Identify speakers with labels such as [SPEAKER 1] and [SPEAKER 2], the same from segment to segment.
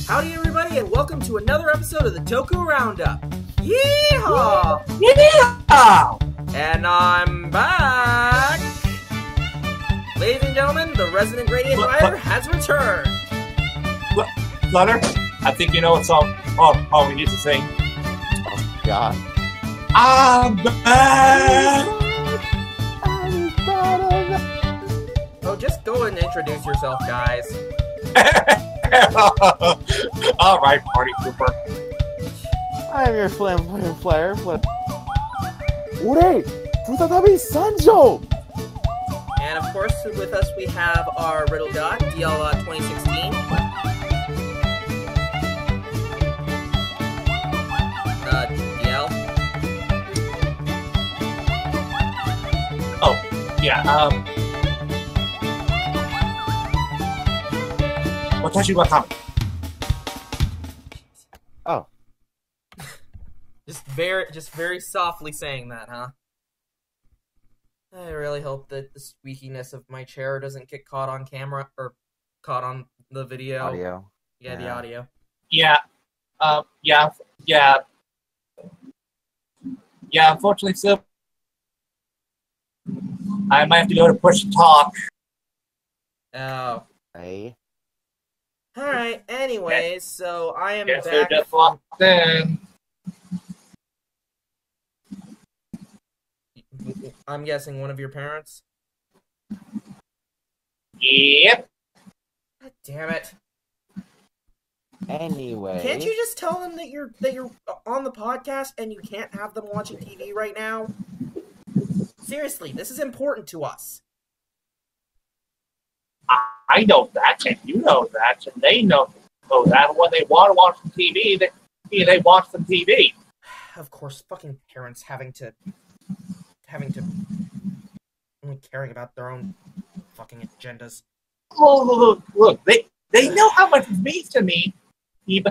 [SPEAKER 1] Howdy everybody, and welcome to another episode of the Toku Roundup. Yeehaw!
[SPEAKER 2] Yeehaw!
[SPEAKER 1] And I'm back! Ladies and gentlemen, the resident Radiant Rider has returned.
[SPEAKER 2] Flutter, I think you know what song all we need to sing.
[SPEAKER 3] Oh, God.
[SPEAKER 2] I'm back!
[SPEAKER 1] Oh, just go and introduce yourself, guys.
[SPEAKER 2] Alright, party pooper.
[SPEAKER 3] I'm your flamboyant flare. Ore! Futatabi Sanjo!
[SPEAKER 1] And of course, with us we have our Riddle God, DL 2016. DL.
[SPEAKER 2] Oh, yeah, Watashi wa Kami.
[SPEAKER 3] Oh.
[SPEAKER 1] Just very softly saying that, huh? I really hope that the squeakiness of my chair doesn't get caught on camera, or caught on the video.
[SPEAKER 3] Audio.
[SPEAKER 1] Yeah, the audio.
[SPEAKER 2] Yeah, unfortunately, so I might have to go to push talk.
[SPEAKER 1] Oh.
[SPEAKER 3] Hey.
[SPEAKER 1] Alright, anyways, so I am
[SPEAKER 2] Guess
[SPEAKER 1] back.
[SPEAKER 2] they're just locked in.
[SPEAKER 1] I'm guessing one of your parents?
[SPEAKER 2] Yep.
[SPEAKER 1] God damn it.
[SPEAKER 3] Anyway.
[SPEAKER 1] Can't you just tell them that you're on the podcast and you can't have them watching TV right now? Seriously, this is important to us.
[SPEAKER 2] I know that, and you know that, and they know that. When they want to watch some TV, they watch some TV.
[SPEAKER 1] Of course, fucking parents having to only caring about their own fucking agendas.
[SPEAKER 2] Look, they know how much it means to me.
[SPEAKER 1] You're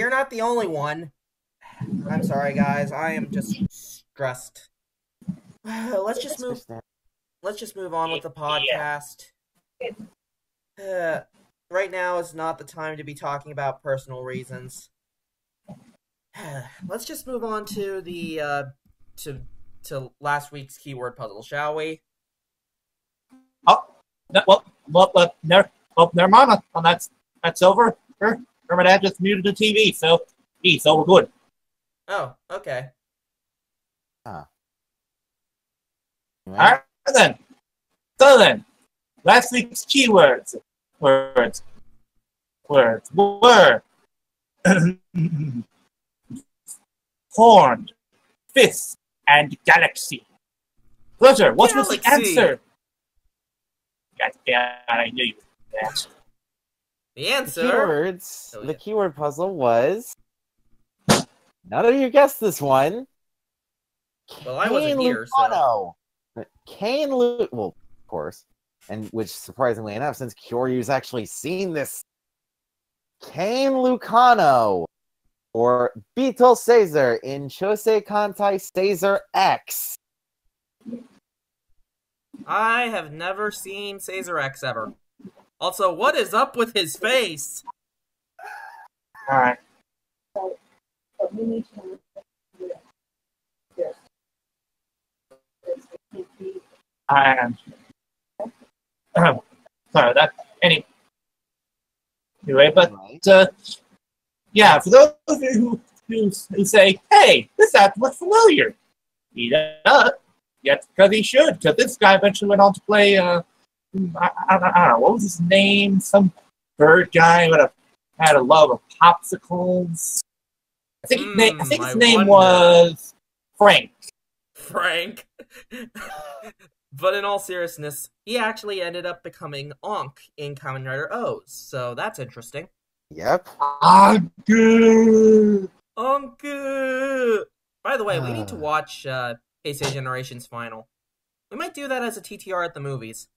[SPEAKER 1] not the only one. I'm sorry, guys. I am just stressed. Let's just move on with the podcast. Right now is not the time to be talking about personal reasons. Let's just move on to the to last week's keyword puzzle, shall we?
[SPEAKER 2] Never mind. That's over. My dad just muted the TV, so we're good.
[SPEAKER 1] Oh, okay.
[SPEAKER 2] Alright then. So then, last week's keywords were horn, fist, and galaxy. Flutter, what was the answer? God damn, I knew you would ask.
[SPEAKER 1] The answer.
[SPEAKER 3] The keyword puzzle was. None of you guessed this one.
[SPEAKER 1] Well, I wasn't here, so.
[SPEAKER 3] Kane Lucano, well, of course, and which surprisingly enough, since Kyoryu's actually seen this, Kane Lucano, or Beetle Caesar in Chosei Kantai Caesar X.
[SPEAKER 1] I have never seen Caesar X ever. Also, what is up with his face?
[SPEAKER 2] Alright. Sorry, that anyway, but yeah, for those of you who say, "Hey, this actor looks familiar," he does. Yes, because he should. Because this guy eventually went on to play. I don't know what was his name. Some bird guy who had a love of popsicles. I think his name was Frank.
[SPEAKER 1] Frank. But in all seriousness, he actually ended up becoming Ankh in Kamen Rider O's, so that's interesting.
[SPEAKER 3] Yep.
[SPEAKER 2] Anku!
[SPEAKER 1] Anku! By the way, we need to watch Heisei Generation's final. We might do that as a TTR at the movies.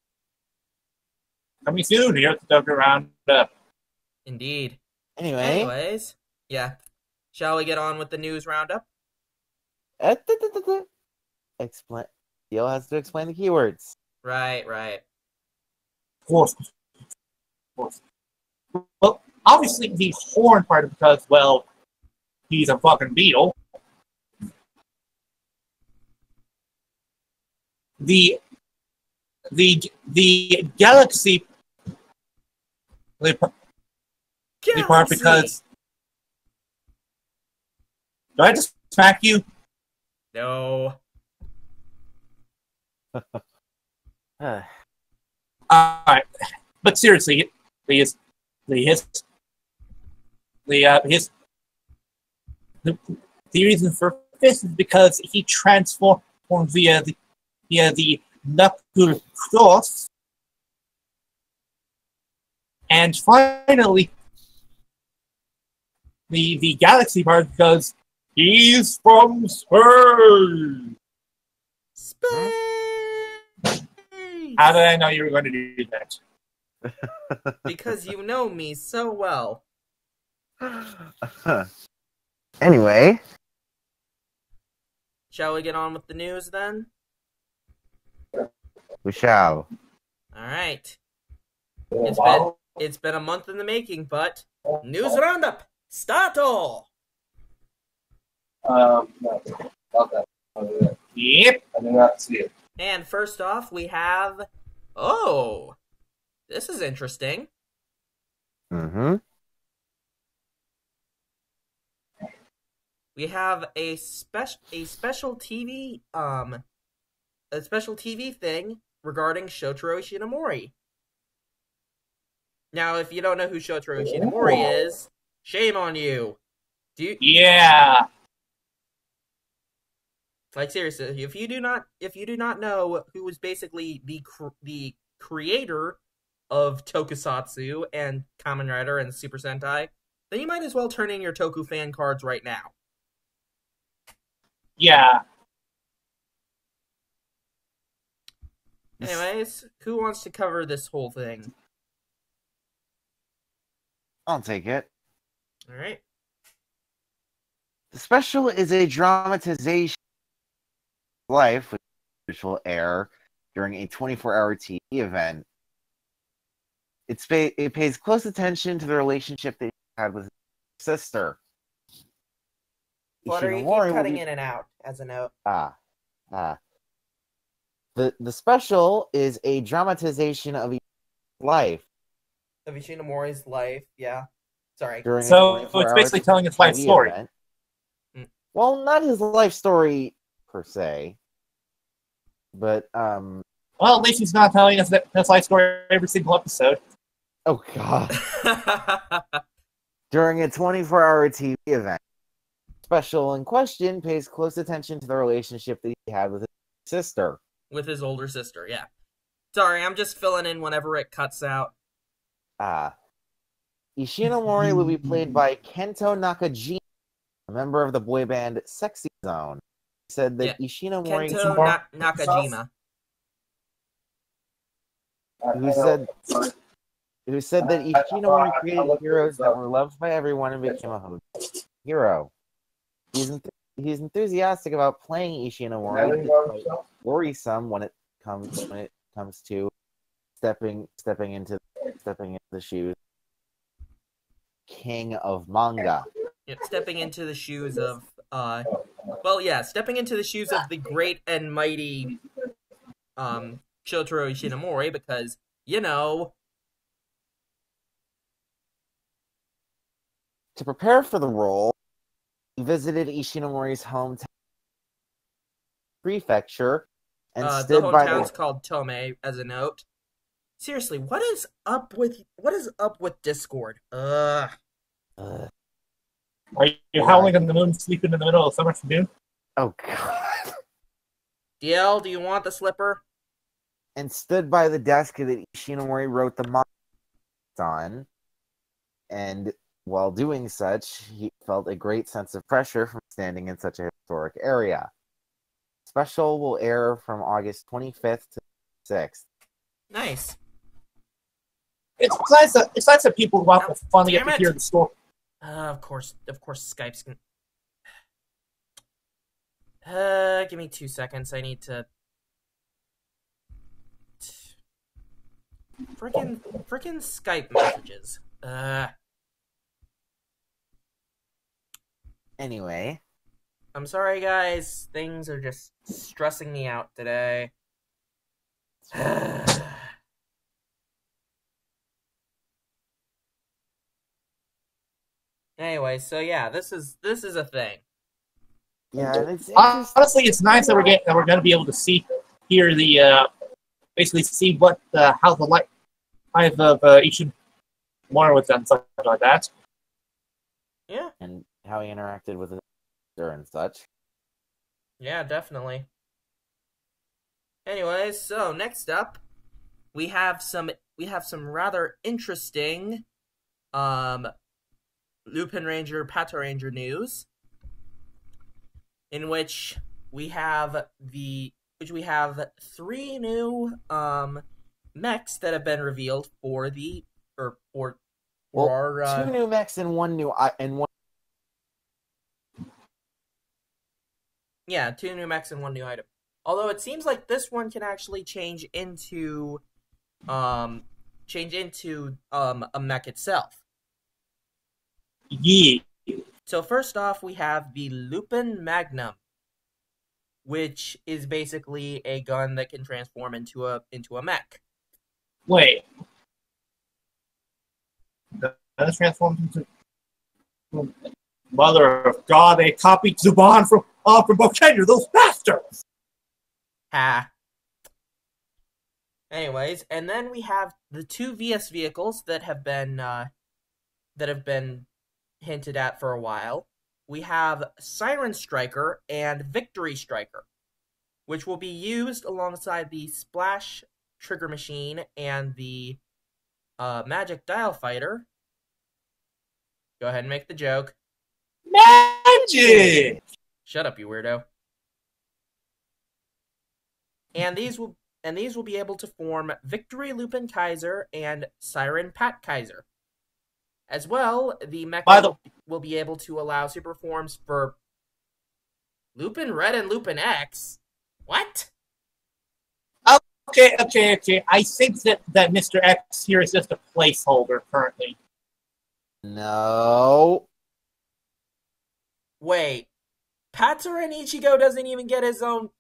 [SPEAKER 2] Coming soon here at the Toku Roundup.
[SPEAKER 1] Indeed.
[SPEAKER 3] Anyways,
[SPEAKER 1] yeah. Shall we get on with the news roundup?
[SPEAKER 3] Explain. Theo has to explain the keywords.
[SPEAKER 1] Right.
[SPEAKER 2] course, of course. Well, obviously the horn part because, well, he's a fucking beetle. The galaxy the part because do I just smack you?
[SPEAKER 1] No.
[SPEAKER 2] Alright. But seriously, the reason for this is because he transformed via the knuckle cross. And finally, the galaxy part because he's from space.
[SPEAKER 1] Space.
[SPEAKER 2] How did I know you were going to do that?
[SPEAKER 1] Because you know me so well.
[SPEAKER 3] Anyway,
[SPEAKER 1] shall we get on with the news then?
[SPEAKER 3] we shall.
[SPEAKER 1] All right. It's been a month in the making, but news roundup, stato.
[SPEAKER 2] No, not that. Yep, I did not see it.
[SPEAKER 1] And first off, we have. Oh, this is interesting.
[SPEAKER 3] Mm-hmm.
[SPEAKER 1] We have a special TV thing regarding Shotaro Ishinomori. Now, if you don't know who Shotaro Ishinomori is, shame on you.
[SPEAKER 2] Yeah.
[SPEAKER 1] Like seriously, if you do not know who was basically the creator of Tokusatsu and Kamen Rider and Super Sentai, then you might as well turn in your Toku fan cards right now.
[SPEAKER 2] Yeah.
[SPEAKER 1] Anyways, who wants to cover this whole thing?
[SPEAKER 3] I'll take it.
[SPEAKER 1] All right.
[SPEAKER 3] The special is a dramatization of life, which will air during a 24-hour TV event. It pays close attention to the relationship that he had with his sister.
[SPEAKER 1] Flutter, you keep cutting in and out, as a note.
[SPEAKER 3] The special is a dramatization of life.
[SPEAKER 1] Of Ishinomori's life, yeah. Sorry.
[SPEAKER 2] So it's basically telling his life story.
[SPEAKER 3] Well, not his life story per se, but
[SPEAKER 2] well, at least he's not telling us his life story every single episode.
[SPEAKER 3] Oh god! During a 24-hour TV event, special in question pays close attention to the relationship that he had with his sister.
[SPEAKER 1] With his older sister, yeah. Sorry, I'm just filling in whenever it cuts out.
[SPEAKER 3] Ishinomori will be played by Kento Nakajima, a member of the boy band Sexy Zone. He said that Ishinomori...
[SPEAKER 1] Kento Nakajima.
[SPEAKER 3] Who said that Ishinomori created heroes that were loved by everyone and became a hero. He's enthusiastic about playing Ishinomori, despite worrisome when it comes to stepping into the shoes king of manga.
[SPEAKER 1] Yep, stepping into the shoes of stepping into the shoes of the great and mighty Shotaro Ishinomori, because
[SPEAKER 3] to prepare for the role, he visited Ishinomori's hometown prefecture and stood by
[SPEAKER 1] the hometown's called Tome, as a note. Seriously, what is up with Discord?
[SPEAKER 2] Are you howling on the moon, sleeping in the middle of summer afternoon?
[SPEAKER 3] Oh god.
[SPEAKER 1] DL, do you want the slipper?
[SPEAKER 3] And stood by the desk that Ishinomori wrote the manga on, and while doing such, he felt a great sense of pressure from standing in such a historic area. Special will air from August 25th to 6th.
[SPEAKER 1] Nice.
[SPEAKER 2] It's nice that people want to finally get to hear the story.
[SPEAKER 1] Of course, Skype's gonna... give me 2 seconds. I need to... Frickin' Skype messages.
[SPEAKER 3] Anyway,
[SPEAKER 1] I'm sorry, guys. Things are just stressing me out today. Anyway, so yeah, this is a thing.
[SPEAKER 3] yeah, it's just,
[SPEAKER 2] Honestly, it's nice that we're going to be able to hear the basically see what how the life of each one was and stuff like that.
[SPEAKER 1] Yeah.
[SPEAKER 3] And how he interacted with her and such.
[SPEAKER 1] Yeah, definitely. Anyways, so next up, we have some rather interesting Lupin Ranger, Battleraizers news, in which we have three new mechs that have been revealed for the
[SPEAKER 3] Two new mechs and one new
[SPEAKER 1] Yeah, two new mechs and one new item. Although it seems like this one can actually change into a mech itself.
[SPEAKER 2] Yeah.
[SPEAKER 1] So first off, we have the Lupin Magnum, which is basically a gun that can transform into a mech.
[SPEAKER 2] Wait. That transforms into Mother of God! They copied Zuban from Bokenya, those bastards.
[SPEAKER 1] Ha. Anyways, and then we have the two VS vehicles that have been hinted at for a while. We have Siren Striker and Victory Striker, which will be used alongside the Splash Trigger Machine and the Magic Dial Fighter. Go ahead and make the joke.
[SPEAKER 2] Magic!
[SPEAKER 1] Shut up, you weirdo. And these will be able to form Victory Lupin Kaiser and Siren Pat Kaiser. As well, the mech will be able to allow super forms for Lupin Red and Lupin X. What?
[SPEAKER 2] Okay. I think that Mr. X here is just a placeholder currently.
[SPEAKER 3] No.
[SPEAKER 1] Wait, Patsura and Ichigo doesn't even get his own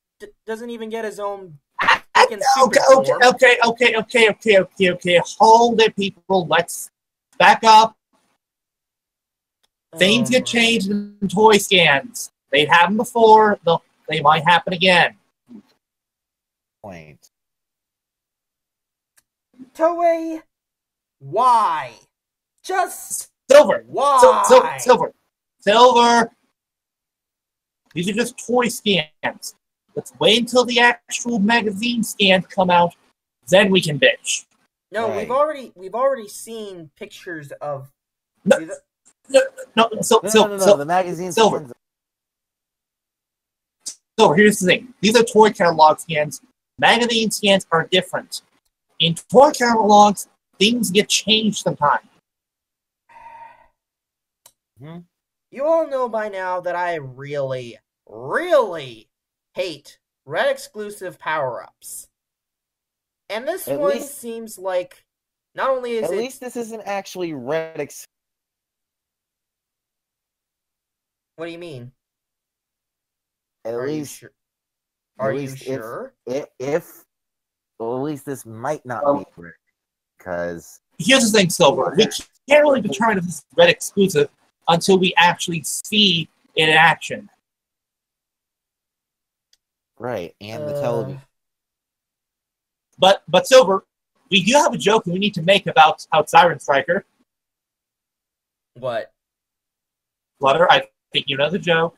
[SPEAKER 1] fucking super form.
[SPEAKER 2] Okay. Hold it, people. Let's back up. Things get changed in toy scans. They've happened before. They might happen again.
[SPEAKER 3] Point.
[SPEAKER 1] Toei, why? Just
[SPEAKER 2] Silver.
[SPEAKER 1] why?
[SPEAKER 2] Silver. These are just toy scans. Let's wait until the actual magazine scans come out. Then we can bitch.
[SPEAKER 1] No,
[SPEAKER 3] Right.
[SPEAKER 1] we've already seen pictures of.
[SPEAKER 2] No,
[SPEAKER 3] No, the magazine
[SPEAKER 2] Silver.
[SPEAKER 3] scans.
[SPEAKER 2] So here's the thing. These are toy catalog scans. Magazine scans are different. In toy catalogs, things get changed sometimes.
[SPEAKER 1] You all know by now that I really, really hate Red exclusive power-ups. And this one seems like not only is
[SPEAKER 3] At least this isn't actually Red
[SPEAKER 1] What do you mean?
[SPEAKER 3] Are you
[SPEAKER 1] sure?
[SPEAKER 3] If well, at least this might not be Red, because
[SPEAKER 2] here's the thing, Silver. We can't really determine if this is Red exclusive until we actually see it in action.
[SPEAKER 3] right, and the television.
[SPEAKER 2] But Silver, we do have a joke we need to make about Siren Striker.
[SPEAKER 1] What?
[SPEAKER 2] Flutter, I think you know the joke.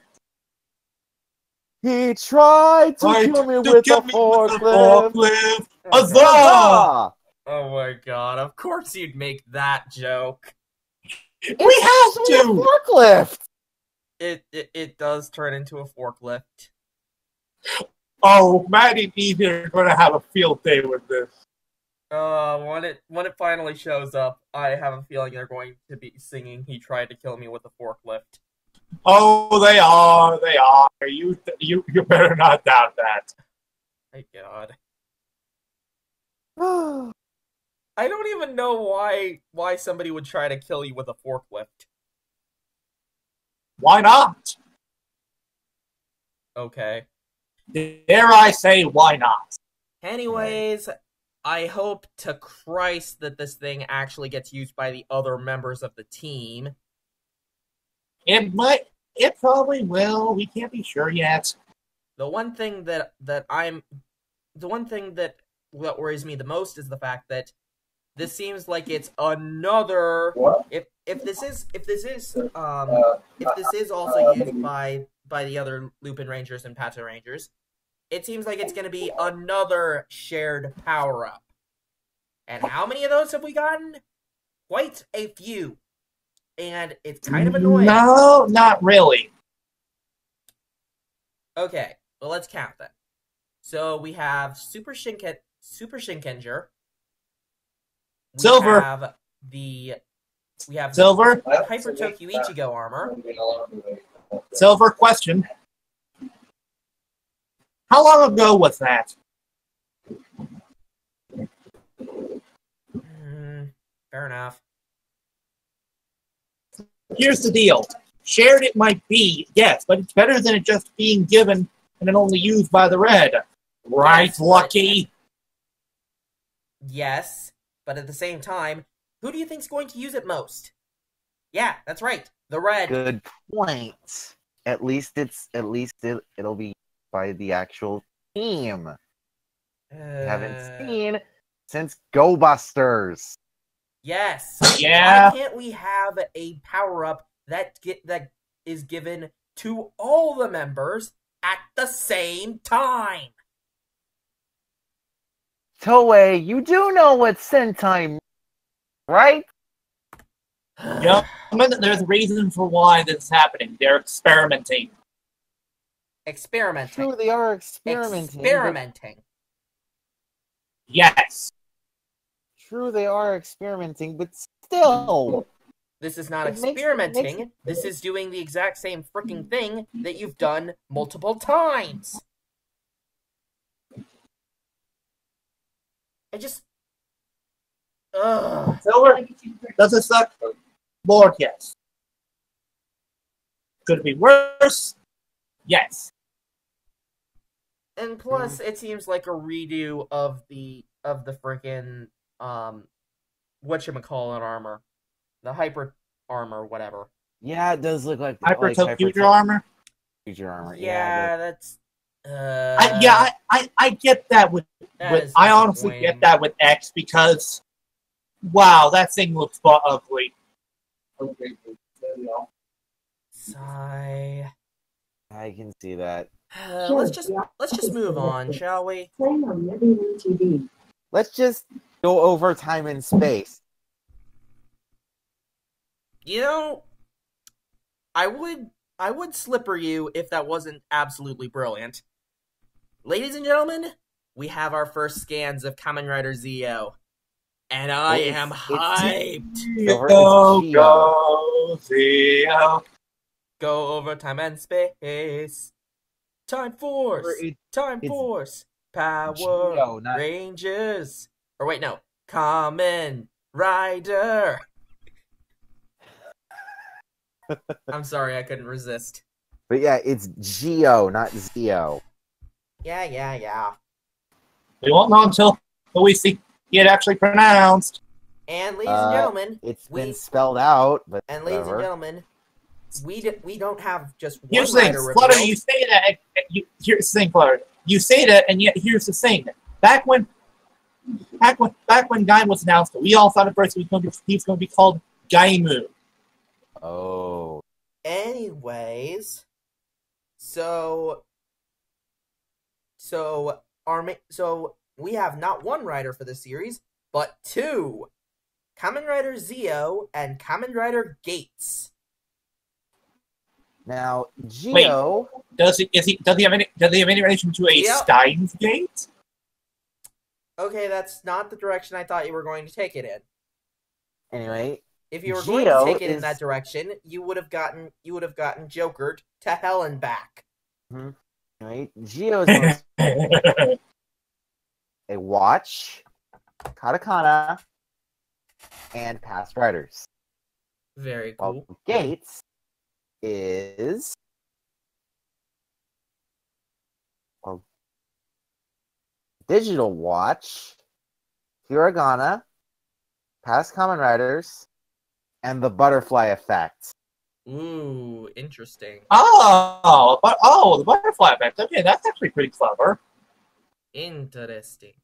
[SPEAKER 3] He tried to kill me with a forklift.
[SPEAKER 2] Huzzah!
[SPEAKER 1] Oh my god! Of course you'd make that joke.
[SPEAKER 2] We have to.
[SPEAKER 3] Forklift.
[SPEAKER 1] It does turn into a forklift.
[SPEAKER 2] Oh, Maddie and Evie are going to have a field day with this.
[SPEAKER 1] When it finally shows up, I have a feeling they're going to be singing "He tried to kill me with a forklift."
[SPEAKER 2] Oh, they are. You better not doubt that.
[SPEAKER 1] My god. I don't even know why somebody would try to kill you with a forklift.
[SPEAKER 2] Why not?
[SPEAKER 1] Okay.
[SPEAKER 2] Dare I say, why not?
[SPEAKER 1] Anyways, I hope to Christ that this thing actually gets used by the other members of the team.
[SPEAKER 2] It might. It probably will. We can't be sure yet.
[SPEAKER 1] The one thing that worries me the most is the fact that this seems like it's another.
[SPEAKER 2] What?
[SPEAKER 1] If this is also used by the other Lupin Rangers and Battleraizers, it seems like it's going to be another shared power up. And how many of those have we gotten? Quite a few. And it's kind of annoying.
[SPEAKER 2] No, not really.
[SPEAKER 1] Okay, well let's count them. So we have Super Shinkenger.
[SPEAKER 2] Silver.
[SPEAKER 1] We have
[SPEAKER 2] Silver.
[SPEAKER 1] Hyper Toku Ichigo armor.
[SPEAKER 2] Silver, question. How long ago was that?
[SPEAKER 1] Fair enough.
[SPEAKER 2] Here's the deal. Shared it might be, yes, but it's better than it just being given and then only used by the red. Right,
[SPEAKER 1] Yes,
[SPEAKER 2] Lucky?
[SPEAKER 1] Yes, but at the same time, who do you think's going to use it most? Yeah, that's right. The red.
[SPEAKER 3] Good point. At least it'll be by the actual team. Haven't seen since Go Busters.
[SPEAKER 1] Yes.
[SPEAKER 2] Yeah.
[SPEAKER 1] Why can't we have a power-up that is given to all the members at the same time?
[SPEAKER 3] Toei, you do know what Sentai means, right?
[SPEAKER 2] Yep. There's a reason for why this is happening. They're experimenting.
[SPEAKER 1] Experimenting.
[SPEAKER 3] True, they are experimenting.
[SPEAKER 1] Experimenting.
[SPEAKER 2] Yes.
[SPEAKER 3] True, they are experimenting, but still.
[SPEAKER 1] This is not
[SPEAKER 3] It makes-
[SPEAKER 1] experimenting. This is doing the exact same freaking thing that you've done multiple times. I just... Ugh.
[SPEAKER 2] Silver, does it suck? Lord, yes. Could it be worse? Yes.
[SPEAKER 1] And plus, it seems like a redo of the freaking whatchamacallit armor, the hyper armor, whatever.
[SPEAKER 3] Yeah, it does look like
[SPEAKER 2] Future armor.
[SPEAKER 3] Future armor.
[SPEAKER 1] Yeah, that's.
[SPEAKER 2] I get that with
[SPEAKER 1] That is
[SPEAKER 2] I honestly
[SPEAKER 1] disappointing.
[SPEAKER 2] get that with X because wow, that thing looks ugly.
[SPEAKER 1] Sigh.
[SPEAKER 3] I can see that.
[SPEAKER 1] Let's just move on, shall we?
[SPEAKER 3] Let's just go over time and space.
[SPEAKER 1] You know, I would slipper you if that wasn't absolutely brilliant. Ladies and gentlemen, we have our first scans of Kamen Rider Zio. And I am hyped.
[SPEAKER 2] Go, Zio.
[SPEAKER 1] Go over time and space. Time Force. Time Force. Power
[SPEAKER 3] Geo, not-
[SPEAKER 1] Rangers. Or wait, no. Kamen Rider. I'm sorry, I couldn't resist.
[SPEAKER 3] But yeah, it's Geo, not Zio.
[SPEAKER 1] Yeah.
[SPEAKER 2] We won't know until we see it actually pronounced.
[SPEAKER 1] And ladies and gentlemen,
[SPEAKER 3] It's been spelled out, but
[SPEAKER 1] and ladies and
[SPEAKER 3] whatever.
[SPEAKER 1] gentlemen, we don't have just one
[SPEAKER 2] Here's the thing,
[SPEAKER 1] rider
[SPEAKER 2] Flutter,
[SPEAKER 1] revealed.
[SPEAKER 2] you say that, here's the thing, Flutter. You say that, and yet here's the thing. Back when Guy was announced, we all thought at first he was going to be called Gaimu.
[SPEAKER 3] Oh.
[SPEAKER 1] Anyways, so we have not one rider for this series, but two. Kamen Rider Zio and Kamen Rider Gates.
[SPEAKER 3] Now, Geo...
[SPEAKER 2] Does he have any relation to a
[SPEAKER 1] Yep.
[SPEAKER 2] Steins Gate?
[SPEAKER 1] Okay, that's not the direction I thought you were going to take it in.
[SPEAKER 3] Anyway,
[SPEAKER 1] If you were going
[SPEAKER 3] Geo
[SPEAKER 1] to take it in
[SPEAKER 3] is-
[SPEAKER 1] that direction, you would have gotten Jokered to hell and back.
[SPEAKER 3] anyway, Geo is a watch, katakana, and past riders.
[SPEAKER 1] Very cool.
[SPEAKER 3] While Gates is Digital Watch, Hiragana, past Common Riders, and the Butterfly Effect.
[SPEAKER 1] Ooh, interesting.
[SPEAKER 2] The butterfly effect. Okay, that's actually pretty clever.
[SPEAKER 1] Interesting.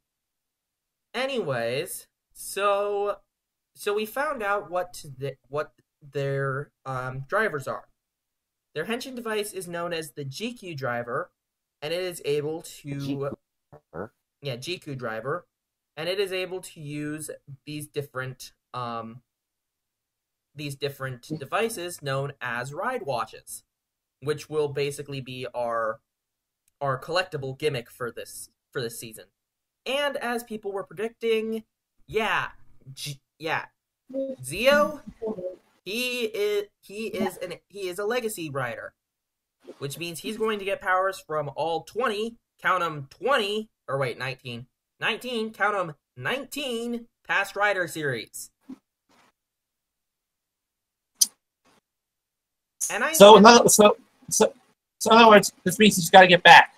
[SPEAKER 1] Anyways, so we found out what their drivers are. Their henshin device is known as the GQ driver, and it is able to GQ driver, and it is able to use these different devices known as ride watches, which will basically be our collectible gimmick for this season. And as people were predicting, Zio, he is a legacy rider, which means he's going to get powers from all 20, count 'em 20, or wait, 19, count 'em 19 past rider series. And
[SPEAKER 2] in other words, this means he's got to get back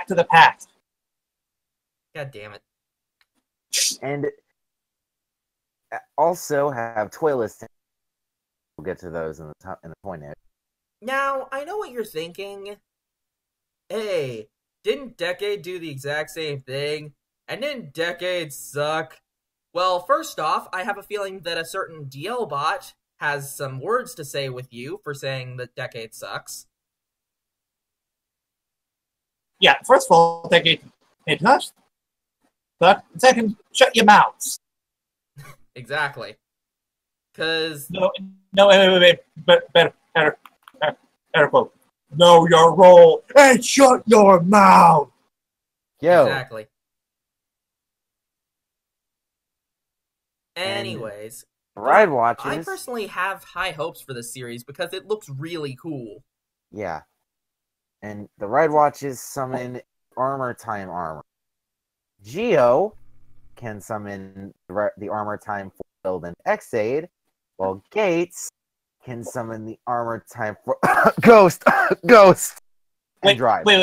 [SPEAKER 2] to the past.
[SPEAKER 1] God damn it!
[SPEAKER 3] And also have toy listing. We'll get to those in the toy note.
[SPEAKER 1] Now I know what you're thinking. Hey, didn't Decade do the exact same thing? And didn't Decade suck? Well, first off, I have a feeling that a certain DL bot has some words to say with you for saying that Decade sucks.
[SPEAKER 2] Yeah, first of all, Decade, it does. But second, shut your mouths.
[SPEAKER 1] Exactly. Because...
[SPEAKER 2] No, wait. Better quote. Know your role and shut your mouth.
[SPEAKER 3] Yo.
[SPEAKER 1] Exactly. Anyways...
[SPEAKER 3] Ride watches.
[SPEAKER 1] I personally have high hopes for this series because it looks really cool.
[SPEAKER 3] Yeah. And the ride watches summon armor time armor. Geo can summon the armor time for build and X-Aid, while Gates can summon the armor time for Ghost and Drive.
[SPEAKER 2] Wait.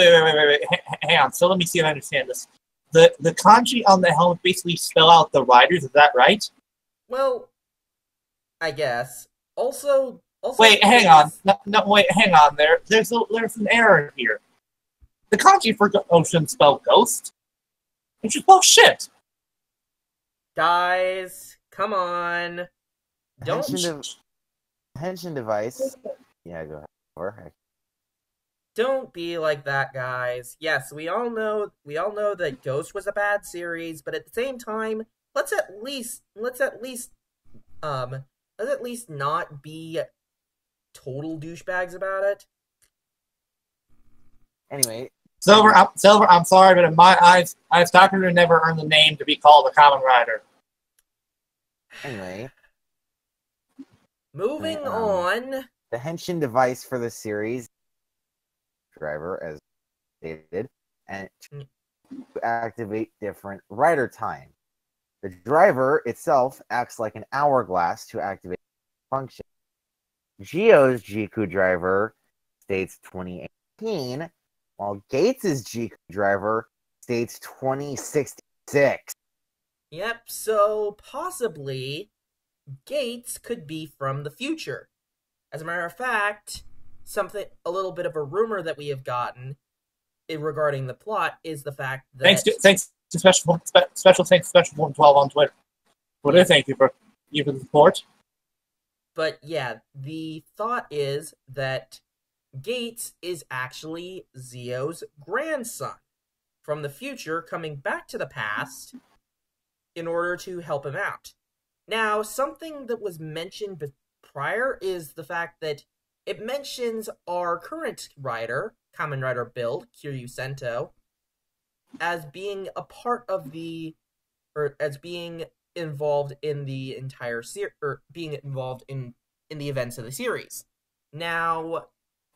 [SPEAKER 2] Hang on. So let me see if I understand this. The kanji on the helmet basically spell out the riders, is that right?
[SPEAKER 1] Well, I guess. Also.
[SPEAKER 2] Wait, hang on. Wait, hang on. There's an error here. The kanji for Ocean spell ghost. It's just bullshit.
[SPEAKER 1] Guys, come on.
[SPEAKER 3] Henshin device. Yeah, go ahead.
[SPEAKER 1] Don't be like that, guys. Yes, we all know that Ghost was a bad series, but at the same time, let's at least not be total douchebags about it.
[SPEAKER 3] Anyway,
[SPEAKER 2] Silver, I'm sorry, but in my eyes, Stalker never earned the name to be called a common rider.
[SPEAKER 3] Anyway,
[SPEAKER 1] moving on.
[SPEAKER 3] The henshin device for the series driver, as stated, and to activate different rider time. The driver itself acts like an hourglass to activate function. Geo's GQ driver states 2018, while Gates' GQ driver states 2066.
[SPEAKER 1] Yep, so possibly Gates could be from the future. As a matter of fact, a little bit of a rumor that we have gotten regarding the plot is the fact that...
[SPEAKER 2] Thanks to Special Form 12 on Twitter. Well, thank you for the support.
[SPEAKER 1] But yeah, the thought is that Gates is actually Zio's grandson from the future coming back to the past in order to help him out. Now, something that was mentioned prior is the fact that it mentions our current rider, Kamen Rider build, Kiryu Sento, as being a part of as being involved in the entire series, or being involved in the events of the series. Now,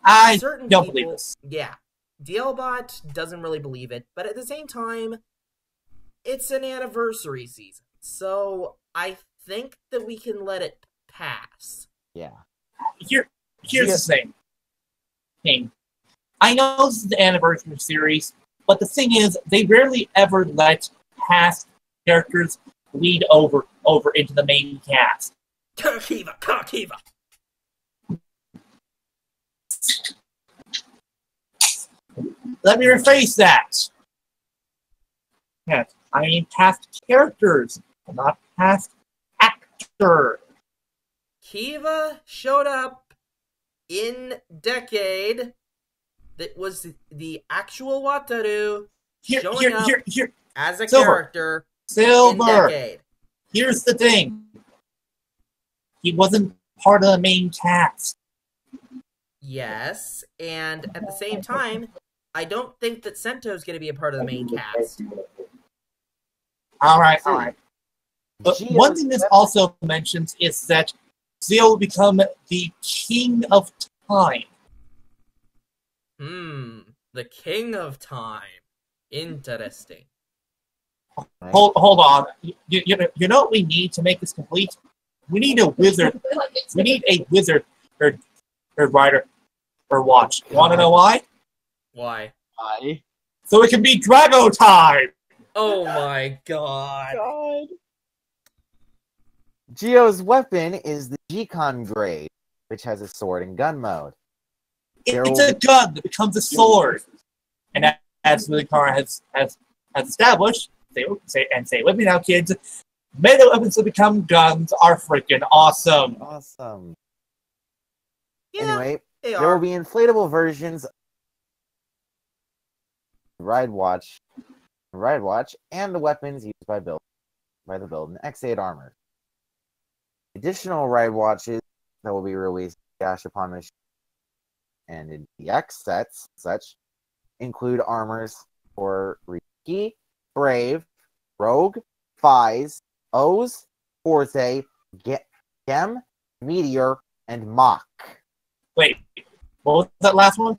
[SPEAKER 2] I don't believe this.
[SPEAKER 1] Yeah, DLBot doesn't really believe it, but at the same time, it's an anniversary season, so I think that we can let it pass.
[SPEAKER 3] Yeah.
[SPEAKER 2] Here's the thing. I know this is the anniversary series, but the thing is, they rarely ever let past characters bleed over into the main cast.
[SPEAKER 1] Kakiva!
[SPEAKER 2] Let me rephrase that. Yes, I mean past characters, not past actors.
[SPEAKER 1] Kiva showed up in Decade. That was the actual Wataru showing up as a character in Decade.
[SPEAKER 2] Here's the thing. He wasn't part of the main cast.
[SPEAKER 1] Yes, and at the same time, I don't think that Sento's going to be a part of the main cast.
[SPEAKER 2] All right. But one thing this also mentions is that Zio will become the king of time.
[SPEAKER 1] The king of time. Interesting.
[SPEAKER 2] Hold on. You know what we need to make this complete? We need a wizard. We need a wizard or writer or watch. Want to know why?
[SPEAKER 1] Why?
[SPEAKER 3] Why?
[SPEAKER 2] So it can be Drago time.
[SPEAKER 1] Oh my god.
[SPEAKER 3] Gio's weapon is the G-Con grade, which has a sword and gun mode.
[SPEAKER 2] It's a gun that becomes a sword. And as Luikara has established, say with me now, kids, melee weapons that become guns are freaking awesome.
[SPEAKER 3] Awesome.
[SPEAKER 1] Yeah,
[SPEAKER 3] anyway, there will be inflatable versions of Ride Watch, and the weapons used by the build in X8 armor. Additional Ride Watches that will be released dash upon machine and in the X sets such include armors for Riki, Brave, Rogue, Fies, O's, Forte, Gem, Meteor, and Mach.
[SPEAKER 2] Wait, what was that last one?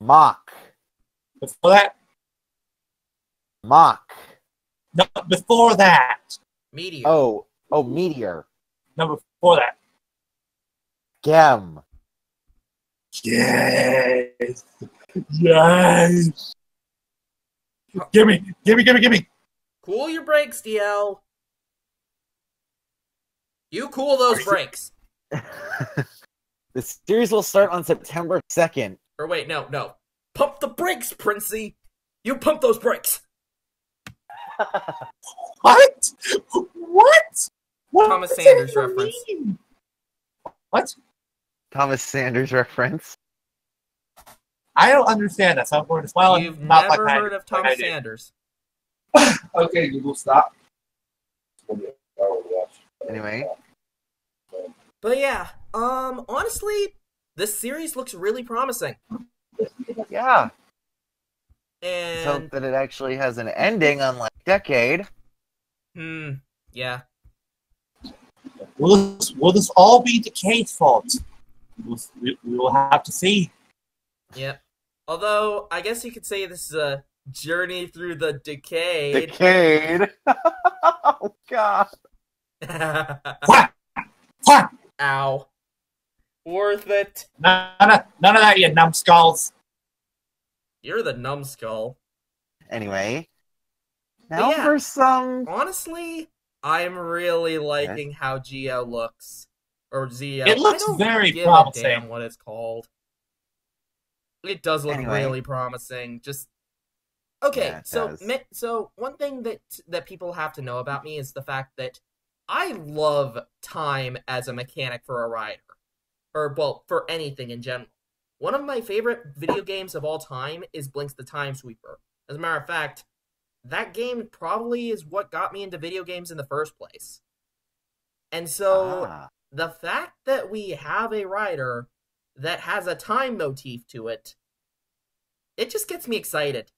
[SPEAKER 3] Mach.
[SPEAKER 2] Before that?
[SPEAKER 3] Mach.
[SPEAKER 2] No, before that.
[SPEAKER 1] Meteor.
[SPEAKER 3] Oh, Meteor.
[SPEAKER 2] No, before that.
[SPEAKER 3] Gem.
[SPEAKER 2] Yes. Yes. Gimme.
[SPEAKER 1] Cool your brakes, DL. You cool those brakes.
[SPEAKER 3] The series will start on September 2nd.
[SPEAKER 1] Or wait, no. Pump the brakes, Princey. You pump those brakes.
[SPEAKER 2] What? What?
[SPEAKER 1] Thomas Sanders reference.
[SPEAKER 2] What?
[SPEAKER 3] Thomas Sanders reference.
[SPEAKER 2] I don't understand that. So as well.
[SPEAKER 1] You've never heard of Thomas Sanders.
[SPEAKER 2] Okay, Google, stop.
[SPEAKER 3] Anyway.
[SPEAKER 1] But yeah, honestly, this series looks really promising.
[SPEAKER 3] Yeah.
[SPEAKER 1] And
[SPEAKER 3] Hope that it actually has an ending, unlike Decade.
[SPEAKER 1] Yeah.
[SPEAKER 2] Will this all be Decade's fault? We will have to see.
[SPEAKER 1] Yep. Although, I guess you could say this is a journey through the Decade.
[SPEAKER 3] Decade. Oh, God.
[SPEAKER 1] Ow. Worth it.
[SPEAKER 2] None of that, you numbskulls.
[SPEAKER 1] You're the numbskull.
[SPEAKER 3] Anyway. Now for some...
[SPEAKER 1] Honestly, I'm really liking how Geo looks. Or Zio.
[SPEAKER 2] It looks very
[SPEAKER 1] give
[SPEAKER 2] promising.
[SPEAKER 1] A damn what it's called. It does look really promising. Just okay.
[SPEAKER 3] Yeah,
[SPEAKER 1] so one thing that people have to know about me is the fact that I love time as a mechanic for a rider, or well, for anything in general. One of my favorite video games of all time is Blinks the Time Sweeper. As a matter of fact, that game probably is what got me into video games in the first place. And so the fact that we have a rider that has a time motif to it, it just gets me excited.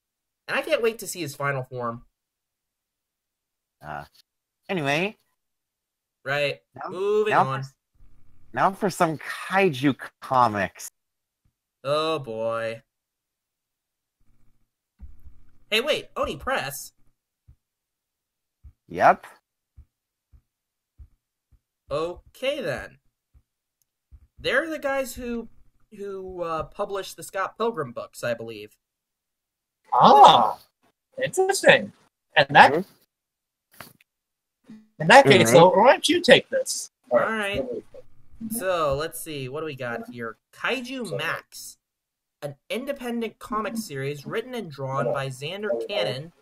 [SPEAKER 1] And I can't wait to see his final form.
[SPEAKER 3] Anyway.
[SPEAKER 1] Right. Moving on.
[SPEAKER 3] Now for some kaiju comics.
[SPEAKER 1] Oh boy. Hey, wait. Oni Press?
[SPEAKER 3] Yep.
[SPEAKER 1] Okay then. They're the guys who published the Scott Pilgrim books, I believe.
[SPEAKER 2] Ah, interesting. And that
[SPEAKER 3] Mhm.
[SPEAKER 2] in that case,
[SPEAKER 3] Mhm.
[SPEAKER 2] so why don't you take this?
[SPEAKER 1] All right. So let's see, what do we got here? Kaiju Max, an independent comic series written and drawn by Xander Cannon,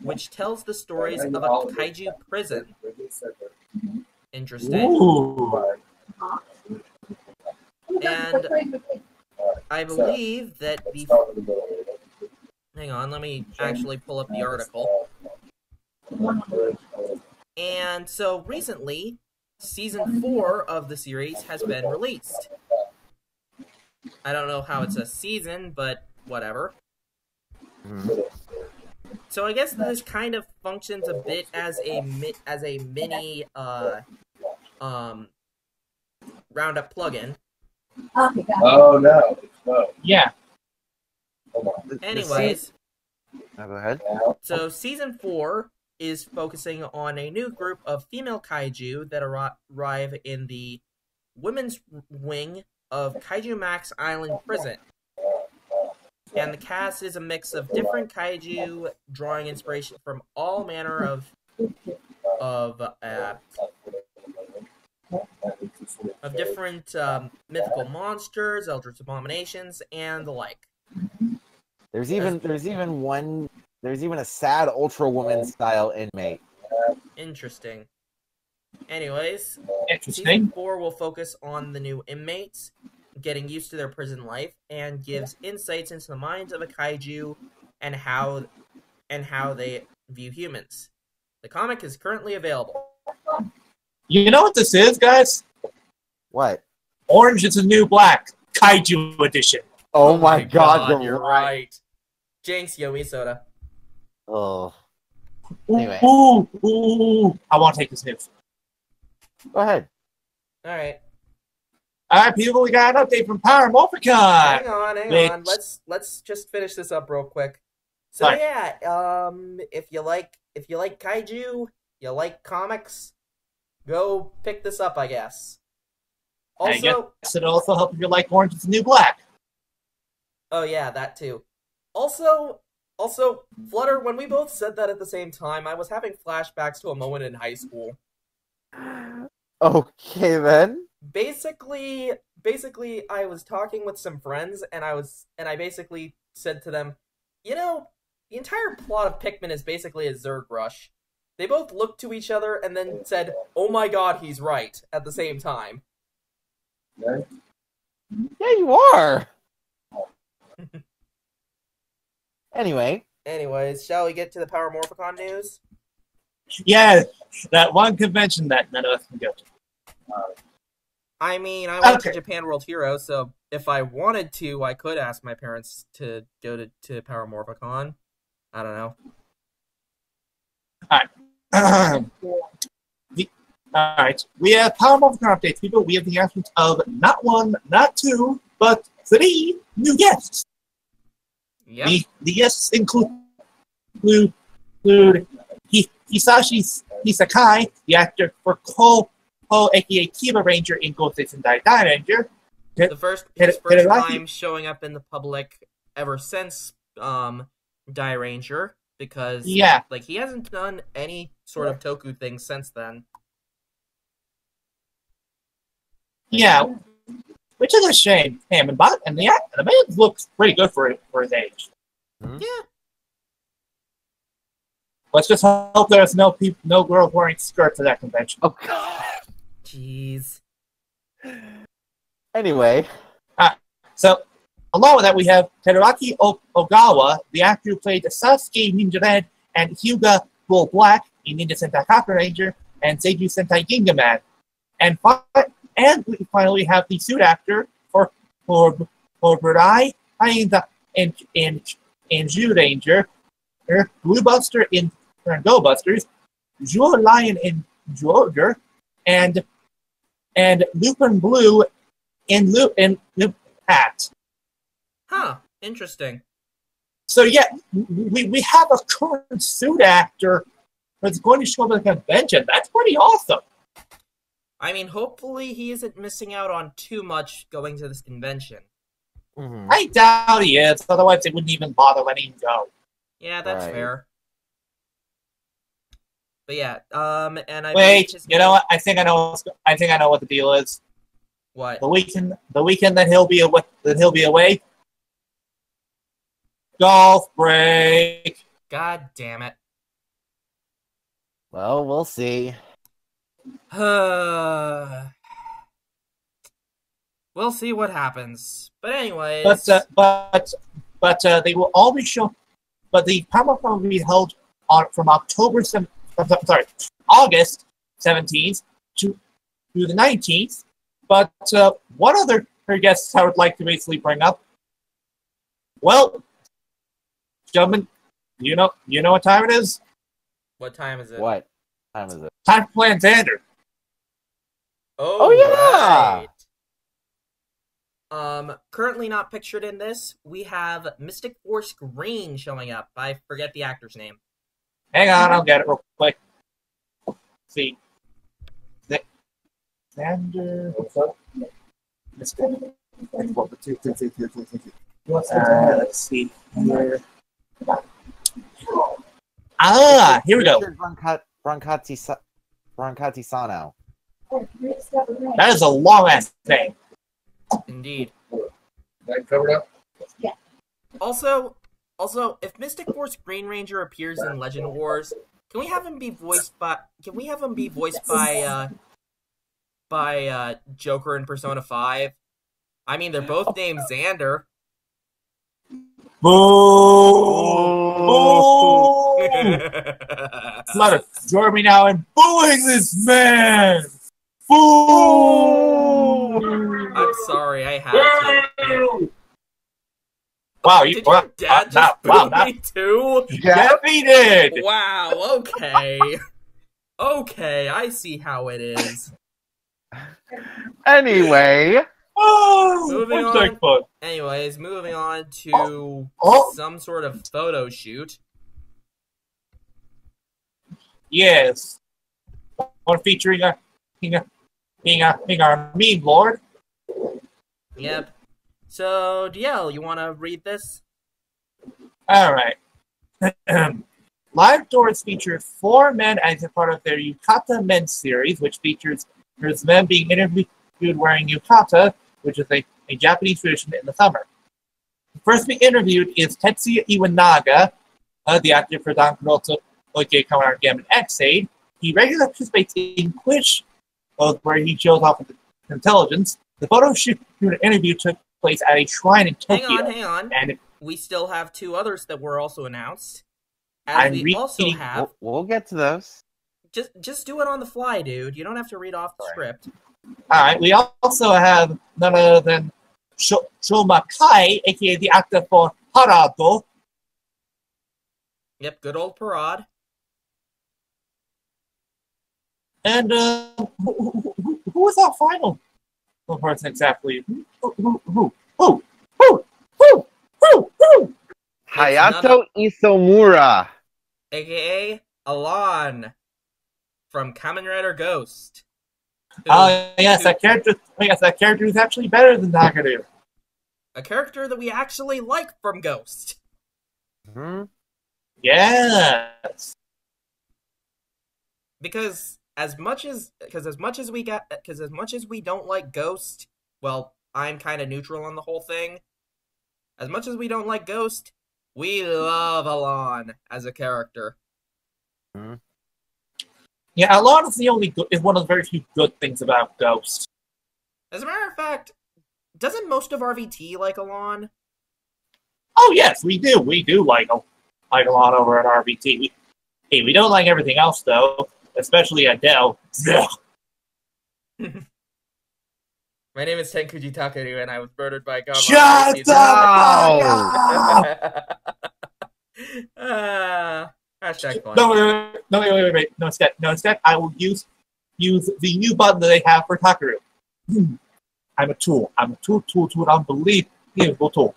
[SPEAKER 1] which tells the stories of a kaiju prison. Interesting.
[SPEAKER 2] Ooh.
[SPEAKER 1] And I believe that the... Hang on, let me actually pull up the article. And so recently, season 4 of the series has been released. I don't know how it's a season, but whatever.
[SPEAKER 3] Mhm.
[SPEAKER 1] So I guess this kind of functions a bit as a mini Roundup plugin.
[SPEAKER 2] Oh no. Yeah.
[SPEAKER 1] Anyways,
[SPEAKER 3] Go ahead.
[SPEAKER 1] so season 4 is focusing on a new group of female kaiju that arrive in the women's wing of Kaiju Max Island Prison. And the cast is a mix of different kaiju, drawing inspiration from all manner of different mythical monsters, eldritch abominations, and the like.
[SPEAKER 3] There's even a sad Ultra Woman style inmate.
[SPEAKER 1] Interesting. Anyways,
[SPEAKER 2] Interesting.
[SPEAKER 1] season 4 will focus on the new inmates getting used to their prison life and gives insights into the minds of a kaiju and how they view humans. The comic is currently available.
[SPEAKER 2] You know what this is, guys?
[SPEAKER 3] What?
[SPEAKER 2] Orange is the New Black, Kaiju Edition.
[SPEAKER 3] Oh my god,
[SPEAKER 1] you're right. Jinx, Yomi Soda.
[SPEAKER 3] Oh. Anyway.
[SPEAKER 2] Ooh, I want to take this news.
[SPEAKER 3] Go ahead.
[SPEAKER 1] Alright.
[SPEAKER 2] Alright, people, we got an update from Power Morphicon.
[SPEAKER 1] Hang on.
[SPEAKER 2] Which-
[SPEAKER 1] Let's just finish this up real quick. So
[SPEAKER 2] Fine.
[SPEAKER 1] yeah, if you like kaiju, you like comics, go pick this up, I guess.
[SPEAKER 2] I
[SPEAKER 1] Also,
[SPEAKER 2] guess it'll also help if you like Orange is the New Black.
[SPEAKER 1] oh yeah, that too. Also, Flutter, when we both said that at the same time, I was having flashbacks to a moment in high school.
[SPEAKER 3] Okay then.
[SPEAKER 1] Basically, I was talking with some friends, and I basically said to them, you know, the entire plot of Pikmin is basically a Zerg rush. They both looked to each other and then said, "Oh my god, he's right," at the same time.
[SPEAKER 3] Yeah, you are.
[SPEAKER 1] Anyways, shall we get to the Power Morphicon news?
[SPEAKER 2] Yeah, that one convention that none of us can go to.
[SPEAKER 1] I mean, I went to
[SPEAKER 2] Okay.
[SPEAKER 1] Japan World Heroes, so if I wanted to, I could ask my parents to go to Power Morphicon. I don't know.
[SPEAKER 2] Alright, we have Power Morphicon updates, people. We have the announcement of not 1, not 2, but 3 new guests.
[SPEAKER 1] Yep.
[SPEAKER 2] The guests include Hisashi Hisakai, the actor for Ko, aka Kiba Ranger in Ghost Sentai Die Ranger.
[SPEAKER 1] His first time showing up in the public ever since Die Ranger, because like he hasn't done any sort of Toku thing since then.
[SPEAKER 2] Yeah, which is a shame. And the man looks pretty good for his age.
[SPEAKER 3] Hmm?
[SPEAKER 1] Yeah.
[SPEAKER 2] Let's just hope there's no girls wearing skirts at that convention.
[SPEAKER 3] Oh god.
[SPEAKER 1] Jeez.
[SPEAKER 3] Anyway.
[SPEAKER 2] So, along with that, we have Teraaki Ogawa, the actor who played Sasuke Ninja Red and Hyuga Bull Black in Ninja Sentai Kaku Ranger and Seiju Sentai Ginga Man. And we finally have the suit actor for Burai in Jew Ranger, Blue Buster in Go Busters, Jewel Lion in Jorger, and Lupin Blue in Loop Hat.
[SPEAKER 1] Huh. Interesting.
[SPEAKER 2] So yeah, we have a current suit actor that's going to show up at the convention. That's pretty awesome.
[SPEAKER 1] I mean, hopefully he isn't missing out on too much going to this convention.
[SPEAKER 3] Mhm.
[SPEAKER 2] I doubt he is. Otherwise, they wouldn't even bother letting him go.
[SPEAKER 1] Yeah, that's
[SPEAKER 3] Right.
[SPEAKER 1] fair. But yeah, and I
[SPEAKER 2] Wait,
[SPEAKER 1] believe his
[SPEAKER 2] you know what? I think I know. I think I know what the deal is.
[SPEAKER 1] What?
[SPEAKER 2] The weekend that he'll be away. Golf break.
[SPEAKER 1] God damn it.
[SPEAKER 3] Well, we'll see.
[SPEAKER 1] We'll see what happens. But anyways,
[SPEAKER 2] But they will all be shown. But the Power will be held from August 17th to the 19th. But one other guests I would like to basically bring up. Well, gentlemen, you know what time it is?
[SPEAKER 1] what time is it?
[SPEAKER 3] What time is it?
[SPEAKER 2] Time to plan Xander.
[SPEAKER 1] Oh,
[SPEAKER 3] yeah!
[SPEAKER 1] Right. Currently not pictured in this, we have Mystic Force Green showing up. I forget the actor's name.
[SPEAKER 2] Hang on, I'll get it real quick. Let's see. Xander. What's up? Let's see here. Here we go.
[SPEAKER 3] Richard Broncati Sano.
[SPEAKER 2] That is a long ass name.
[SPEAKER 1] Indeed.
[SPEAKER 2] That covered up?
[SPEAKER 4] Yeah.
[SPEAKER 1] Also, if Mystic Force Green Ranger appears in Legend Wars, can we have him be voiced by Joker in Persona 5? I mean, they're both named Xander.
[SPEAKER 2] Boo! Boo! Flutter, join me now in booing this man! Boo!
[SPEAKER 1] I'm sorry, I had to.
[SPEAKER 2] Wow, you
[SPEAKER 1] Did your dad just boo
[SPEAKER 2] now.
[SPEAKER 1] me too?
[SPEAKER 2] Yeah, he did!
[SPEAKER 1] Wow, okay. Okay, I see how it is.
[SPEAKER 3] Anyway,
[SPEAKER 2] Oh,
[SPEAKER 1] Moving
[SPEAKER 2] what's
[SPEAKER 1] on.
[SPEAKER 2] that fun?
[SPEAKER 1] Anyways, moving on to
[SPEAKER 2] Oh.
[SPEAKER 1] some sort of photo shoot.
[SPEAKER 2] Yes. One featuring our meme lord.
[SPEAKER 1] Yep. So, DL, you want to read this?
[SPEAKER 2] Alright. Live Doors featured 4 men as a part of their Yukata Men series, which features men being interviewed wearing yukata, which is a Japanese tradition in the summer. The first being interviewed is Tetsuya Iwanaga, the actor for Don Kuroto Oike Kamen Gammon X-Aid. He regularly participates in Quiz, where he shows off his intelligence. The photo shoot and interview took place at a shrine in Tokyo.
[SPEAKER 1] Hang on.
[SPEAKER 2] And
[SPEAKER 1] We still have 2 others that were also announced. As we also have...
[SPEAKER 3] we'll get to those.
[SPEAKER 1] Just do it on the fly, dude. You don't have to read off the script.
[SPEAKER 2] Alright, we also have none other than Shoma Kai, aka the actor for Harado.
[SPEAKER 1] Yep, good old Parade.
[SPEAKER 2] And who was our final person exactly? Who?
[SPEAKER 3] Hayato Isomura.
[SPEAKER 1] A.K.A. Alon from Kamen Rider Ghost.
[SPEAKER 2] Yes, that character is actually better than Nagaru.
[SPEAKER 1] A character that we actually like from Ghost.
[SPEAKER 3] Hmm?
[SPEAKER 2] Yes.
[SPEAKER 1] Because as much as we don't like Ghost, well, I'm kind of neutral on the whole thing. As much as we don't like Ghost, we love Alon as a character.
[SPEAKER 3] Hmm?
[SPEAKER 2] Yeah, Alon is one of the very few good things about Ghost.
[SPEAKER 1] As a matter of fact, doesn't most of RVT like Alon?
[SPEAKER 2] Oh yes, we do. We do like Alon over at RBT. We don't like everything else though, especially Adele.
[SPEAKER 1] My name is Tenkuji Takaru, and I was murdered by God.
[SPEAKER 2] Shut up!
[SPEAKER 1] Hashtag fun.
[SPEAKER 2] No, wait. No, instead, I will use the new button that they have for Takaru. I'm a tool. I'm a tool, unbelievable tool.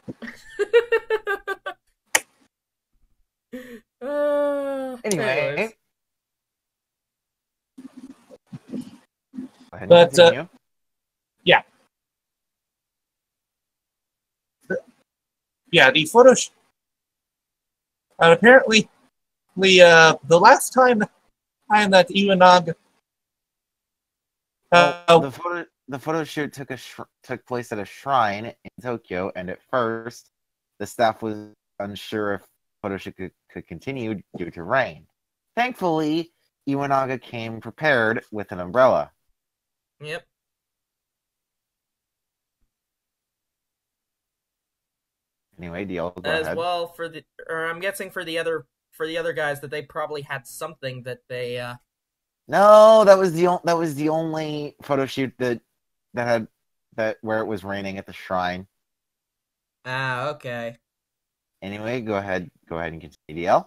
[SPEAKER 3] Anyway. ahead and
[SPEAKER 2] But
[SPEAKER 3] continue.
[SPEAKER 2] yeah, yeah, the photo. Apparently, the last time that Iwanaga.
[SPEAKER 3] Well, the photo shoot took place at a shrine in Tokyo, and at first, the staff was unsure if the photo shoot could continue due to rain. Thankfully, Iwanaga came prepared with an umbrella.
[SPEAKER 1] Yep.
[SPEAKER 3] Anyway, DL, go
[SPEAKER 1] As
[SPEAKER 3] ahead.
[SPEAKER 1] well I'm guessing for the other guys that they probably had something that they
[SPEAKER 3] No, that was the only photo shoot that had where it was raining at the shrine.
[SPEAKER 1] okay.
[SPEAKER 3] Anyway, go ahead and continue, DL.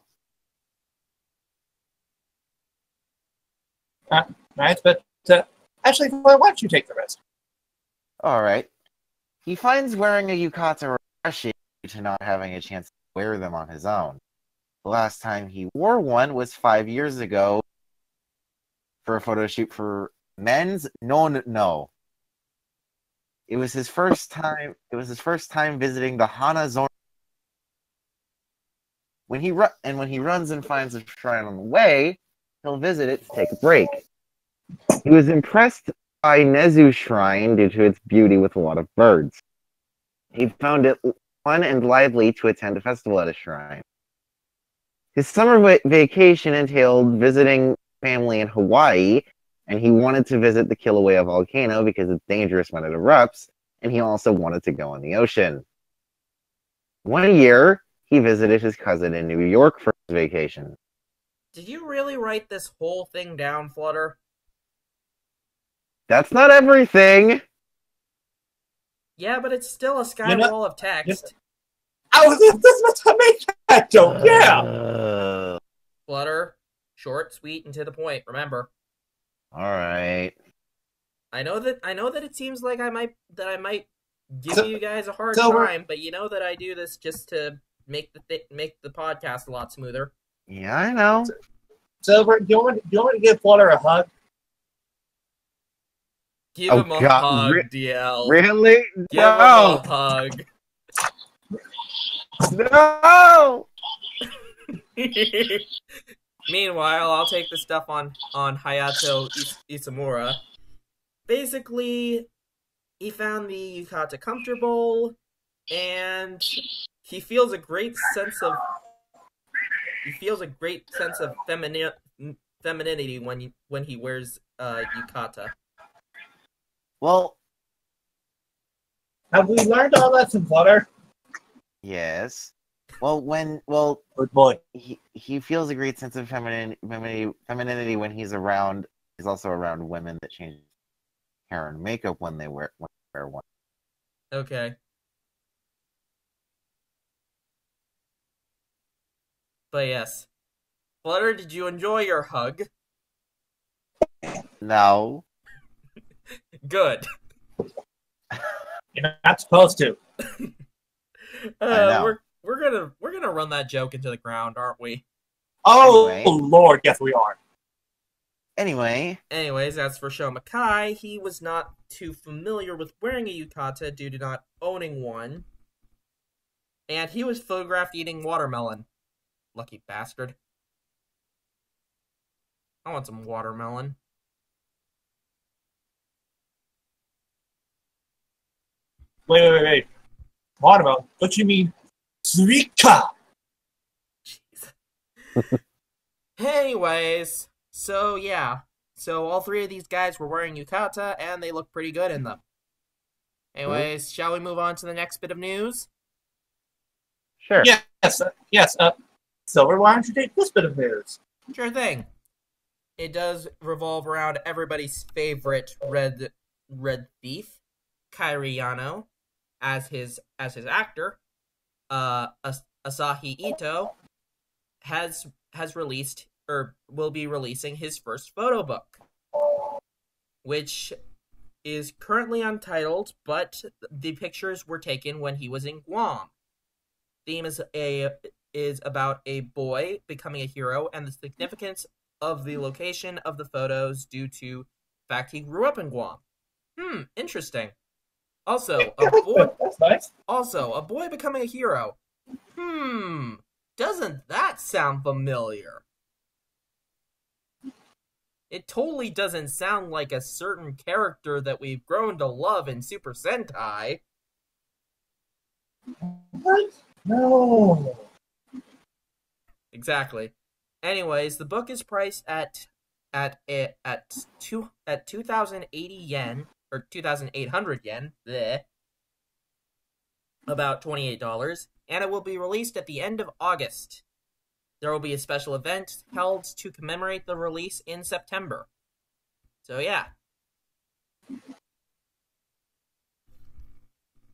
[SPEAKER 2] Right, but actually, why don't you take the rest?
[SPEAKER 3] All right. He finds wearing a yukata refreshing due to not having a chance to wear them on his own. The last time he wore one was 5 years ago for a photo shoot for men's No. It was his first time visiting the Hanazono. When he runs and finds a shrine on the way, he'll visit it to take a break. He was impressed by Nezu Shrine due to its beauty with a lot of birds. He found it fun and lively to attend a festival at a shrine. His summer vacation entailed visiting family in Hawaii, and he wanted to visit the Kilauea volcano because it's dangerous when it erupts, and he also wanted to go in the ocean. One year, he visited his cousin in New York for his vacation.
[SPEAKER 1] Did you really write this whole thing down, Flutter?
[SPEAKER 3] That's not everything!
[SPEAKER 1] Yeah, but it's still a skywall of text.
[SPEAKER 2] Oh, this was to make that joke, yeah!
[SPEAKER 1] Flutter, short, sweet, and to the point, remember.
[SPEAKER 3] Alright.
[SPEAKER 1] I know that it seems like I might give you guys a hard time, but you know that I do this just to make the podcast a lot smoother.
[SPEAKER 3] Yeah, I know.
[SPEAKER 2] Silver, do you want to give Flutter a hug?
[SPEAKER 1] Give him a hug, DL.
[SPEAKER 3] Really?
[SPEAKER 1] Give him a hug.
[SPEAKER 3] No!
[SPEAKER 1] Meanwhile, I'll take the stuff on Hayato Isamura. Basically, he found the yukata comfortable, and he feels a great sense of femininity when he wears yukata.
[SPEAKER 3] Well,
[SPEAKER 2] have we learned all that from Flutter?
[SPEAKER 3] yes. Well,
[SPEAKER 2] good boy.
[SPEAKER 3] He feels a great sense of femininity when he's around. He's also around women that change hair and makeup when they wear one.
[SPEAKER 1] Okay. But yes, Flutter, did you enjoy your hug?
[SPEAKER 3] No.
[SPEAKER 1] Good.
[SPEAKER 2] You're not supposed to.
[SPEAKER 1] We're gonna run that joke into the ground, aren't we?
[SPEAKER 2] Oh,
[SPEAKER 3] anyway.
[SPEAKER 2] Lord, yes we are.
[SPEAKER 3] Anyways,
[SPEAKER 1] as for Sho Makai, he was not too familiar with wearing a yukata due to not owning one, and he was photographed eating watermelon. Lucky bastard. I want some watermelon.
[SPEAKER 2] Wait. Watermelon? What you mean? Suika!
[SPEAKER 1] Jeez. Anyways, so yeah. So all three of these guys were wearing yukata, and they look pretty good in them. Anyways, shall we move on to the next bit of news?
[SPEAKER 3] Sure.
[SPEAKER 2] Yes. Silver, why don't you take this bit of news?
[SPEAKER 1] Sure thing. It does revolve around everybody's favorite red thief, Kairi Yano, as his actor. Asahi Ito has released or will be releasing his first photo book, which is currently untitled, but the pictures were taken when he was in Guam. Theme is about a boy becoming a hero and the significance of the location of the photos due to fact, he grew up in Guam. Interesting. Also, a boy.
[SPEAKER 2] That's nice.
[SPEAKER 1] Also, a boy becoming a hero. Doesn't that sound familiar? It totally doesn't sound like a certain character that we've grown to love in Super Sentai.
[SPEAKER 2] What? No.
[SPEAKER 1] Exactly. Anyways, the book is priced at 2,080 yen, or 2,800 yen, bleh, about $28, and it will be released at the end of August. There will be a special event held to commemorate the release in September. So yeah.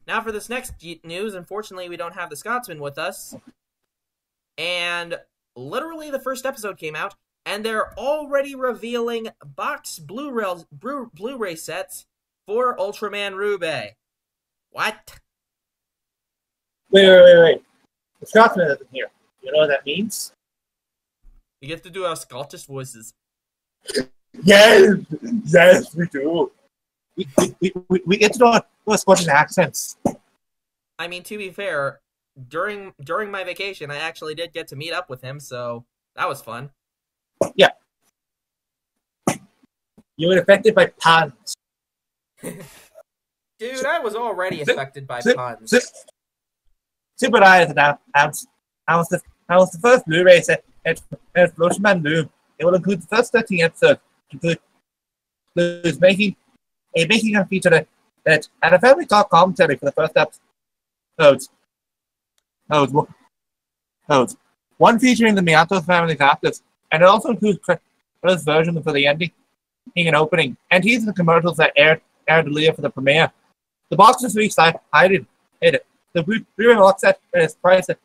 [SPEAKER 1] Now for this next news, unfortunately we don't have the Scotsman with us. And literally the first episode came out, and they're already revealing box Blu-ray sets for Ultraman Rube. What?
[SPEAKER 2] Wait. The Scotsman isn't here. You know what that means?
[SPEAKER 1] We get to do our Scottish voices.
[SPEAKER 2] Yes, we do. We get to do our Scottish accents.
[SPEAKER 1] I mean, to be fair, during my vacation, I actually did get to meet up with him, so that was fun.
[SPEAKER 2] Yeah. You were affected by puns.
[SPEAKER 1] Dude, I was already affected by puns.
[SPEAKER 2] Super Eyes announced the first Blu-ray set at Ultraman Loom. It will include the first 13 episodes, includes making a feature that had a family talk commentary for the first episodes. One featuring the Miyato family actors, and it also includes Chris' version for the ending and opening, and teasing the commercials that aired earlier for the premiere. The box is released hiding it. The Blu-ray box set is priced at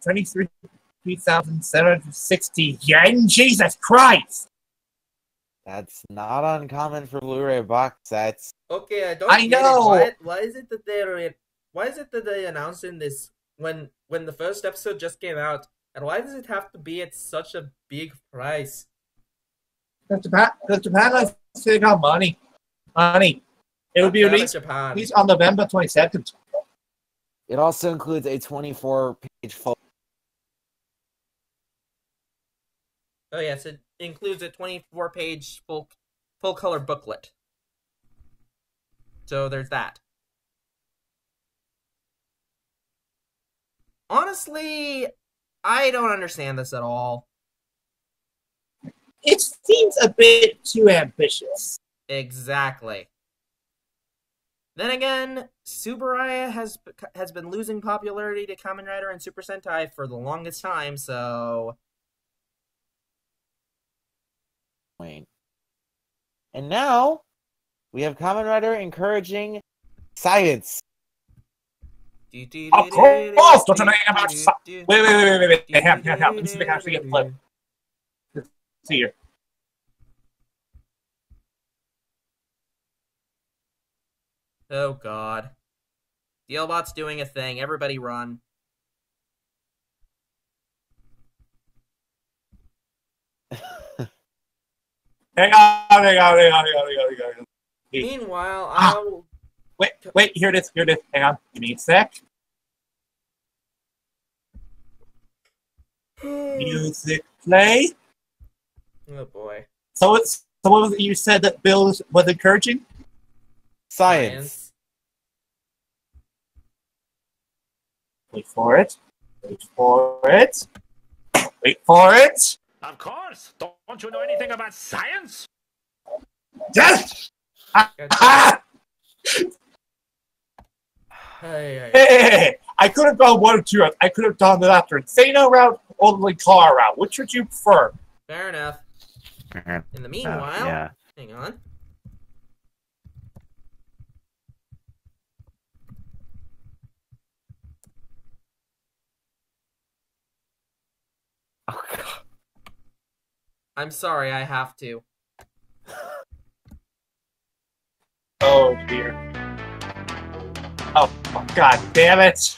[SPEAKER 2] 23,760 yen. Jesus Christ!
[SPEAKER 3] That's not uncommon for Blu-ray box sets.
[SPEAKER 1] Okay, I
[SPEAKER 2] I
[SPEAKER 1] get
[SPEAKER 2] know.
[SPEAKER 1] it. Why is it that they announcing this when the first episode just came out, and why does it have to be at such a big price?
[SPEAKER 2] Because Japan likes to take out money. It will be released on November 22nd.
[SPEAKER 3] It also includes a 24-page full.
[SPEAKER 1] Oh yes, it includes a 24-page full color booklet. So there's that. Honestly, I don't understand this at all.
[SPEAKER 2] It seems a bit too ambitious.
[SPEAKER 1] Exactly. Then again, Subaraya has been losing popularity to Kamen Rider and Super Sentai for the longest time, so...
[SPEAKER 3] And now, we have Kamen Rider encouraging science.
[SPEAKER 2] Of course! Don't you know anything about science? Wait. Hey, help. Let me see if I can actually get flipped. Let's see here.
[SPEAKER 1] Oh god. DLBot's doing a thing. Everybody run.
[SPEAKER 2] Hang on.
[SPEAKER 1] Meanwhile, I'll...
[SPEAKER 2] Wait, here it is. Hang on. Give me a sec. Music play.
[SPEAKER 1] Oh boy.
[SPEAKER 2] So what was it you said that Bill was encouraging?
[SPEAKER 3] Science.
[SPEAKER 2] Wait for it.
[SPEAKER 4] Of course. Don't you know anything about science?
[SPEAKER 2] Yes!
[SPEAKER 1] Hey.
[SPEAKER 2] I could have gone one or two. I could have done the after Insano route or the car route. Which would you prefer?
[SPEAKER 1] Fair enough. In the meanwhile,
[SPEAKER 3] yeah.
[SPEAKER 1] hang on.
[SPEAKER 3] Oh, God.
[SPEAKER 1] I'm sorry, I have to.
[SPEAKER 2] Oh dear. Oh god damn it.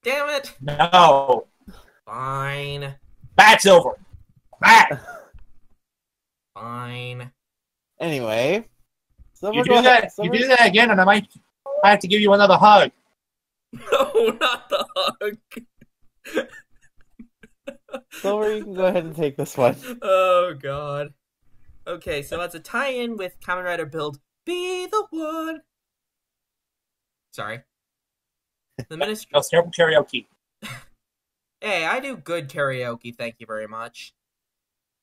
[SPEAKER 1] Damn it!
[SPEAKER 2] No.
[SPEAKER 1] Fine.
[SPEAKER 2] Bat's over. Bat.
[SPEAKER 1] Fine.
[SPEAKER 3] Anyway, Silver,
[SPEAKER 2] You
[SPEAKER 3] go
[SPEAKER 2] do
[SPEAKER 3] ahead.
[SPEAKER 2] that.
[SPEAKER 3] Silver,
[SPEAKER 2] You do that again, and I might have to give you another hug.
[SPEAKER 1] No, not the hug.
[SPEAKER 3] Silver, you can go ahead and take this one.
[SPEAKER 1] Oh, God. Okay, so as a tie-in with Kamen Rider Build, Be the One. Sorry. The Ministry...
[SPEAKER 2] No, terrible karaoke.
[SPEAKER 1] Hey, I do good karaoke, thank you very much.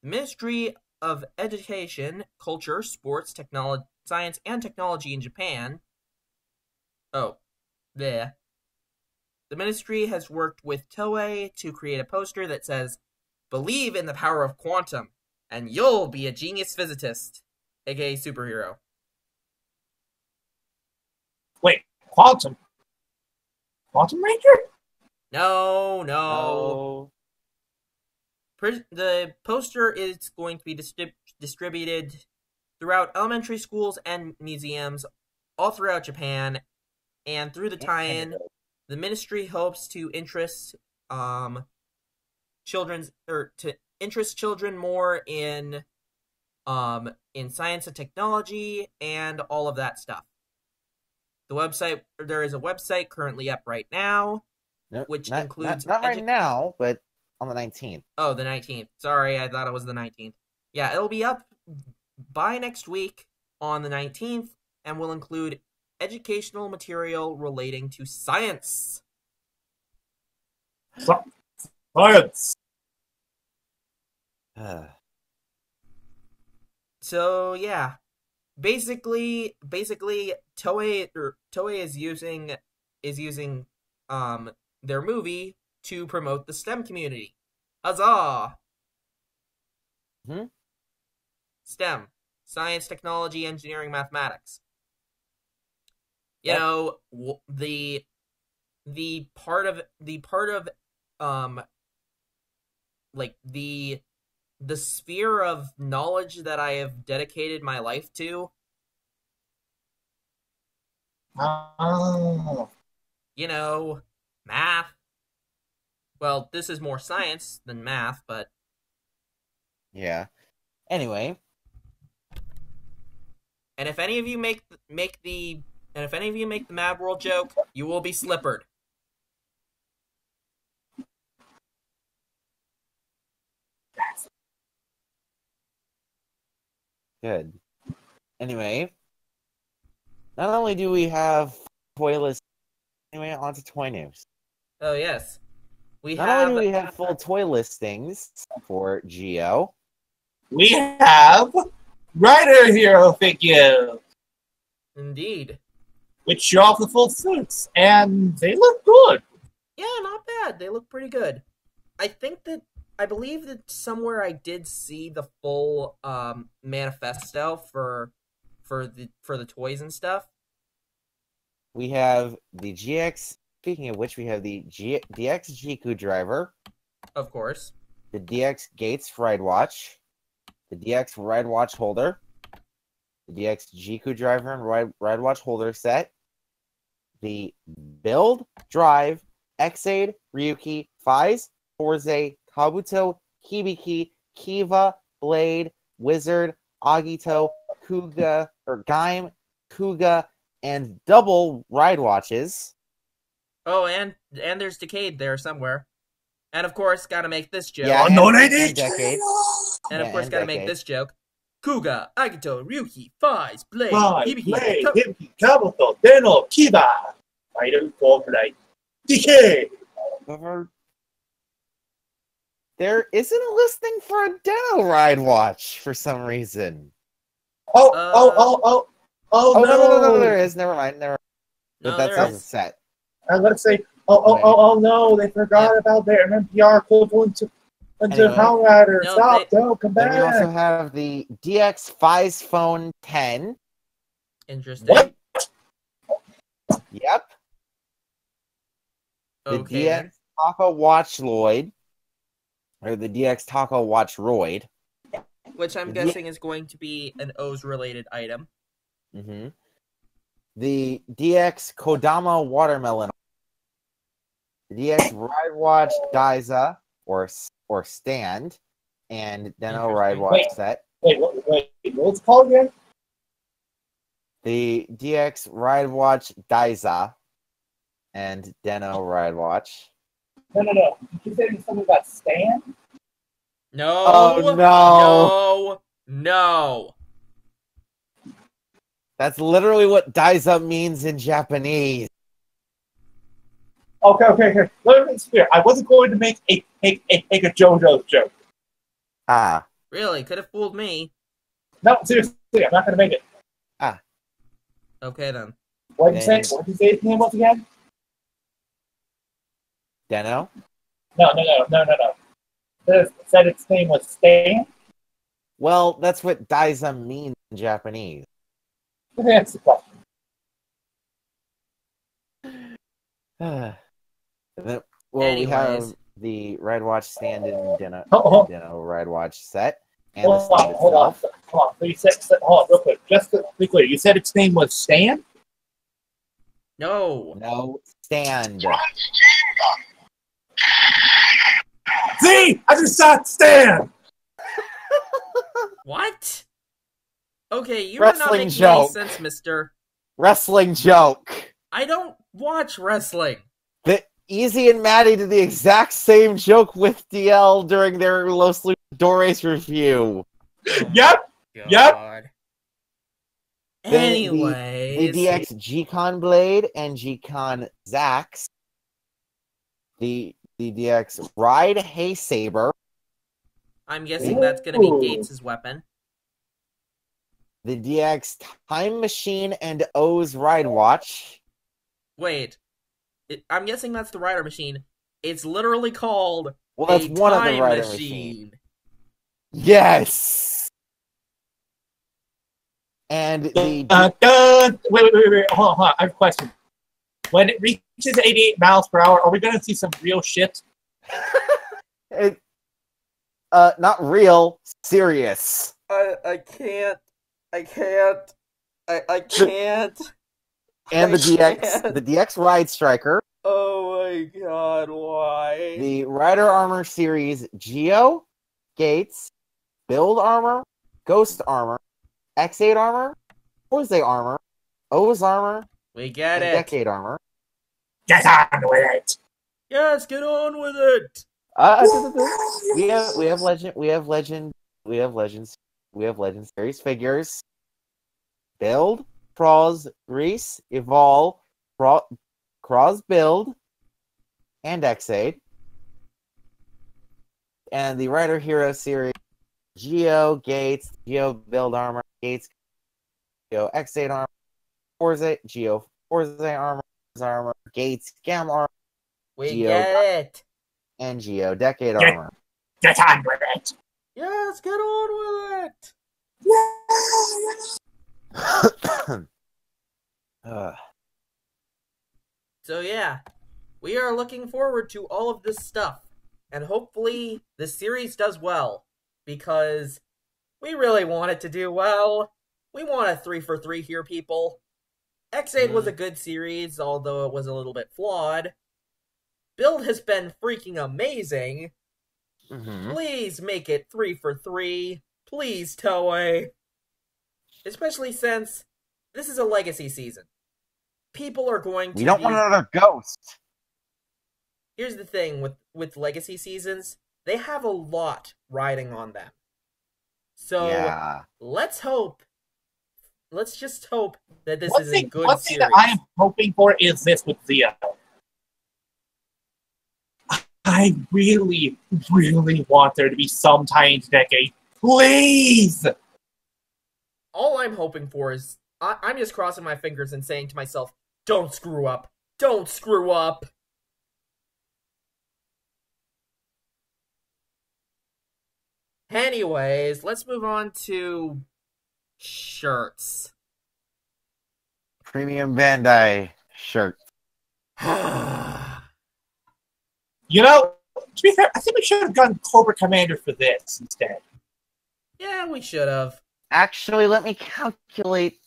[SPEAKER 1] The Ministry of Education, Culture, Sports, Technology, Science, and Technology in Japan. Oh, there. The ministry has worked with Toei to create a poster that says, "Believe in the power of quantum, and you'll be a genius physicist," aka superhero.
[SPEAKER 2] Wait, Quantum? Quantum Ranger?
[SPEAKER 1] No. The poster is going to be distributed throughout elementary schools and museums all throughout Japan, and through the tie-in, the ministry hopes to interest children more in science and technology and all of that stuff. There is a website currently up right now, which includes
[SPEAKER 3] not right now, but on the 19th.
[SPEAKER 1] Oh, the 19th. Sorry, I thought it was the 19th. Yeah, it'll be up by next week on the 19th, and will include educational material relating to science.
[SPEAKER 2] Science.
[SPEAKER 1] So yeah, basically, Toei is using their movie to promote the STEM community. Huzzah! STEM: science, technology, engineering, mathematics. You know, the part of like the sphere of knowledge that I have dedicated my life to.
[SPEAKER 2] Oh.
[SPEAKER 1] You know, math. Well, this is more science than math, but
[SPEAKER 3] yeah. Anyway,
[SPEAKER 1] and if any of you make the Mad World joke, you will be slippered.
[SPEAKER 3] good. Anyway, not only do we have toy lists, anyway, on to toy news.
[SPEAKER 1] Oh yes,
[SPEAKER 3] Not only do we have full toy listings for Geo,
[SPEAKER 2] we have Rider Hero figures,
[SPEAKER 1] indeed,
[SPEAKER 2] which show off the full suits, and they look good.
[SPEAKER 1] Yeah, not bad. They look pretty good. I believe that somewhere I did see the full manifesto for the toys and stuff.
[SPEAKER 3] we have the GX. Speaking of which, we have the DX Jiku driver,
[SPEAKER 1] Of course.
[SPEAKER 3] the DX Gates Ride Watch, the DX Ride Watch holder, the DX Jiku driver and Ride Watch holder set, the Build, Drive, Xaid, Ryuki, Fize, Forze, Kabuto, Hibiki, Kiva, Blade, Wizard, Agito, Kuga, or Gaim, Kuga, and double Ride Watches.
[SPEAKER 1] Oh, and there's Decade there somewhere. And of course, gotta make this joke.
[SPEAKER 3] Yeah,
[SPEAKER 2] and
[SPEAKER 3] Decade.
[SPEAKER 1] And of
[SPEAKER 3] Yeah,
[SPEAKER 1] course,
[SPEAKER 3] and
[SPEAKER 1] gotta
[SPEAKER 3] Decade.
[SPEAKER 1] make this joke. Kuga, Agito, Ryuki, Fize, Blade,
[SPEAKER 2] Blade,
[SPEAKER 1] Hibiki,
[SPEAKER 2] Hibiki, Kabuto, Deno, Kiba. Rider Fortnite. DK.
[SPEAKER 3] However, there isn't a listing for a Deno Ride Watch for some reason.
[SPEAKER 2] Oh
[SPEAKER 3] Oh,
[SPEAKER 2] no.
[SPEAKER 3] no, there is. Never mind.
[SPEAKER 1] No,
[SPEAKER 3] But that
[SPEAKER 1] there
[SPEAKER 3] doesn't
[SPEAKER 1] is.
[SPEAKER 3] set.
[SPEAKER 2] Let's say, oh no, they forgot about their NPR equivalent to
[SPEAKER 3] Anyway.
[SPEAKER 2] Kamen Rider.
[SPEAKER 1] No,
[SPEAKER 2] Stop, don't come
[SPEAKER 3] Then
[SPEAKER 2] back.
[SPEAKER 3] we also have the DX Fize Phone 10.
[SPEAKER 1] Interesting.
[SPEAKER 2] What?
[SPEAKER 3] Yep. The
[SPEAKER 1] Okay.
[SPEAKER 3] DX Taco Watch Lloyd. Or the DX Taco Watch Roid.
[SPEAKER 1] Which I'm guessing is going to be an O's related item.
[SPEAKER 3] The DX Kodama Watermelon. The DX Ride Watch Daiza, or Stand, and Deno Ride Watch
[SPEAKER 2] Wait.
[SPEAKER 3] Set.
[SPEAKER 2] Wait, what's it called again?
[SPEAKER 3] The DX Ride Watch Daiza, and Deno Ride Watch.
[SPEAKER 2] No. Did you say something about Stan?
[SPEAKER 1] No.
[SPEAKER 3] Oh, no.
[SPEAKER 1] No.
[SPEAKER 3] That's literally what Daiza means in Japanese.
[SPEAKER 2] Okay. Let me be clear. I wasn't going to make a JoJo joke.
[SPEAKER 3] Ah.
[SPEAKER 1] Really? Could have fooled me.
[SPEAKER 2] No, seriously, I'm not going to make it.
[SPEAKER 1] Okay, then.
[SPEAKER 2] What did you say? What did you say his name was again?
[SPEAKER 3] Deno?
[SPEAKER 2] No. Said its name was Stan?
[SPEAKER 3] Well, that's what Daiza means in Japanese.
[SPEAKER 2] That's the question.
[SPEAKER 3] We have the Ride Watch Stand and Deno Ride Watch Set. And the
[SPEAKER 2] Hold
[SPEAKER 3] stand
[SPEAKER 2] on.
[SPEAKER 3] itself.
[SPEAKER 2] Hold on. So you said, hold on, real quick. Just to be clear, you said its name was Stan?
[SPEAKER 1] No.
[SPEAKER 3] No, Stand.
[SPEAKER 2] See? I just saw Stan!
[SPEAKER 1] What? Okay, you are not
[SPEAKER 3] Wrestling
[SPEAKER 1] making
[SPEAKER 3] joke.
[SPEAKER 1] any sense, mister.
[SPEAKER 3] Wrestling joke.
[SPEAKER 1] I don't watch wrestling.
[SPEAKER 3] The Easy and Maddie did the exact same joke with DL during their Los Luchadores review.
[SPEAKER 2] Yep.
[SPEAKER 1] God.
[SPEAKER 3] Then
[SPEAKER 1] Anyways.
[SPEAKER 3] the DX G-Con Blade and G-Con Zax. The DX Ride Hay Saber.
[SPEAKER 1] I'm guessing that's going to be Gates' weapon.
[SPEAKER 3] The DX Time Machine and O's Ride Watch.
[SPEAKER 1] Wait. I'm guessing that's the Rider Machine. It's literally called
[SPEAKER 3] That's
[SPEAKER 1] a
[SPEAKER 3] one of the
[SPEAKER 1] time
[SPEAKER 3] Rider
[SPEAKER 1] machine.
[SPEAKER 3] Machine. Yes! And the...
[SPEAKER 2] Wait. Hold on. I have a question. When it reaches 88 miles per hour, are we going to see some real shit?
[SPEAKER 3] Not real. Serious.
[SPEAKER 1] I can't. I can't.
[SPEAKER 3] And the DX Ride Striker.
[SPEAKER 1] Oh my god, why?
[SPEAKER 3] The Rider Armor Series Geo, Gates, Build Armor, Ghost Armor, X8 Armor, Jose Armor, O's Armor,
[SPEAKER 1] We get
[SPEAKER 3] and
[SPEAKER 1] it.
[SPEAKER 3] Decade Armor.
[SPEAKER 2] Get on with it!
[SPEAKER 1] Yes, get on with it.
[SPEAKER 3] We have Legend Series figures. Build, Cross, Grease, Evolve, Cross Build, and X8. And the Rider Hero Series Geo, Gates, Geo Build Armor, Gates, Geo X8 Armor, Forza, Geo Forza Armor, Gates, Gamma Armor,
[SPEAKER 1] We
[SPEAKER 3] Geo,
[SPEAKER 1] get it.
[SPEAKER 3] and Geo Decade Armor.
[SPEAKER 2] Get on with it!
[SPEAKER 1] Yes, get on with it. So yeah, we are looking forward to all of this stuff. And hopefully the series does well. Because we really want it to do well. We want a 3-for-3 here, people. X8 was a good series, although it was a little bit flawed. Build has been freaking amazing. Please make it 3-for-3. Please, Toei. Especially since this is a legacy season. People are going to
[SPEAKER 3] We don't want another ghost.
[SPEAKER 1] Here's the thing with legacy seasons. They have a lot riding on them. So,
[SPEAKER 3] Yeah.
[SPEAKER 1] let's just hope that this is a good
[SPEAKER 2] one
[SPEAKER 1] series.
[SPEAKER 2] thing that I am hoping for is this with Zio. I really, really want there to be some tiny decade. Please!
[SPEAKER 1] All I'm hoping for is, I'm just crossing my fingers and saying to myself, don't screw up. Don't screw up. Anyways, let's move on to shirts.
[SPEAKER 3] Premium Bandai shirt.
[SPEAKER 2] You know, to be fair, I think we should have gotten Cobra Commander for this instead.
[SPEAKER 1] Yeah, we should have.
[SPEAKER 3] Actually, let me calculate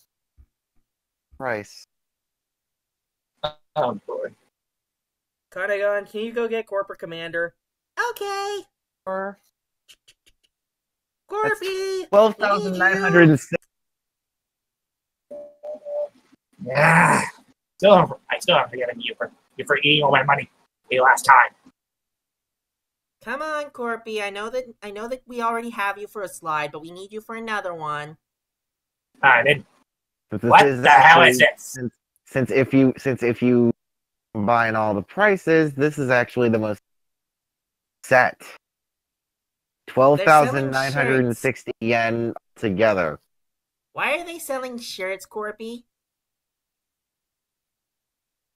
[SPEAKER 3] price.
[SPEAKER 2] Oh boy.
[SPEAKER 1] Kanagon, can you go get Corporate Commander? Okay.
[SPEAKER 3] Or
[SPEAKER 1] Corby!
[SPEAKER 3] 12,906.
[SPEAKER 2] Yeah. I still haven't forgiven you for eating all my money the last time.
[SPEAKER 1] Come on, Corby. I know that we already have you for a slide, but we need you for another one.
[SPEAKER 2] Then
[SPEAKER 3] But this
[SPEAKER 2] what
[SPEAKER 3] is
[SPEAKER 2] the hell
[SPEAKER 3] actually-
[SPEAKER 2] is this?
[SPEAKER 3] Since if you combine all the prices, this is actually the most set. 12,960 yen together.
[SPEAKER 1] Why are they selling shirts, Corby?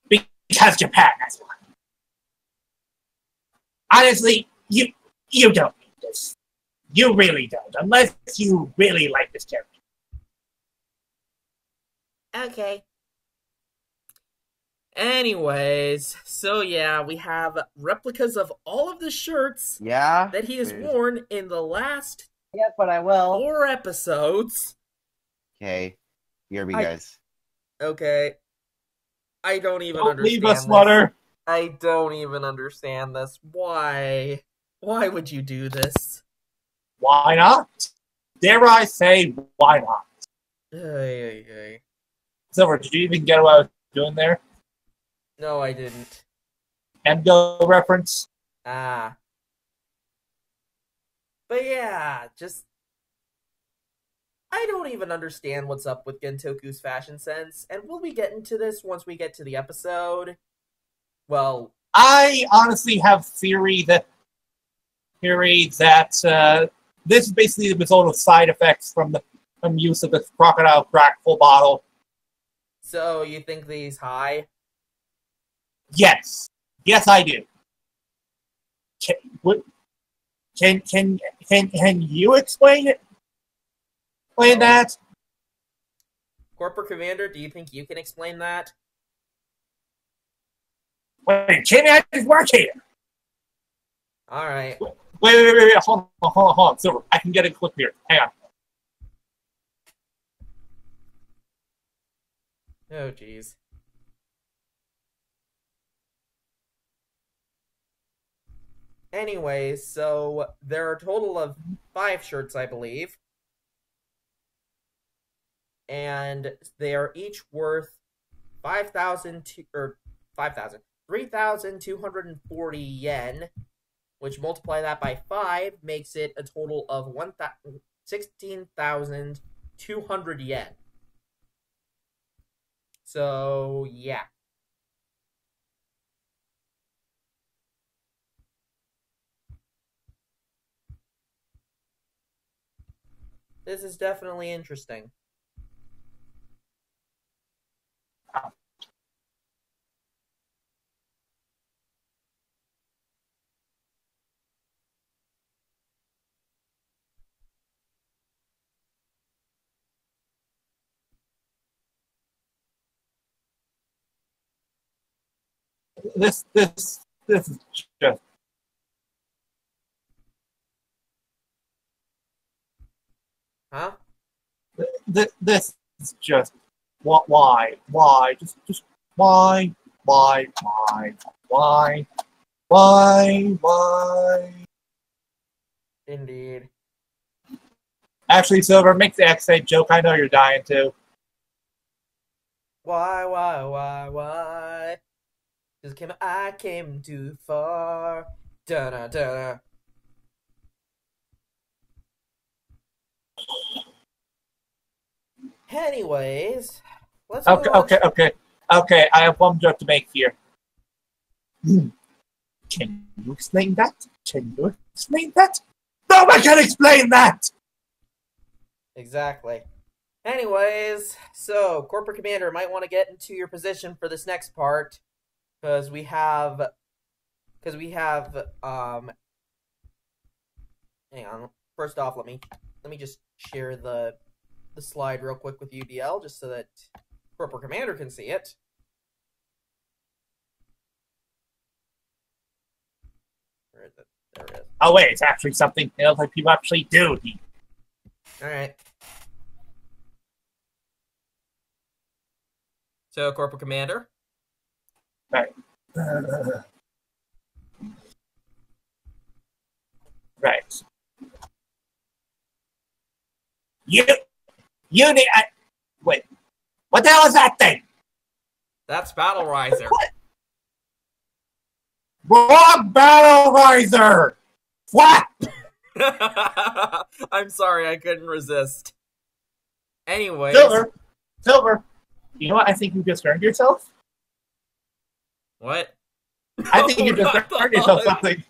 [SPEAKER 2] Because Japan has one. Honestly, you don't need this. You really don't, unless you really like this character.
[SPEAKER 1] Okay. Anyways, so yeah, we have replicas of all of the shirts
[SPEAKER 3] Yeah.
[SPEAKER 1] that he has worn in the last
[SPEAKER 3] Yeah, but I will.
[SPEAKER 1] 4 episodes.
[SPEAKER 3] Okay. BRB, guys.
[SPEAKER 1] Okay. I don't even
[SPEAKER 2] Don't
[SPEAKER 1] understand
[SPEAKER 2] leave us,
[SPEAKER 1] this.
[SPEAKER 2] Flutter.
[SPEAKER 1] I don't even understand this. Why? Why would you do this?
[SPEAKER 2] Why not? Dare I say, why not?
[SPEAKER 1] Ay.
[SPEAKER 2] Silver, did you even get what I was doing there?
[SPEAKER 1] No, I didn't.
[SPEAKER 2] Endo reference?
[SPEAKER 1] Ah. But yeah, just... I don't even understand what's up with Gentoku's fashion sense, and we'll be getting to this once we get to the episode. Well...
[SPEAKER 2] I honestly have theory that this is basically the result of side effects from use of the crocodile crack full bottle.
[SPEAKER 1] So, you think that he's high?
[SPEAKER 2] Yes, I do. Can you explain it? Explain that?
[SPEAKER 1] Corporate Commander, do you think you can explain that?
[SPEAKER 2] Wait, can I just work here?
[SPEAKER 1] Alright.
[SPEAKER 2] Wait, hold on, Silver. I can get a clip here. Hang on.
[SPEAKER 1] Oh, jeez. Anyways, so there are a total of 5 shirts, I believe. And they are each worth 3,240 yen, which multiply that by 5 makes it a total of 16,200 yen. So, yeah. This is definitely interesting.
[SPEAKER 2] This is just
[SPEAKER 1] Huh?
[SPEAKER 2] this is just why just why
[SPEAKER 1] Indeed.
[SPEAKER 2] Actually, Silver, make the X8 joke. I know you're dying to.
[SPEAKER 1] Why? Just I came too far. Da-da-da. Anyways, let's go on.
[SPEAKER 2] Okay. I have one joke to make here. Can you explain that? No one can explain that!
[SPEAKER 1] Exactly. Anyways, so Corporate Commander might want to get into your position for this next part, because we have hang on. First off, let me just share the slide real quick with UDL, just so that Corporate Commander can see it. Where is it? There it is.
[SPEAKER 2] Oh wait, it's actually something like people actually do.
[SPEAKER 1] Alright. So, Corporate Commander?
[SPEAKER 2] Right. Right. You need. Wait. What the hell is that thing?
[SPEAKER 1] That's Battlerizer.
[SPEAKER 2] What? Wrong Battlerizer! What?
[SPEAKER 1] I'm sorry, I couldn't resist. Anyways.
[SPEAKER 2] Silver. You know what? I think you just earned yourself.
[SPEAKER 1] What?
[SPEAKER 2] I think you just earned yourself something.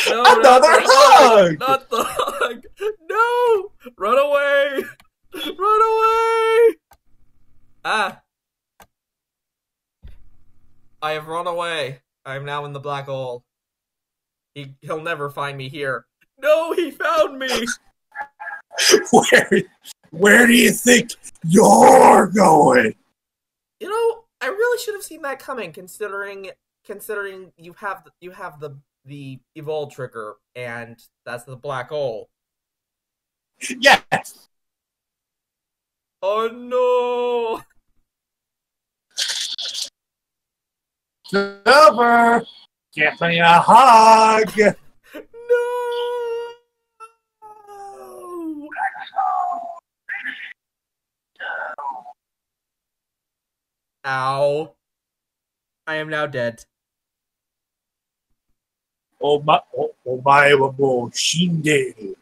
[SPEAKER 1] No,
[SPEAKER 2] Another hug!
[SPEAKER 1] Not the hug! No! Run away! Run away! Ah. I have run away. I am now in the black hole. He'll never find me here. No, he found me!
[SPEAKER 2] Where do you think you're going?
[SPEAKER 1] You know, I really should have seen that coming, considering you have the evolve trigger, and that's the black hole.
[SPEAKER 2] Yes.
[SPEAKER 1] Oh no!
[SPEAKER 2] Silver, give me a hug.
[SPEAKER 1] No! Ow! I am now dead.
[SPEAKER 2] Oh my wa mo shinde.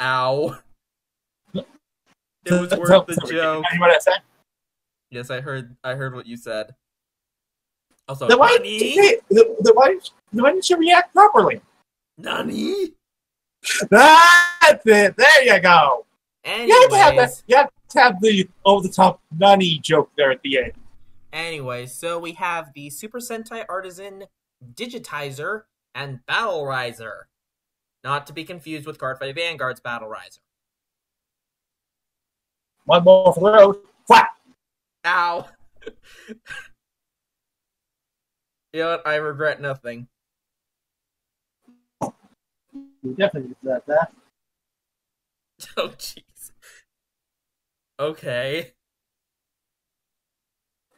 [SPEAKER 1] Ow! It was worth the joke.
[SPEAKER 2] You know what I said?
[SPEAKER 1] Yes, I heard what you said. Also,
[SPEAKER 2] Then why
[SPEAKER 1] Nani?
[SPEAKER 2] didn't you react properly?
[SPEAKER 1] Nani?
[SPEAKER 2] That's it. There you go.
[SPEAKER 1] Anyways,
[SPEAKER 2] You have to have the over-the-top Nani joke there at the end.
[SPEAKER 1] Anyway, so we have the Super Sentai Artisan, Digitizer, and Battlerizer. Not to be confused with Cardfight Vanguard's Battlerizer.
[SPEAKER 2] One more for the road. Flat.
[SPEAKER 1] Ow! You know what? I regret nothing.
[SPEAKER 2] You definitely did that.
[SPEAKER 1] Oh, jeez. Okay.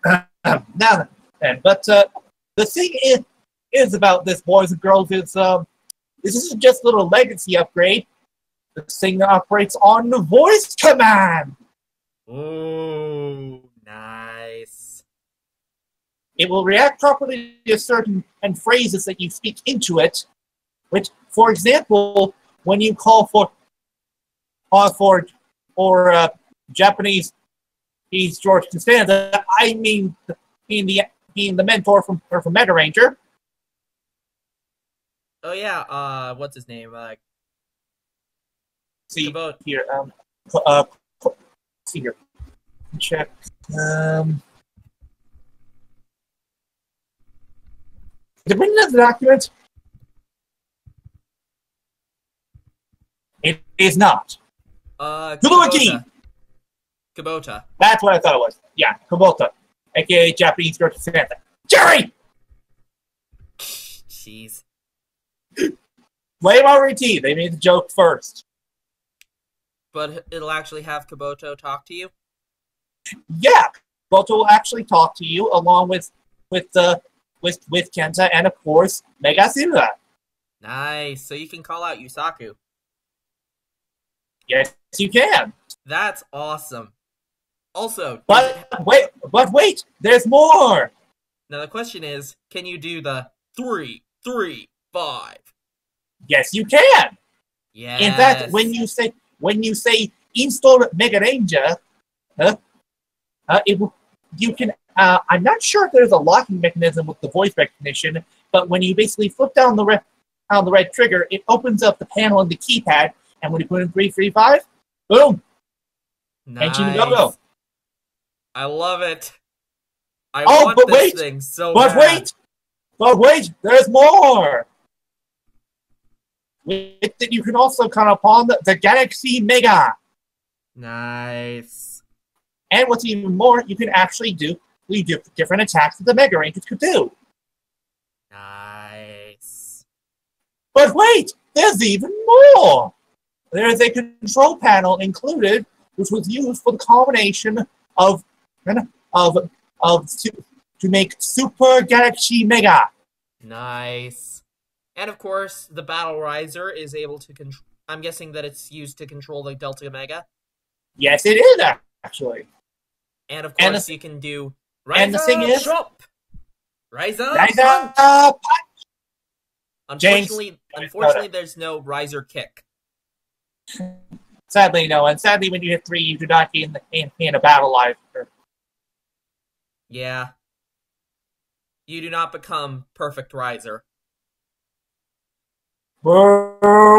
[SPEAKER 2] Now then, but the thing is about this, boys and girls, is this isn't just a little legacy upgrade. This thing operates on the voice command.
[SPEAKER 1] Ooh, nice.
[SPEAKER 2] It will react properly to certain phrases that you speak into it. Which, for example, when you call for Japanese, he's George Costanza. I mean, being the mentor from Battleranger.
[SPEAKER 1] Oh yeah, what's his name?
[SPEAKER 2] See
[SPEAKER 1] About
[SPEAKER 2] here, see here. Check. Is it written in the document? It is not.
[SPEAKER 1] Kubota. Kubota.
[SPEAKER 2] That's what I thought it was. Yeah, Kubota, aka Japanese George Costanza. Jerry!
[SPEAKER 1] Jeez.
[SPEAKER 2] Blame RT. They made the joke first.
[SPEAKER 1] But it'll actually have Kabuto talk to you?
[SPEAKER 2] Yeah, Kubota will actually talk to you along with Kenta and of course Megazilla.
[SPEAKER 1] Nice. So you can call out Yusaku.
[SPEAKER 2] Yes, you can.
[SPEAKER 1] That's awesome. Also,
[SPEAKER 2] But wait, there's more.
[SPEAKER 1] now the question is, can you do the 3, 3, 5?
[SPEAKER 2] Yes, you can.
[SPEAKER 1] Yes.
[SPEAKER 2] In fact, when you say install Mega Ranger, you can. I'm not sure if there's a locking mechanism with the voice recognition, but when you basically flip down the red trigger, it opens up the panel in the keypad, and when you put in 335, boom,
[SPEAKER 1] nice.
[SPEAKER 2] and go.
[SPEAKER 1] I love it. I want this thing so bad.
[SPEAKER 2] But wait, there's more. That you can also call upon the Galaxy Mega.
[SPEAKER 1] Nice.
[SPEAKER 2] And what's even more, you can actually do different attacks that the Mega Rangers could do.
[SPEAKER 1] Nice.
[SPEAKER 2] But wait, there's even more. There's a control panel included, which was used for the combination of to make Super Galaxy Mega.
[SPEAKER 1] Nice. And of course, the Battlerizer is able to control. I'm guessing that it's used to control the Delta Omega.
[SPEAKER 2] Yes, it is actually.
[SPEAKER 1] And of course, you can do
[SPEAKER 2] and the thing is,
[SPEAKER 1] chop, Riser
[SPEAKER 2] Riser
[SPEAKER 1] punch.
[SPEAKER 2] James,
[SPEAKER 1] Unfortunately, there's no Riser kick.
[SPEAKER 2] Sadly, no. And sadly, when you hit 3, you do not gain a Battleraizers.
[SPEAKER 1] Yeah. You do not become Perfect Riser.
[SPEAKER 2] Whoa!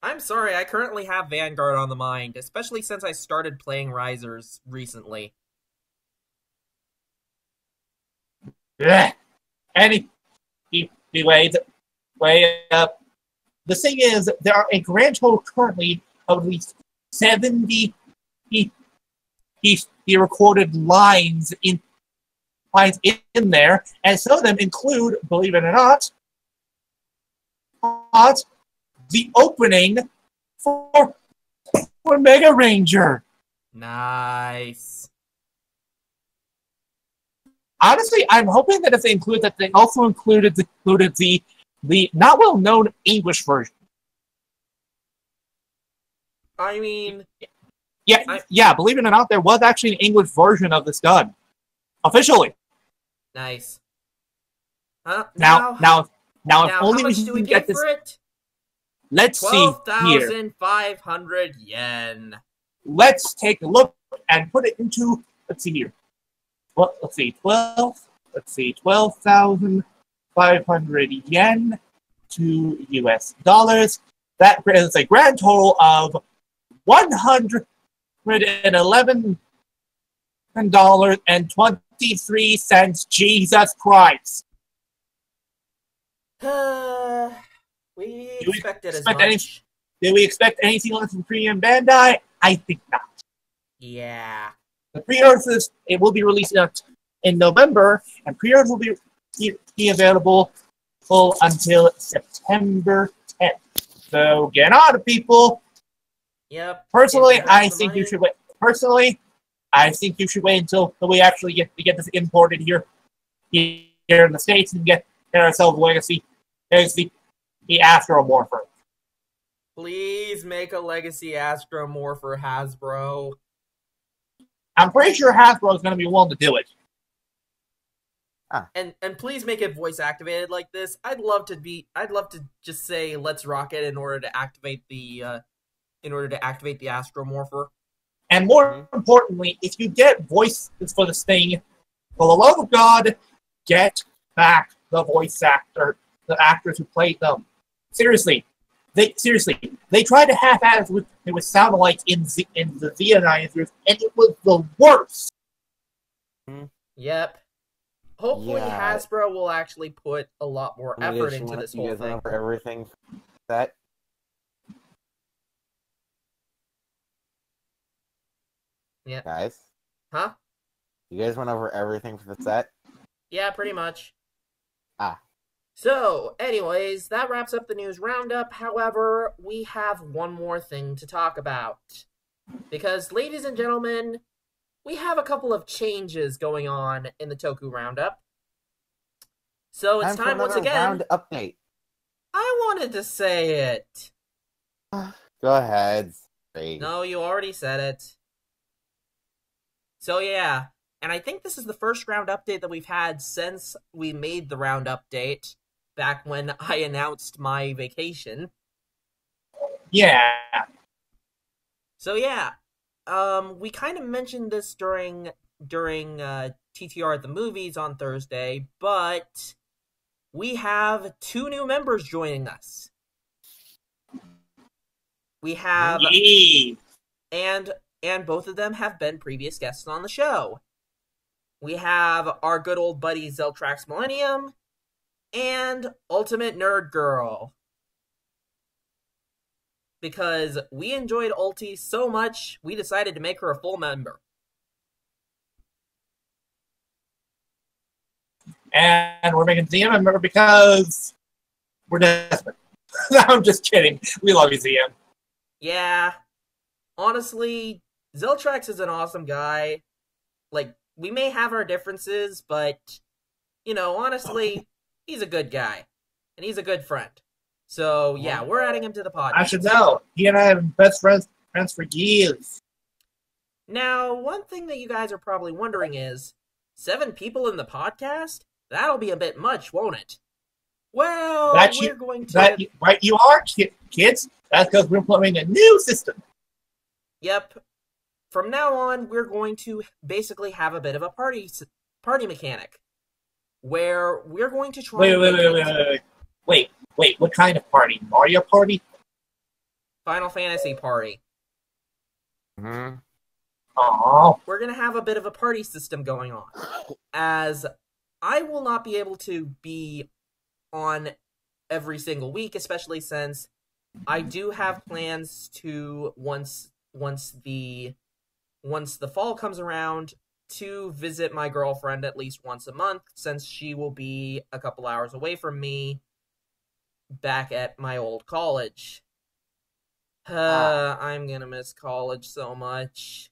[SPEAKER 1] I'm sorry, I currently have Vanguard on the mind, especially since I started playing Risers recently.
[SPEAKER 2] Yeah. Anyway, the thing is, there are a grand total currently of at least 70 he recorded lines in there, and some of them include, believe it or not, the opening for Mega Ranger.
[SPEAKER 1] Nice.
[SPEAKER 2] Honestly, I'm hoping that if they include that, they also included the not well known English version.
[SPEAKER 1] I mean,
[SPEAKER 2] yeah. Believe it or not, there was actually an English version of this gun, officially.
[SPEAKER 1] Nice.
[SPEAKER 2] Now, if only
[SPEAKER 1] how much
[SPEAKER 2] we
[SPEAKER 1] do we
[SPEAKER 2] can
[SPEAKER 1] pay
[SPEAKER 2] get this.
[SPEAKER 1] for it?
[SPEAKER 2] Let's see here.
[SPEAKER 1] 12,500 yen.
[SPEAKER 2] Let's take a look and put it into. Let's see here. Well, let's see, 12,500 yen to US dollars. That is a grand total of $111.23. Jesus Christ!
[SPEAKER 1] We expected as
[SPEAKER 2] expect
[SPEAKER 1] much.
[SPEAKER 2] Did we expect anything less from Premium Bandai? I think not.
[SPEAKER 1] Yeah.
[SPEAKER 2] The pre-orders, it will be released in November, and pre-orders will be available until September 10th. So get on it, people.
[SPEAKER 1] Yep.
[SPEAKER 2] Personally, I think you should wait. I think you should wait until we actually get this imported here in the States and get ourselves Legacy Astromorpher.
[SPEAKER 1] Please make a Legacy Astromorpher, Hasbro.
[SPEAKER 2] I'm pretty sure Hasbro is going to be willing to do it.
[SPEAKER 1] And please make it voice activated like this. I'd love to just say "Let's rock it" in order to activate the Astromorpher.
[SPEAKER 2] And more importantly, if you get voices for this thing, for the love of God, get back the voice actors who played them. Seriously, they tried to half-ass with sound alike in the Battleraizers, and it was the worst.
[SPEAKER 1] Yep. Hopefully, Hasbro will actually put a lot more effort into this whole thing.
[SPEAKER 3] For everything that.
[SPEAKER 1] Yeah.
[SPEAKER 3] Guys?
[SPEAKER 1] Huh?
[SPEAKER 3] You guys went over everything for the set?
[SPEAKER 1] Yeah, pretty much.
[SPEAKER 5] So, anyways, that wraps up the news roundup. However, we have one more thing to talk about. Because, ladies and gentlemen, we have a couple of changes going on in the Toku roundup. So it's time once again.
[SPEAKER 3] Round update.
[SPEAKER 5] I wanted to say it.
[SPEAKER 3] Go ahead.
[SPEAKER 5] No, you already said it. So yeah, and I think this is the first round update that we've had since we made the round update back when I announced my vacation.
[SPEAKER 2] Yeah.
[SPEAKER 5] So yeah, we kind of mentioned this during TTR at the movies on Thursday, but we have 2 new members joining us. We have, and both of them have been previous guests on the show. We have our good old buddy Zeltrax Millennium and Ultimate Nerd Girl. Because we enjoyed Ulti so much, we decided to make her a full member.
[SPEAKER 2] And we're making ZM a member because we're desperate. No, I'm just kidding. We love you, ZM.
[SPEAKER 5] Yeah. Honestly, Zeltrax is an awesome guy. Like, we may have our differences, but, you know, honestly, he's a good guy, and he's a good friend. So, yeah, we're adding him to the podcast.
[SPEAKER 2] I should know. He and I have been best friends for years.
[SPEAKER 5] Now, one thing that you guys are probably wondering is, 7 people in the podcast? That'll be a bit much, won't it? Well, we're going to...
[SPEAKER 2] Right, you are, kids. That's because we're implementing a new system.
[SPEAKER 5] Yep. From now on, we're going to basically have a bit of a party mechanic, where we're going to try...
[SPEAKER 2] Wait, what kind of party? Mario Party?
[SPEAKER 5] Final Fantasy Party.
[SPEAKER 3] Mm-hmm.
[SPEAKER 2] Aww.
[SPEAKER 5] We're going to have a bit of a party system going on, as I will not be able to be on every single week, especially since I do have plans to, once the fall comes around, to visit my girlfriend at least once a month, since she will be a couple hours away from me back at my old college. I'm gonna miss college so much.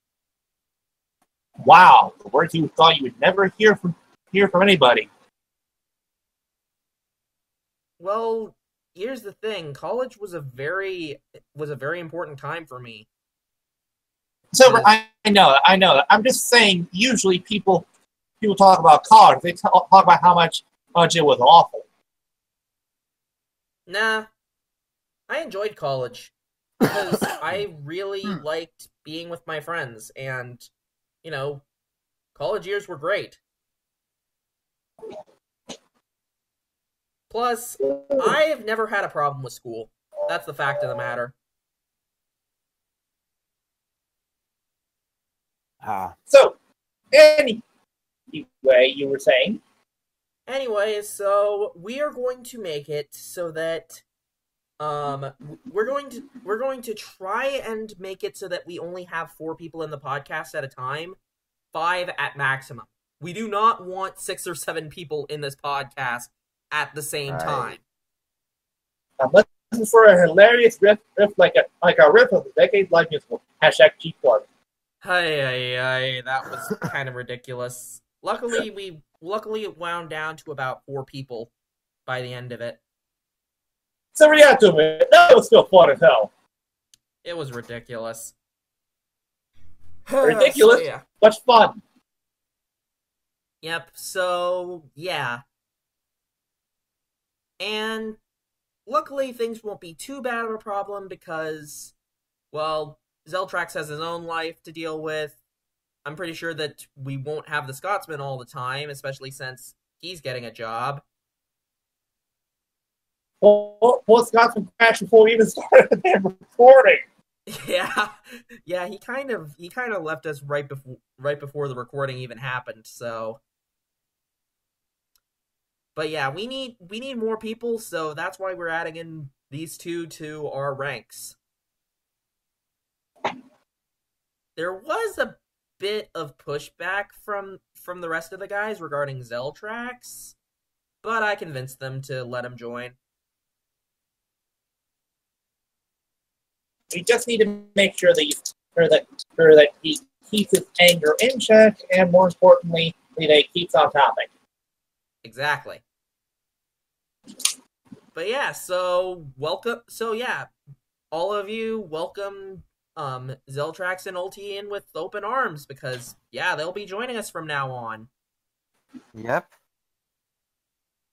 [SPEAKER 2] Wow, the words you thought you would never hear from anybody.
[SPEAKER 5] Well, here's the thing. College was a very important time for me.
[SPEAKER 2] So I know. I'm just saying. Usually, people talk about college. They talk about how much it was awful.
[SPEAKER 5] Nah, I enjoyed college because I really liked being with my friends, and college years were great. Plus, I have never had a problem with school. That's the fact of the matter.
[SPEAKER 2] So, anyway, you were saying?
[SPEAKER 5] Anyway, so we are going to make it so that we're going to try and make it so that we only have 4 people in the podcast at a time, 5 at maximum. We do not want 6 or 7 people in this podcast at the same time.
[SPEAKER 2] Unless it's for a hilarious riff like a riff of the decade-long musical. #G4.
[SPEAKER 5] Hey, that was kind of ridiculous. Luckily, it wound down to about 4 people by the end of it.
[SPEAKER 2] So react to it. That was still fun as hell.
[SPEAKER 5] It was ridiculous.
[SPEAKER 2] Ridiculous,
[SPEAKER 5] So, yeah.
[SPEAKER 2] but fun.
[SPEAKER 5] Yep, so, yeah. And luckily, things won't be too bad of a problem because, well, Zeltrax has his own life to deal with. I'm pretty sure that we won't have the Scotsman all the time, especially since he's getting a job.
[SPEAKER 2] Well, Scotsman crashed before we even started the recording.
[SPEAKER 5] Yeah, he kind of left us right before the recording even happened. So, but yeah, we need more people, so that's why we're adding in these 2 to our ranks. There was a bit of pushback from the rest of the guys regarding Zeltrax, but I convinced them to let him join.
[SPEAKER 2] We just need to make sure that he keeps his anger in check, and more importantly, that he keeps on topic.
[SPEAKER 5] Exactly. But yeah, so welcome. So yeah, all of you welcome Zeltrax and Ulti in with open arms because yeah, they'll be joining us from now on.
[SPEAKER 3] Yep.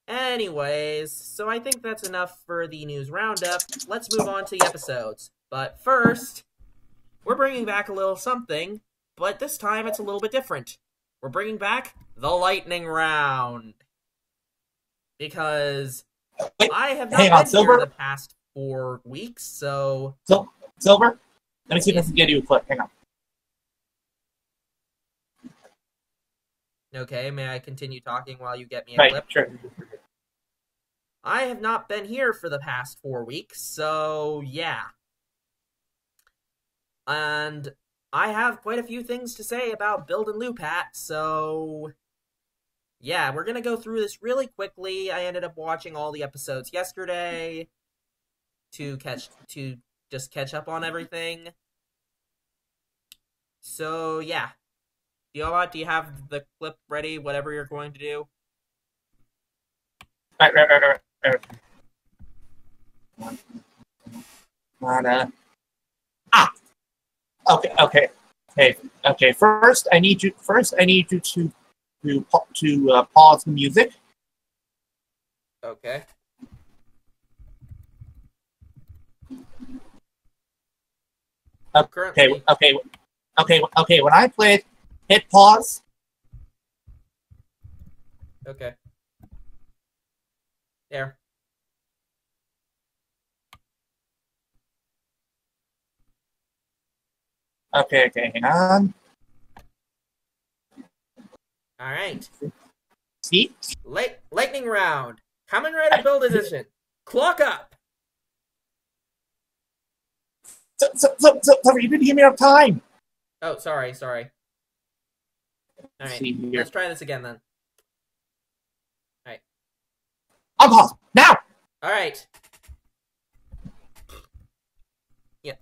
[SPEAKER 5] Anyways, so I think that's enough for the news roundup. Let's move on to the episodes. But first, we're bringing back a little something, but this time it's a little bit different. We're bringing back the lightning round. Because I have not been here the past 4 weeks, so...
[SPEAKER 2] Silver? Let me see if I can get you a clip. Hang on.
[SPEAKER 5] Okay, may I continue talking while you get me a
[SPEAKER 2] Right,
[SPEAKER 5] clip?
[SPEAKER 2] sure.
[SPEAKER 5] I have not been here for the past 4 weeks, so yeah. And I have quite a few things to say about Build and Loop Hat, so... yeah, we're gonna go through this really quickly. I ended up watching all the episodes yesterday to just catch up on everything. So yeah, do you have the clip ready? Whatever you're going to do.
[SPEAKER 2] Right. Ah. Okay. First, I need you to pause the music.
[SPEAKER 5] Okay. Currently,
[SPEAKER 2] Okay. When I play it, hit pause.
[SPEAKER 5] okay. There.
[SPEAKER 2] Okay, hang on.
[SPEAKER 5] All right.
[SPEAKER 2] See?
[SPEAKER 5] Lightning round. Kamen Rider Build Edition. Clock up.
[SPEAKER 2] So, you didn't give me enough time.
[SPEAKER 5] Oh, sorry. All right.
[SPEAKER 2] See here.
[SPEAKER 5] Let's try this again then. All right.
[SPEAKER 2] I'm paused now.
[SPEAKER 5] All right. Yeah.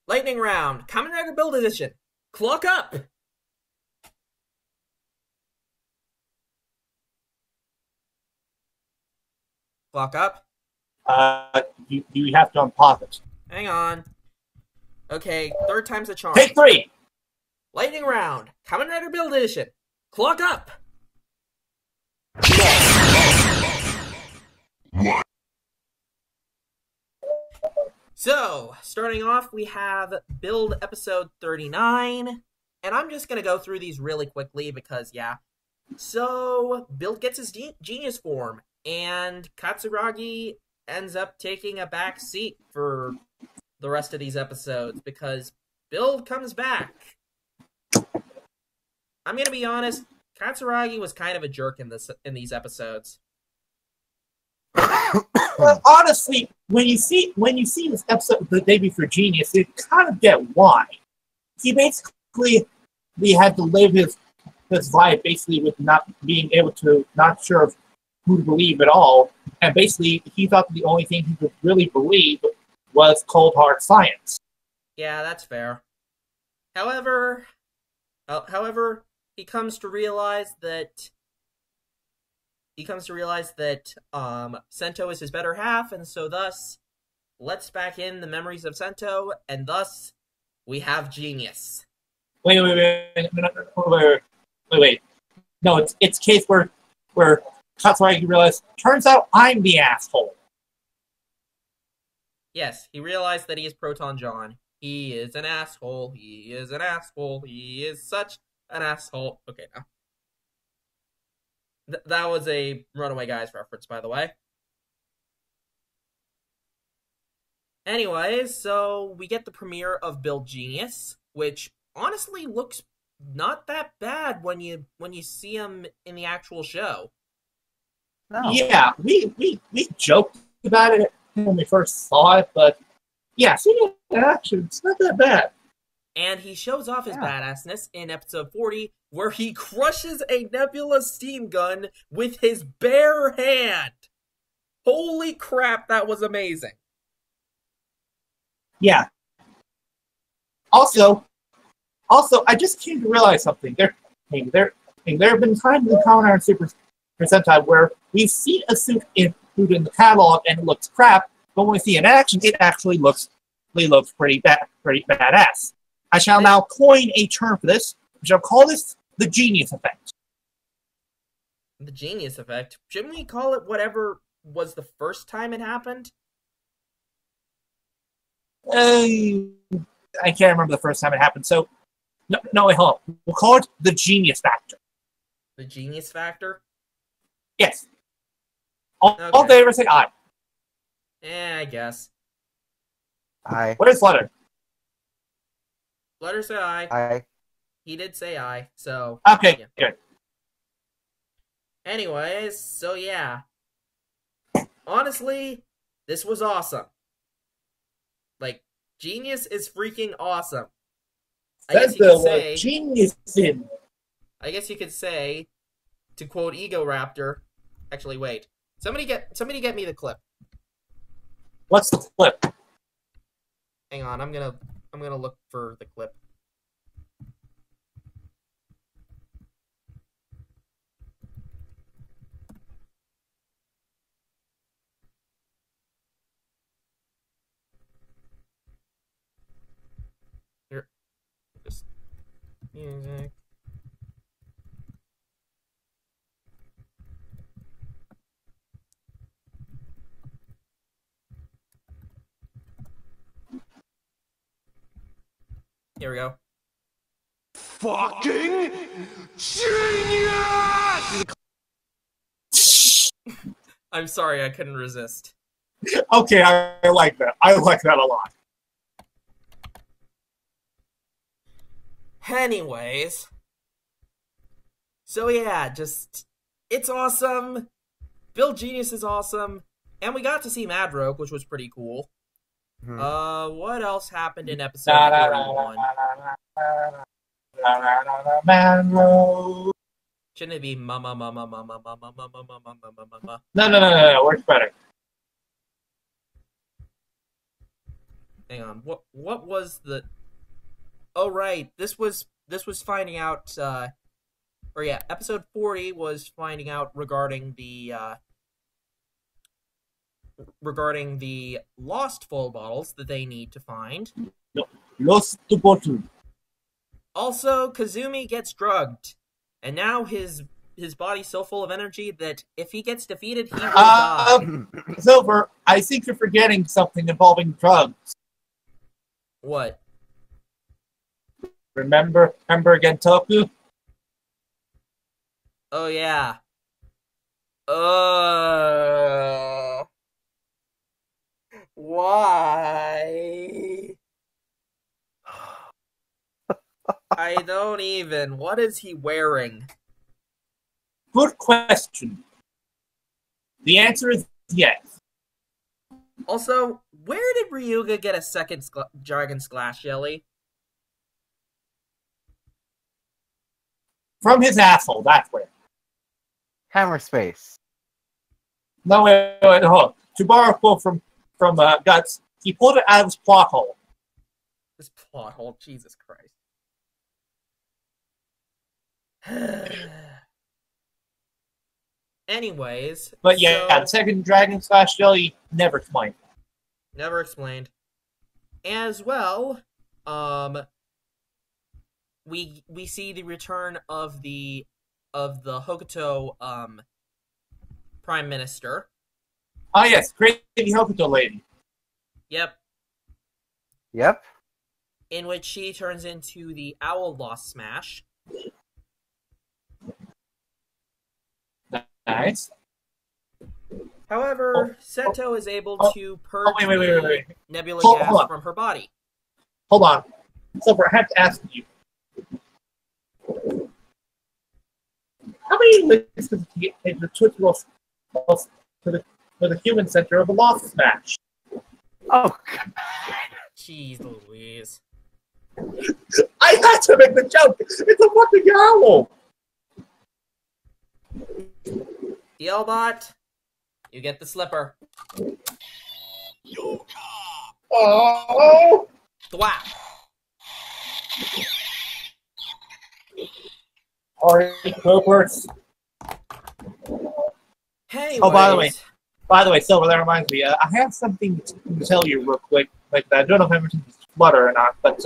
[SPEAKER 5] Lightning round. Kamen Rider Build Edition. Clock up. Clock up.
[SPEAKER 2] You have to unpause it.
[SPEAKER 5] Hang on. Okay, third time's a charm.
[SPEAKER 2] Take 3.
[SPEAKER 5] Lightning round. Kamen Rider Build Edition. Clock up. So, starting off, we have Build Episode 39. And I'm just going to go through these really quickly because, yeah. So, Build gets his genius form. And Katsuragi ends up taking a back seat for the rest of these episodes because Build comes back. I'm going to be honest, Katsuragi was kind of a jerk in these episodes.
[SPEAKER 2] Well, honestly, when you see this episode the day before Genius, you kind of get why. He basically had to live his life basically with not being able to, not sure of who to believe at all, and basically he thought the only thing he could really believe was cold hard science.
[SPEAKER 5] Yeah, that's fair. However, he comes to realize that Sento is his better half, and so thus lets back in the memories of Sento, and thus we have Genius.
[SPEAKER 2] Wait. No, it's a case where Katsuragi realized, turns out I'm the asshole.
[SPEAKER 5] Yes, he realized that he is Proton John. He is an asshole. He is such an asshole. Okay, now. That was a Runaway Guys reference, by the way. Anyways, so we get the premiere of Build Genius, which honestly looks not that bad when you see him in the actual show.
[SPEAKER 3] No.
[SPEAKER 2] Yeah, we joked about it when we first saw it, but yeah, seeing it in action, it's not that bad.
[SPEAKER 5] And he shows off his badassness in episode 40, where he crushes a Nebula steam gun with his bare hand. Holy crap, that was amazing.
[SPEAKER 2] Yeah. Also, I just came to realize something. There have been times in Kamen Rider Super Sentai where we see a suit included in the catalog and it looks crap, but when we see it in action, it actually looks pretty badass. I shall now coin a term for this. We shall call this the Genius Effect.
[SPEAKER 5] The Genius Effect? Shouldn't we call it whatever was the first time it happened?
[SPEAKER 2] I can't remember the first time it happened, so no, wait, hold on. We'll call it the Genius Factor.
[SPEAKER 5] The Genius Factor?
[SPEAKER 2] Yes. All day, ever say I.
[SPEAKER 5] I guess.
[SPEAKER 3] I.
[SPEAKER 2] Where's Flutter?
[SPEAKER 5] Flutter said I.
[SPEAKER 3] I.
[SPEAKER 5] He did say I, so...
[SPEAKER 2] Okay,
[SPEAKER 5] yeah.
[SPEAKER 2] good.
[SPEAKER 5] Anyways, so yeah. Honestly, this was awesome. Like, Genius is freaking awesome. I guess you could say, to quote Ego Raptor... Actually, wait. Somebody get me the clip.
[SPEAKER 2] What's the clip?
[SPEAKER 5] Hang on, I'm gonna look for the clip. Just music. Here we go.
[SPEAKER 4] Fucking genius!
[SPEAKER 5] I'm sorry, I couldn't resist.
[SPEAKER 2] Okay, I like that. I like that a lot.
[SPEAKER 5] Anyways. So yeah, it's awesome. Bill Genius is awesome. And we got to see Madroke, which was pretty cool. What else happened in episode 41? Shouldn't it be mama mama mama mama mama mama mama mama?
[SPEAKER 2] No. Works better.
[SPEAKER 5] Hang on. What was the? Oh right, this was finding out. Episode 40 was finding out regarding the lost full bottles that they need to find.
[SPEAKER 2] Lost the bottle.
[SPEAKER 5] Also, Kazumi gets drugged, and now his body's so full of energy that if he gets defeated, he will die.
[SPEAKER 2] Silver, I think you're forgetting something involving drugs.
[SPEAKER 5] What?
[SPEAKER 2] Remember again, Toku?
[SPEAKER 5] Oh yeah. Why? I don't even. What is he wearing?
[SPEAKER 2] Good question. The answer is yes.
[SPEAKER 5] Also, where did Ryuga get a second Dragon's Glass Jelly?
[SPEAKER 2] From his asshole, that's where.
[SPEAKER 3] Hammer space.
[SPEAKER 2] No, wait, hold on. To borrow a quote from Guts, he pulled it out of his plot hole.
[SPEAKER 5] This plot hole, Jesus Christ. Anyways.
[SPEAKER 2] But yeah, the second Dragon Slash Jelly never explained.
[SPEAKER 5] Never explained. As well, we see the return of the Hokuto Prime Minister.
[SPEAKER 2] Ah yes, crazy Hokuto lady.
[SPEAKER 5] Yep. In which she turns into the Owl Lost Smash.
[SPEAKER 2] Nice.
[SPEAKER 5] However, Sento is able to purge
[SPEAKER 2] wait.
[SPEAKER 5] nebula
[SPEAKER 2] Hold
[SPEAKER 5] gas from her body.
[SPEAKER 2] Hold on. Silver, I have to ask you. How many links does it get in the Twitch world for the human center of the Lost Smash?
[SPEAKER 3] Oh, God.
[SPEAKER 5] Jeez Louise.
[SPEAKER 2] I had to make the joke! It's a fucking owl!
[SPEAKER 5] Yellbot, you get the slipper.
[SPEAKER 2] Oh!
[SPEAKER 5] Thwap.
[SPEAKER 2] Alright, Coopers.
[SPEAKER 5] Anyways.
[SPEAKER 2] Oh, by the way, Silver, that reminds me, I have something to tell you real quick. Like, I don't know if I mentioned this Flutter or not, but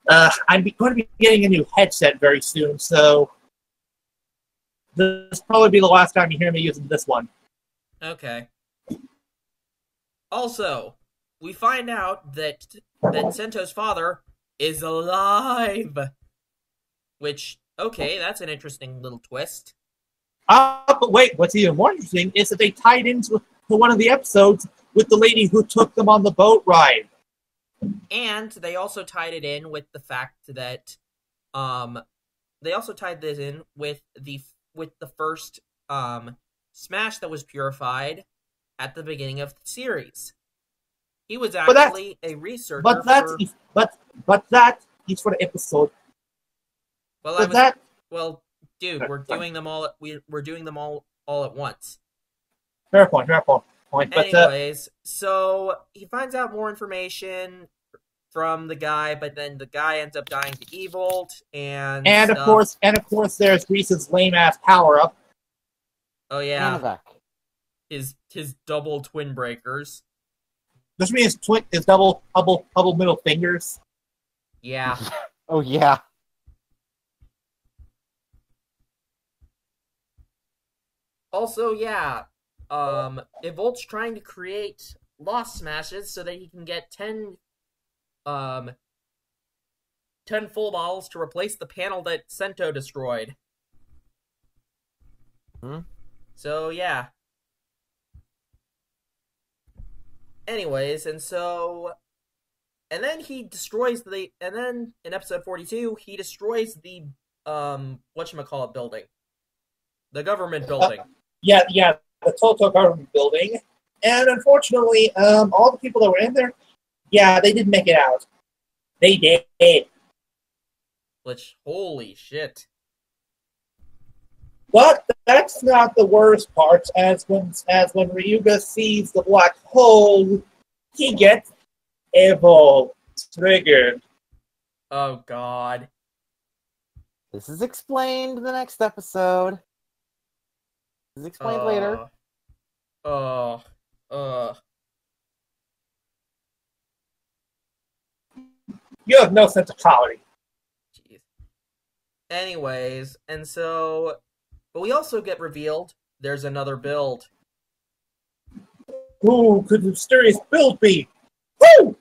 [SPEAKER 2] I'm going to be getting a new headset very soon, so this will probably be the last time you hear me using this one.
[SPEAKER 5] Okay. Also, we find out that Sento's father is alive. Which, okay, that's an interesting little twist.
[SPEAKER 2] But wait, what's even more interesting is that they tied into one of the episodes with the lady who took them on the boat ride.
[SPEAKER 5] And they also tied it in with the fact that, they also tied this in with the first, Smash that was purified at the beginning of the series. He was actually a researcher.
[SPEAKER 2] But that is for the episode.
[SPEAKER 5] Well, dude, we're doing them all. We're doing them all at once.
[SPEAKER 2] Fair point.
[SPEAKER 5] Anyways, so he finds out more information from the guy, but then the guy ends up dying to Evolt, and
[SPEAKER 2] of course, there's Reese's lame ass power up.
[SPEAKER 5] Oh yeah, his double twin breakers.
[SPEAKER 2] This means his double middle fingers.
[SPEAKER 5] Yeah.
[SPEAKER 3] Oh yeah.
[SPEAKER 5] Also, yeah. Evolt's trying to create Lost Smashes so that he can get 10 full models to replace the panel that Sento destroyed. So, yeah. Anyways, and then he destroys and then in episode 42, he destroys the, whatchamacallit building. The government building.
[SPEAKER 2] Yeah, the Total government building. And unfortunately, all the people that were in there, yeah, they didn't make it out. They did.
[SPEAKER 5] Which, holy shit.
[SPEAKER 2] But that's not the worst part, as when Ryuga sees the black hole, he gets evil triggered.
[SPEAKER 5] Oh god.
[SPEAKER 3] This is explained in the next episode. This is explained later.
[SPEAKER 2] You have no sense of comedy.
[SPEAKER 5] Jeez. Anyways, but we also get revealed there's another build.
[SPEAKER 2] Who could the mysterious build be? Who?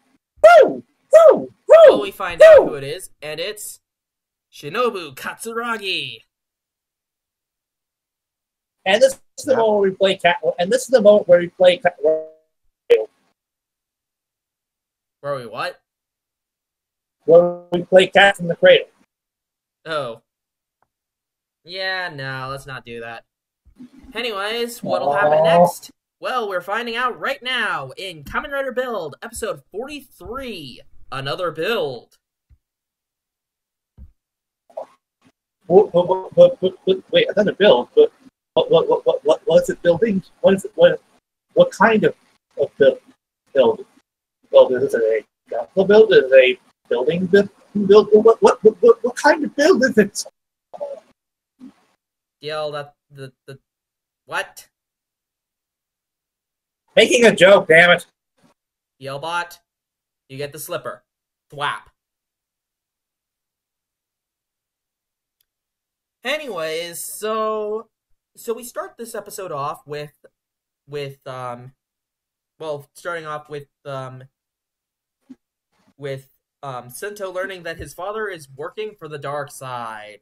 [SPEAKER 5] Well, we find out who it is, and it's Shinobu Katsuragi.
[SPEAKER 2] And this is the moment where we play Cat. And this is the moment where we play Cat.
[SPEAKER 5] Where we what?
[SPEAKER 2] Where we play Cat from the Cradle.
[SPEAKER 5] Oh. Yeah, no, let's not do that. Anyways, what'll happen next? Well, we're finding out right now in Kamen Rider Build, episode 43, Another Build.
[SPEAKER 2] Wait, another build? But what's it building? What kind of build? Build is it a capital build? Is it a building build? What kind of build is it?
[SPEAKER 5] DL, the what?
[SPEAKER 2] Making a joke, damn it.
[SPEAKER 5] DLbot, you get the slipper. Thwap. Anyways, so we start this episode off starting off with Sento learning that his father is working for the dark side.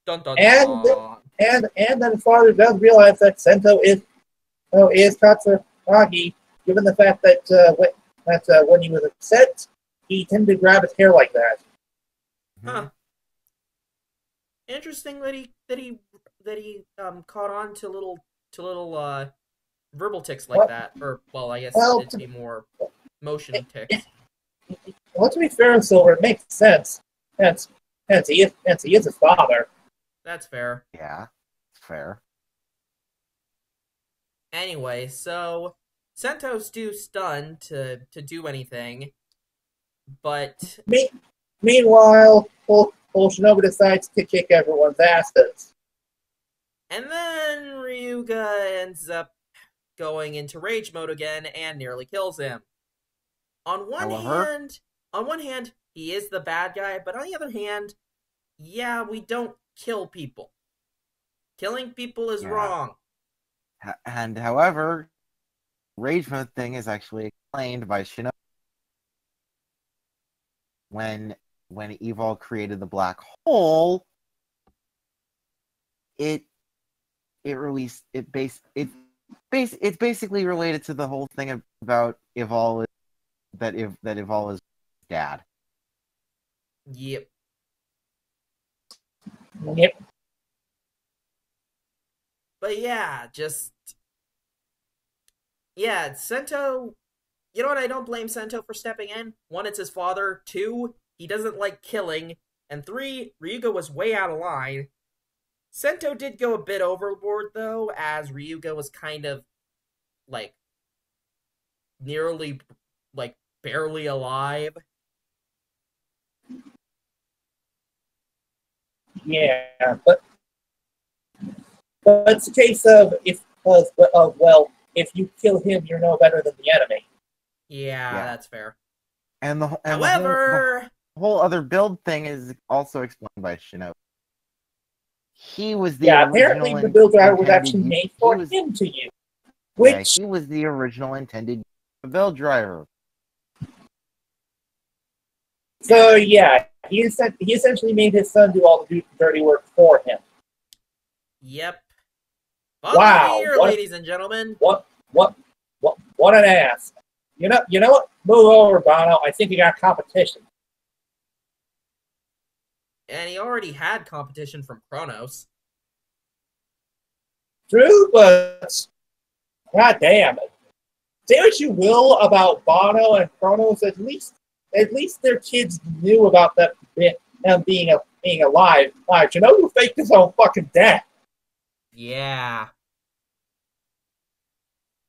[SPEAKER 5] Dun dun dun.
[SPEAKER 2] And then father does realize that Sento is Katsuragi, given the fact that when he was upset, he tended to grab his hair like that.
[SPEAKER 5] Huh. Interesting that he caught on to little verbal tics like that, or I guess it'd be more motion tics.
[SPEAKER 2] Well, to be fair, Silver, it makes sense. Hence he is his father.
[SPEAKER 5] That's fair.
[SPEAKER 3] Yeah, fair.
[SPEAKER 5] Anyway, so Sento's too stunned to do anything, but
[SPEAKER 2] meanwhile, old Shinobu decides to kick everyone's asses.
[SPEAKER 5] And then Ryuga ends up going into rage mode again and nearly kills him. On one hand, he is the bad guy, but on the other hand, yeah, we don't kill people. Killing people is wrong.
[SPEAKER 3] And however, rage mode thing is actually explained by Shinobu. When Evil created the black hole, it's basically related to the whole thing about Evil is dad.
[SPEAKER 5] Yep. But yeah, Sento. You know what? I don't blame Sento for stepping in. 1, it's his father. 2, he doesn't like killing. And 3, Ryuga was way out of line. Sento did go a bit overboard, though, as Ryuga was kind of, nearly, barely alive.
[SPEAKER 2] Yeah, but it's a case of if you kill him, you're no better than the enemy.
[SPEAKER 5] Yeah, that's fair.
[SPEAKER 3] And
[SPEAKER 5] However,
[SPEAKER 3] whole other build thing is also explained by Shinobi. He was the
[SPEAKER 2] apparently the build driver was actually made for him to use. Which
[SPEAKER 3] he was the original intended build driver.
[SPEAKER 2] So yeah, he essentially made his son do all the dirty work for him.
[SPEAKER 5] Yep.
[SPEAKER 2] Wow,
[SPEAKER 5] Here, ladies and gentlemen.
[SPEAKER 2] What an ass! You know what? Move over, Bono. I think you got competition.
[SPEAKER 5] And he already had competition from Kronos.
[SPEAKER 2] True, but god damn it. Say what you will about Bono and Kronos, at least their kids knew about them being alive. You know who faked his own fucking death?
[SPEAKER 5] Yeah.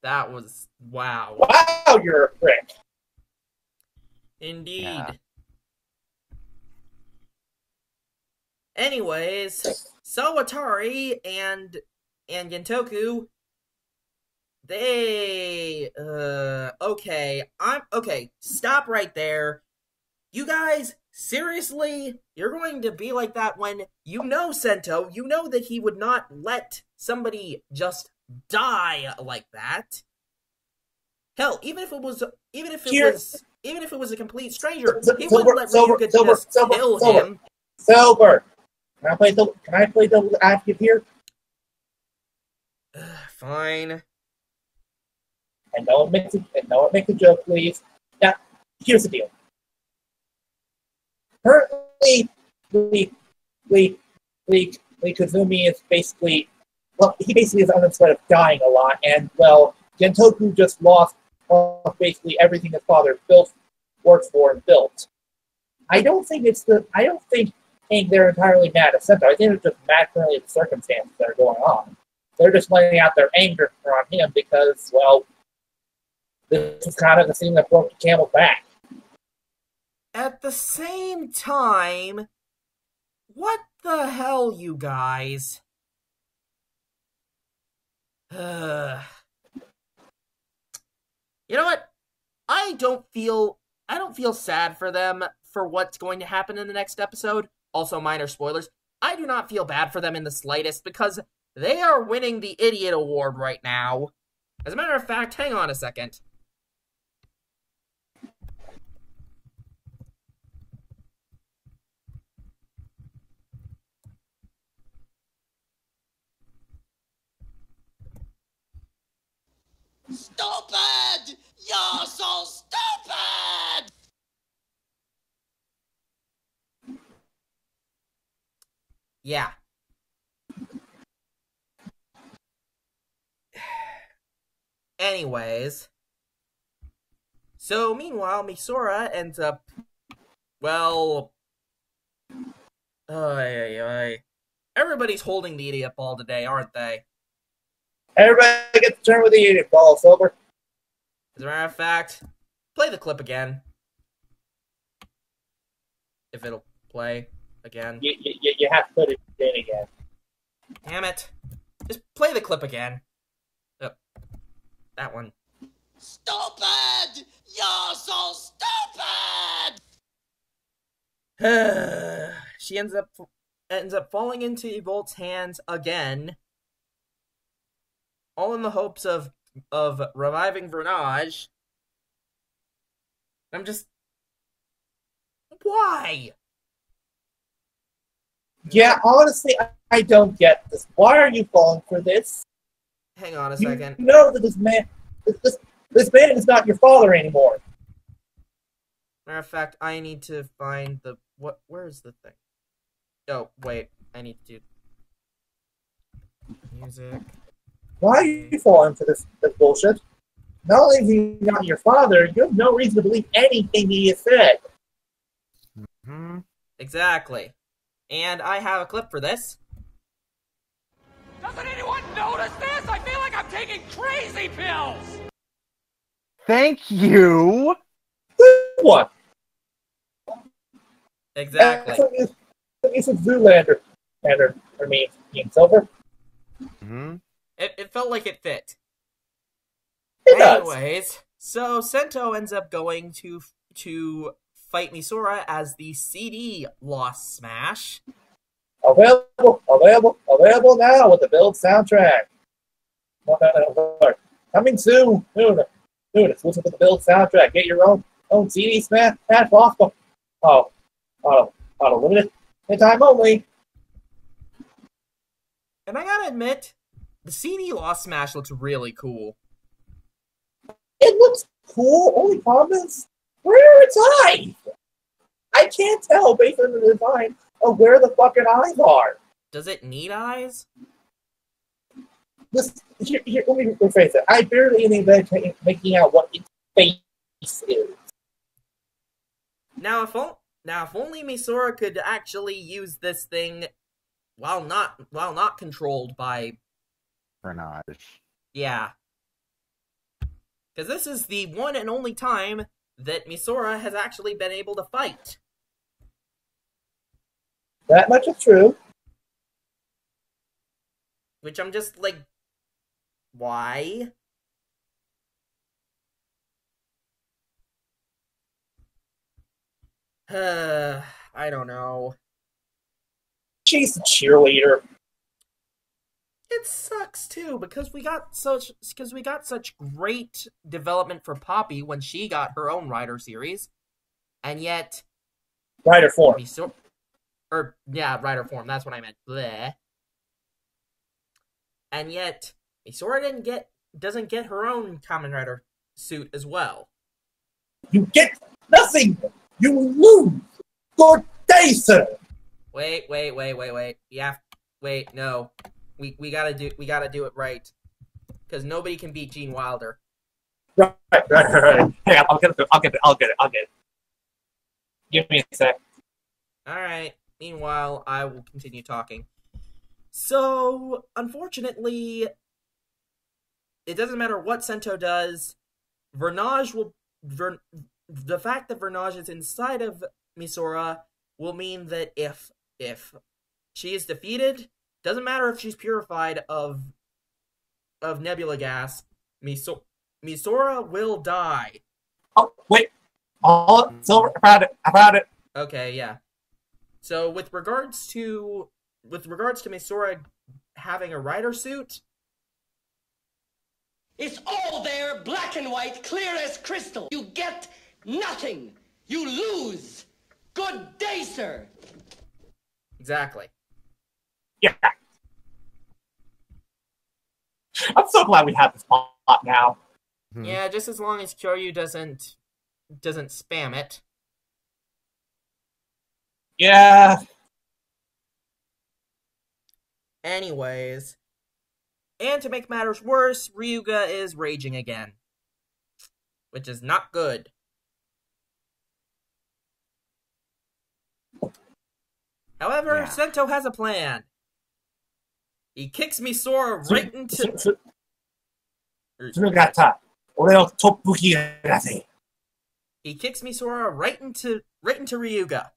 [SPEAKER 5] That was wow.
[SPEAKER 2] Wow, you're a prick.
[SPEAKER 5] Indeed.
[SPEAKER 3] Yeah.
[SPEAKER 5] Anyways, so Atari and Gentoku, they okay, stop right there. You guys, seriously? You're going to be like that when you know Sento, you know that he would not let somebody just die like that. Hell, even if it was a complete stranger, he wouldn't let Ryuga just kill him.
[SPEAKER 2] Silver. Can I play devil's advocate here?
[SPEAKER 5] Fine.
[SPEAKER 2] And no one makes a joke, please. Now, here's the deal. Currently, Kazumi is basically, he basically is on the threat of dying a lot, and Gentoku just lost basically everything his father worked for and built. I don't think they're entirely mad at Sento. I think they're just mad currently at the circumstances that are going on. They're just letting out their anger on him because, this is kind of the thing that broke the camel's back.
[SPEAKER 5] At the same time, what the hell, you guys? You know what? I don't feel sad for them for what's going to happen in the next episode. Also, minor spoilers. I do not feel bad for them in the slightest because they are winning the Idiot Award right now. As a matter of fact, hang on a second.
[SPEAKER 6] Stupid! You're so stupid!
[SPEAKER 5] Yeah. Anyways. So, meanwhile, Misora ends up... Everybody's holding the idiot ball today, aren't they?
[SPEAKER 2] Everybody gets to turn with the idiot ball, Silver.
[SPEAKER 5] As a matter of fact, play the clip again. If it'll play again.
[SPEAKER 2] You have to put it in again.
[SPEAKER 5] Damn it. Just play the clip again. Oh, that one.
[SPEAKER 6] Stupid! You're so stupid!
[SPEAKER 5] She ends up falling into Evolt's hands again. All in the hopes of reviving Vernage. I'm just... Why?
[SPEAKER 2] Yeah, honestly, I don't get this. Why are you falling for this?
[SPEAKER 5] Hang on a second.
[SPEAKER 2] You know that this man is not your father anymore.
[SPEAKER 5] Matter of fact, I need to find the... Where's the thing? Oh, wait. I need to... Music...
[SPEAKER 2] Why are you falling for this bullshit? Not only is he not your father, you have no reason to believe anything he has said.
[SPEAKER 3] Mm-hmm.
[SPEAKER 5] Exactly. And I have a clip for this.
[SPEAKER 4] Doesn't anyone notice this? I feel like I'm taking crazy pills!
[SPEAKER 3] Thank you!
[SPEAKER 2] What?
[SPEAKER 5] Exactly.
[SPEAKER 2] It's a Zoolander. Being Silver.
[SPEAKER 3] Mm-hmm.
[SPEAKER 5] It felt like it fit.
[SPEAKER 2] It does.
[SPEAKER 5] Anyways, so Sento ends up going to fight Misora as the CD Lost Smash.
[SPEAKER 2] Available now with the build soundtrack. Coming soon. Exclusive with the build soundtrack. Get your own CD Smash possible. Limited time only.
[SPEAKER 5] And I gotta admit, the CD Lost Smash looks really cool.
[SPEAKER 2] It looks cool. Only problem is, where are its eyes? I can't tell based on the design of where the fucking eyes are.
[SPEAKER 5] Does it need eyes?
[SPEAKER 2] Here, let me rephrase it. I barely even making out what its face is.
[SPEAKER 5] Now, if only Misora could actually use this thing while not controlled by
[SPEAKER 3] Vernage.
[SPEAKER 5] Yeah. Because this is the one and only time that Misora has actually been able to fight.
[SPEAKER 2] That much is true.
[SPEAKER 5] Which I'm just like, why? I don't know.
[SPEAKER 2] She's a cheerleader.
[SPEAKER 5] It sucks too because we got such great development for Poppy when she got her own Rider series, and yet
[SPEAKER 2] Rider form.
[SPEAKER 5] Rider form. That's what I meant. Bleh. And yet Misora doesn't get her own Kamen Rider suit as well.
[SPEAKER 2] You get nothing. You lose. Good day, sir.
[SPEAKER 5] Wait. Yeah. Wait. No. We gotta do it right. Because nobody can beat Gene Wilder.
[SPEAKER 2] Right. Hey, I'll get it. Give me a sec.
[SPEAKER 5] Alright. Meanwhile, I will continue talking. So, unfortunately, it doesn't matter what Sento does, the fact that Vernage is inside of Misora will mean that if she is defeated, doesn't matter if she's purified of nebula gas, Misora will die.
[SPEAKER 2] Oh, wait. Oh, Silver, I found it.
[SPEAKER 5] Okay, yeah. So with regards to Misora having a rider suit,
[SPEAKER 6] It's all there, black and white, clear as crystal. You get nothing. You lose. Good day, sir.
[SPEAKER 5] exactly.
[SPEAKER 2] Yeah. I'm so glad we have this plot now.
[SPEAKER 5] Yeah, just as long as Kyoryu doesn't spam it.
[SPEAKER 2] Yeah.
[SPEAKER 5] Anyways, and to make matters worse, Ryuga is raging again, which is not good. However,
[SPEAKER 3] Yeah.
[SPEAKER 5] Sento has a plan. He kicks Misora right into...
[SPEAKER 2] Surugata. Oreo toppuki raze.
[SPEAKER 5] He kicks Misora right into Ryuga.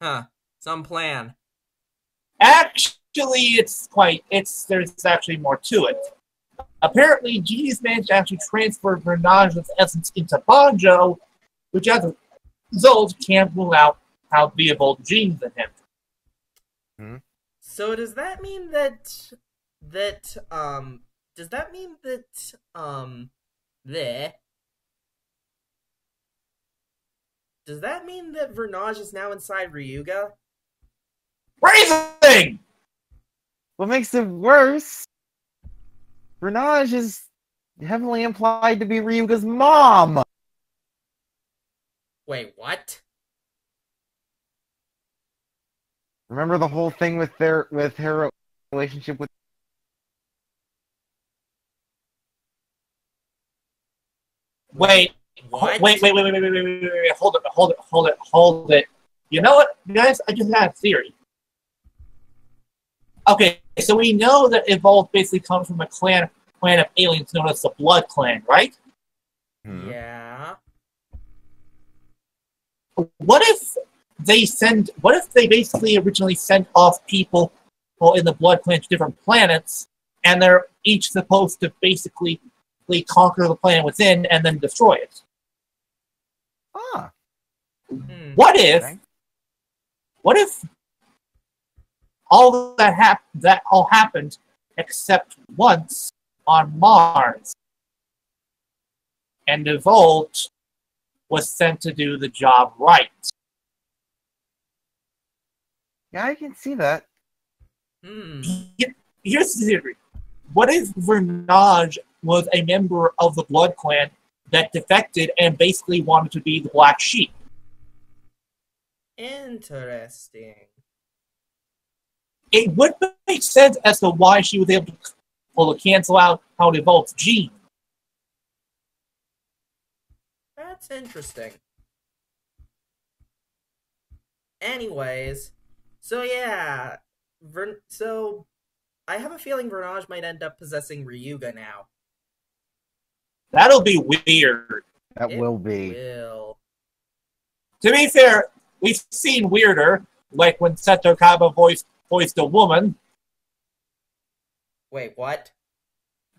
[SPEAKER 5] Huh. Some plan.
[SPEAKER 2] Actually, there's actually more to it. Apparently, Genie's managed to actually transfer Vernage's essence into Banjo, which as a result can't rule out how viable genes in him.
[SPEAKER 5] So does that mean that Vernage is now inside Ryuga?
[SPEAKER 2] Raising!
[SPEAKER 3] What makes it worse? Vernage is heavily implied to be Ryuga's mom.
[SPEAKER 5] Wait, what?
[SPEAKER 3] Remember the whole thing with her relationship with...
[SPEAKER 2] Wait.
[SPEAKER 5] What?
[SPEAKER 2] Wait. Hold it. You know what, guys? I just had a theory. Okay, so we know that Evolve basically comes from a clan of aliens known as the Blood Clan, right?
[SPEAKER 5] Yeah.
[SPEAKER 2] What if they basically originally sent off people in the Blood Clan to different planets, and they're each supposed to basically conquer the planet within and then destroy it?
[SPEAKER 3] Ah.
[SPEAKER 2] What if all that all happened except once on Mars, and the Volt was sent to do the job right?
[SPEAKER 3] Yeah, I can see that.
[SPEAKER 2] Here's the theory. What if Vernage was a member of the Blood Clan that defected and basically wanted to be the Black Sheep?
[SPEAKER 5] Interesting.
[SPEAKER 2] It would make sense as to why she was able to cancel out how it evolves gene.
[SPEAKER 5] That's interesting. Anyways, so yeah, so I have a feeling Vernage might end up possessing Ryuga now.
[SPEAKER 2] That'll be weird.
[SPEAKER 3] That will be.
[SPEAKER 5] Will.
[SPEAKER 2] To be fair, we've seen weirder, like when Seto Kaba voiced a woman.
[SPEAKER 5] Wait, what?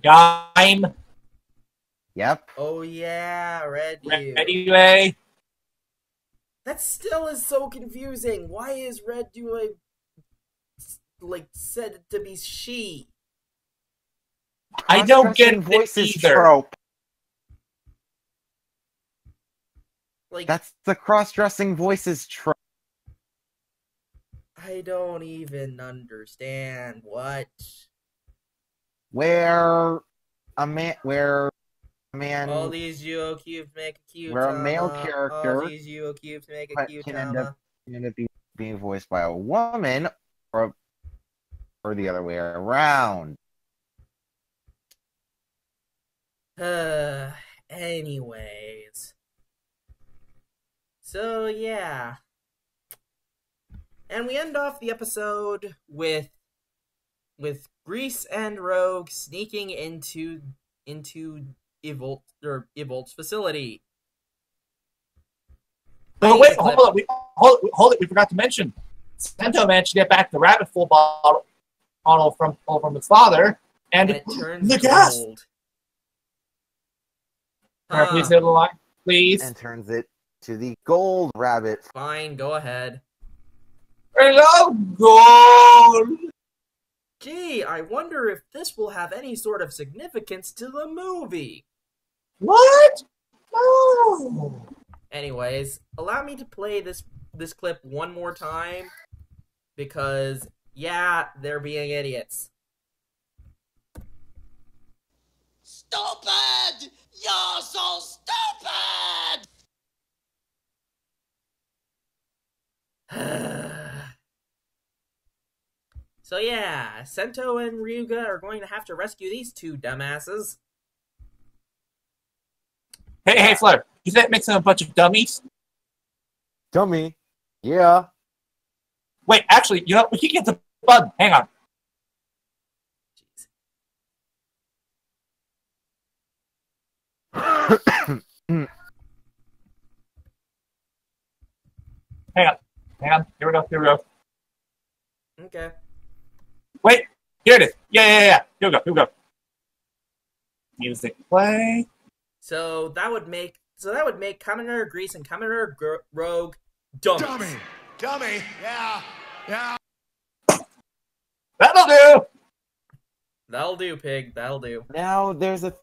[SPEAKER 2] Gaim.
[SPEAKER 3] Yep.
[SPEAKER 5] Oh yeah, Red U.
[SPEAKER 2] Anyway.
[SPEAKER 5] That still is so confusing. Why is Red U said to be she?
[SPEAKER 2] I don't get
[SPEAKER 3] voices
[SPEAKER 2] either.
[SPEAKER 3] trope.
[SPEAKER 5] Like,
[SPEAKER 3] That's the cross-dressing voices trope.
[SPEAKER 5] I don't even understand what.
[SPEAKER 3] Where a man
[SPEAKER 5] All these Yuo cubes make a cute.
[SPEAKER 3] where a male character
[SPEAKER 5] All these Yuo cubes make a cute.
[SPEAKER 3] can end up being voiced by a woman, or the other way around.
[SPEAKER 5] Anyways. So yeah. And we end off the episode with Grease and Rogue sneaking into Evolt's facility.
[SPEAKER 2] But wait, hold it. We forgot to mention. Sento managed to get back the rabbit full bottle from his father, and
[SPEAKER 5] it turns
[SPEAKER 2] the gas.
[SPEAKER 5] gold.
[SPEAKER 2] Please hit the line, please.
[SPEAKER 3] And turns it to the gold rabbit.
[SPEAKER 5] Fine, go ahead.
[SPEAKER 2] Hello, gold.
[SPEAKER 5] Gee, I wonder if this will have any sort of significance to the movie.
[SPEAKER 2] What? No.
[SPEAKER 5] Anyways, allow me to play this clip one more time, because, yeah, they're being idiots.
[SPEAKER 6] Stupid! You're so stupid!
[SPEAKER 5] So yeah, Sento and Ryuga are going to have to rescue these two dumbasses.
[SPEAKER 2] Hey, Flutter. You that makes them a bunch of dummies?
[SPEAKER 3] Dummy. Yeah.
[SPEAKER 2] Wait, actually, you know, we can get the button. Hang on. Hang on. Here we go.
[SPEAKER 5] Okay.
[SPEAKER 2] Wait, here it is. Yeah. Here we go. Music play.
[SPEAKER 5] So that would make Commoner Grease and Commoner Rogue dummies.
[SPEAKER 4] Dummy. Yeah.
[SPEAKER 2] That'll do.
[SPEAKER 5] That'll do, pig. That'll do.
[SPEAKER 3] Now there's a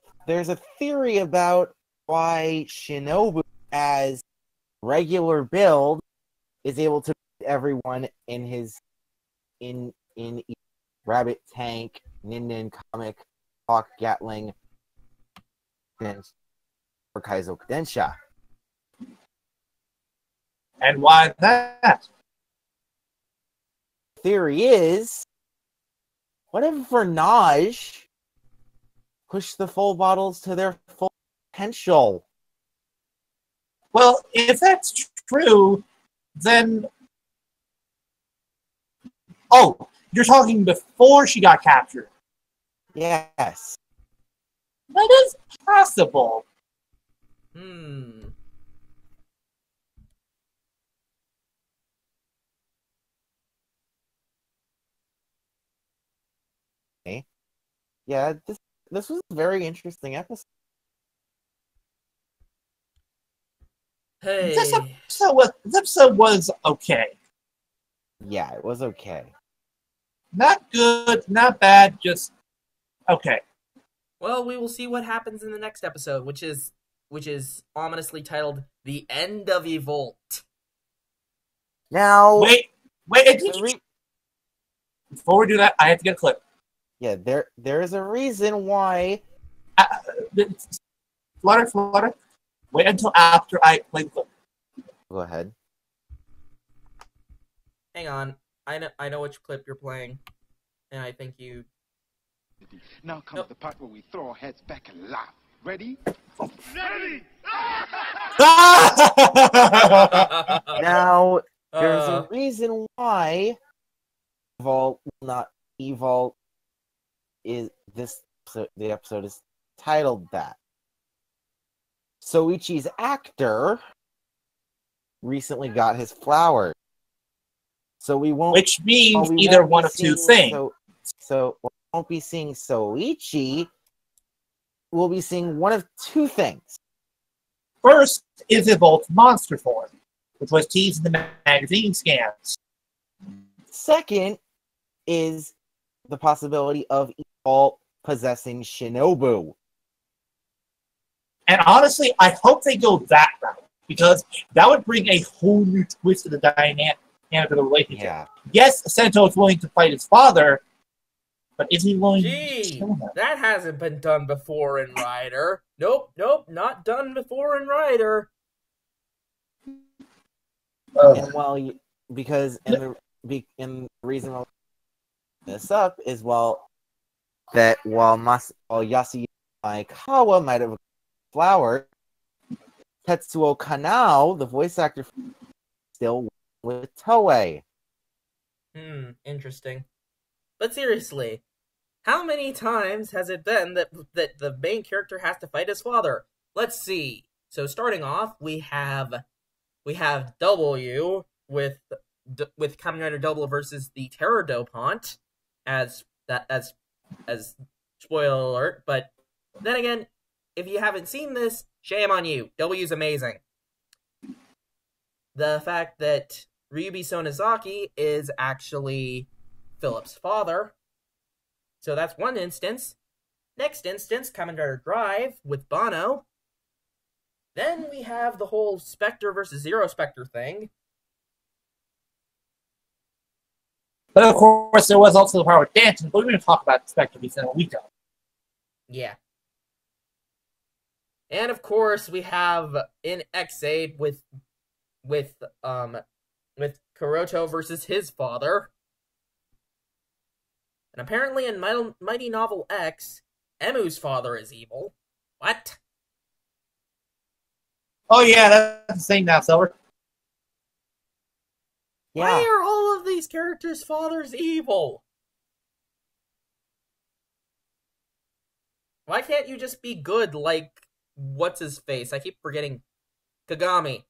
[SPEAKER 3] theory about why Shinobu, as regular build, is able to beat everyone in his Rabbit Tank, Nin Comic, Hawk Gatling, and Kaizo Kadensha.
[SPEAKER 2] And why that?
[SPEAKER 3] Theory is, what if Vernage pushed the full bottles to their full potential?
[SPEAKER 2] Well, if that's true, then... Oh, you're talking before she got captured.
[SPEAKER 3] Yes.
[SPEAKER 2] That is possible.
[SPEAKER 3] Okay. Yeah, this was a very interesting episode.
[SPEAKER 2] This
[SPEAKER 1] Hey.
[SPEAKER 2] episode was okay.
[SPEAKER 3] Yeah, it was okay.
[SPEAKER 2] Not good, not bad, just okay.
[SPEAKER 1] Well, we will see what happens in the next episode, which is ominously titled "The End of Evolt."
[SPEAKER 3] Now,
[SPEAKER 2] Wait, before we do that, I have to get a clip.
[SPEAKER 3] yeah, there is a reason why.
[SPEAKER 2] Flutter. Wait until after I play the clip.
[SPEAKER 3] Go ahead.
[SPEAKER 1] Hang on, I know which clip you're playing, and I think you.
[SPEAKER 7] Now comes the part where we throw our heads back and laugh. Ready?
[SPEAKER 4] Ready!
[SPEAKER 3] Now, there's a reason why Evolve is this. So the episode is titled that. Soichi's actor recently got his flower, so we won't.
[SPEAKER 2] Which means
[SPEAKER 3] we
[SPEAKER 2] either
[SPEAKER 3] won't
[SPEAKER 2] one
[SPEAKER 3] be
[SPEAKER 2] of two
[SPEAKER 3] seeing
[SPEAKER 2] things.
[SPEAKER 3] So we won't be seeing Soichi. We'll be seeing one of two things.
[SPEAKER 2] First is Evolt's monster form, which was teased in the magazine scans.
[SPEAKER 3] Second is the possibility of Evolve possessing Shinobu.
[SPEAKER 2] And honestly, I hope they go that route, because that would bring a whole new twist to the dynamic of the relationship.
[SPEAKER 3] Yeah.
[SPEAKER 2] Yes, Sento is willing to fight his father, but is he willing to kill him?
[SPEAKER 1] That hasn't been done before in Rider. Nope, not done before in Rider.
[SPEAKER 3] And because the reason why this up is while Yasuo Maekawa might have a flower, Tetsuo Kanao, the voice actor, still with Toei.
[SPEAKER 1] Interesting. But seriously, how many times has it been that the main character has to fight his father? Let's see. So starting off, we have W with Kamen Rider Double versus the Terror Dopant, as spoiler alert. But then again, if you haven't seen this, shame on you. W's amazing. The fact that Ryubi Sonozaki is actually Philip's father. So that's one instance. Next instance, Kamen Rider Drive with Bono. Then we have the whole Spectre versus Zero Spectre thing.
[SPEAKER 2] But of course, there was also the power of dancing, but we're going to talk about Spectre in a week.
[SPEAKER 1] Yeah. And of course, we have in X-Aid with Kuroto versus his father. And apparently in Mighty Novel X, Emu's father is evil. What?
[SPEAKER 2] Oh yeah, that's the thing now, Silver.
[SPEAKER 3] Yeah.
[SPEAKER 1] Why are all of these characters' fathers evil? Why can't you just be good like what's his face? I keep forgetting Kagami.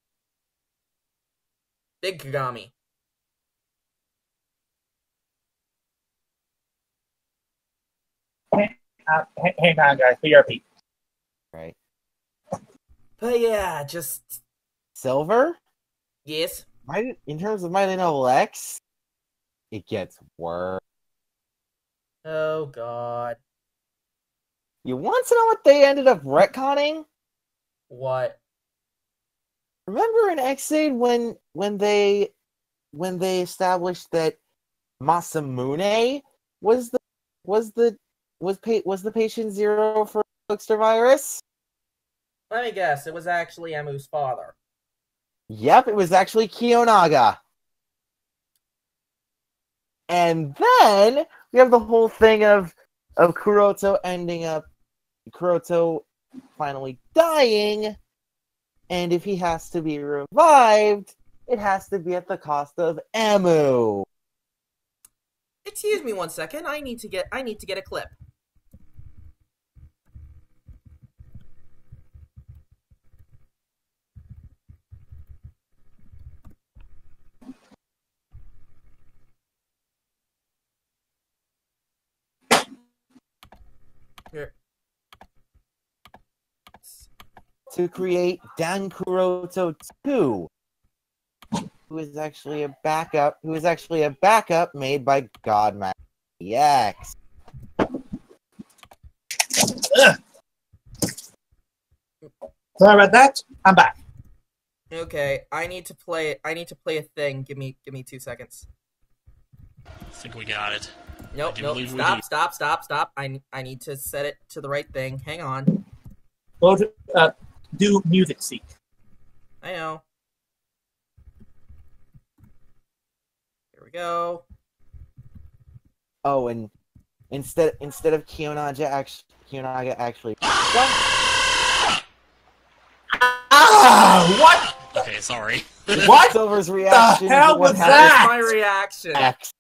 [SPEAKER 1] Big Kagami.
[SPEAKER 2] Hang on, guys. BRP.
[SPEAKER 3] Right.
[SPEAKER 1] But yeah, just
[SPEAKER 3] Silver?
[SPEAKER 1] yes.
[SPEAKER 3] In terms of Mighty Novel X, it gets worse.
[SPEAKER 1] Oh god.
[SPEAKER 3] You want to know what they ended up retconning?
[SPEAKER 1] What?
[SPEAKER 3] Remember in X-Aid when they established that Masamune was the patient zero for Hookster virus?
[SPEAKER 1] Let me guess, it was actually Emu's father.
[SPEAKER 3] Yep, it was actually Kiyonaga. And then we have the whole thing of Kuroto finally dying, and if he has to be revived, it has to be at the cost of Emu.
[SPEAKER 1] Excuse me one second, I need to get a clip. Here.
[SPEAKER 3] to create Dankuroto 2, who is actually a backup made by Godmaster EX.
[SPEAKER 2] Sorry about that. I'm back.
[SPEAKER 1] Okay, I need to play a thing. Give me 2 seconds.
[SPEAKER 8] I think we got it.
[SPEAKER 1] Nope. Stop. I need to set it to the right thing. Hang on.
[SPEAKER 2] Go to do music seek.
[SPEAKER 1] I know. Here we go.
[SPEAKER 3] Oh, and instead of Kiyonaga actually
[SPEAKER 2] What?
[SPEAKER 8] Okay, sorry.
[SPEAKER 2] What?
[SPEAKER 3] Silver's reaction
[SPEAKER 2] The hell
[SPEAKER 3] to what
[SPEAKER 2] was
[SPEAKER 3] happened.
[SPEAKER 2] that?
[SPEAKER 1] That is my reaction.
[SPEAKER 3] X.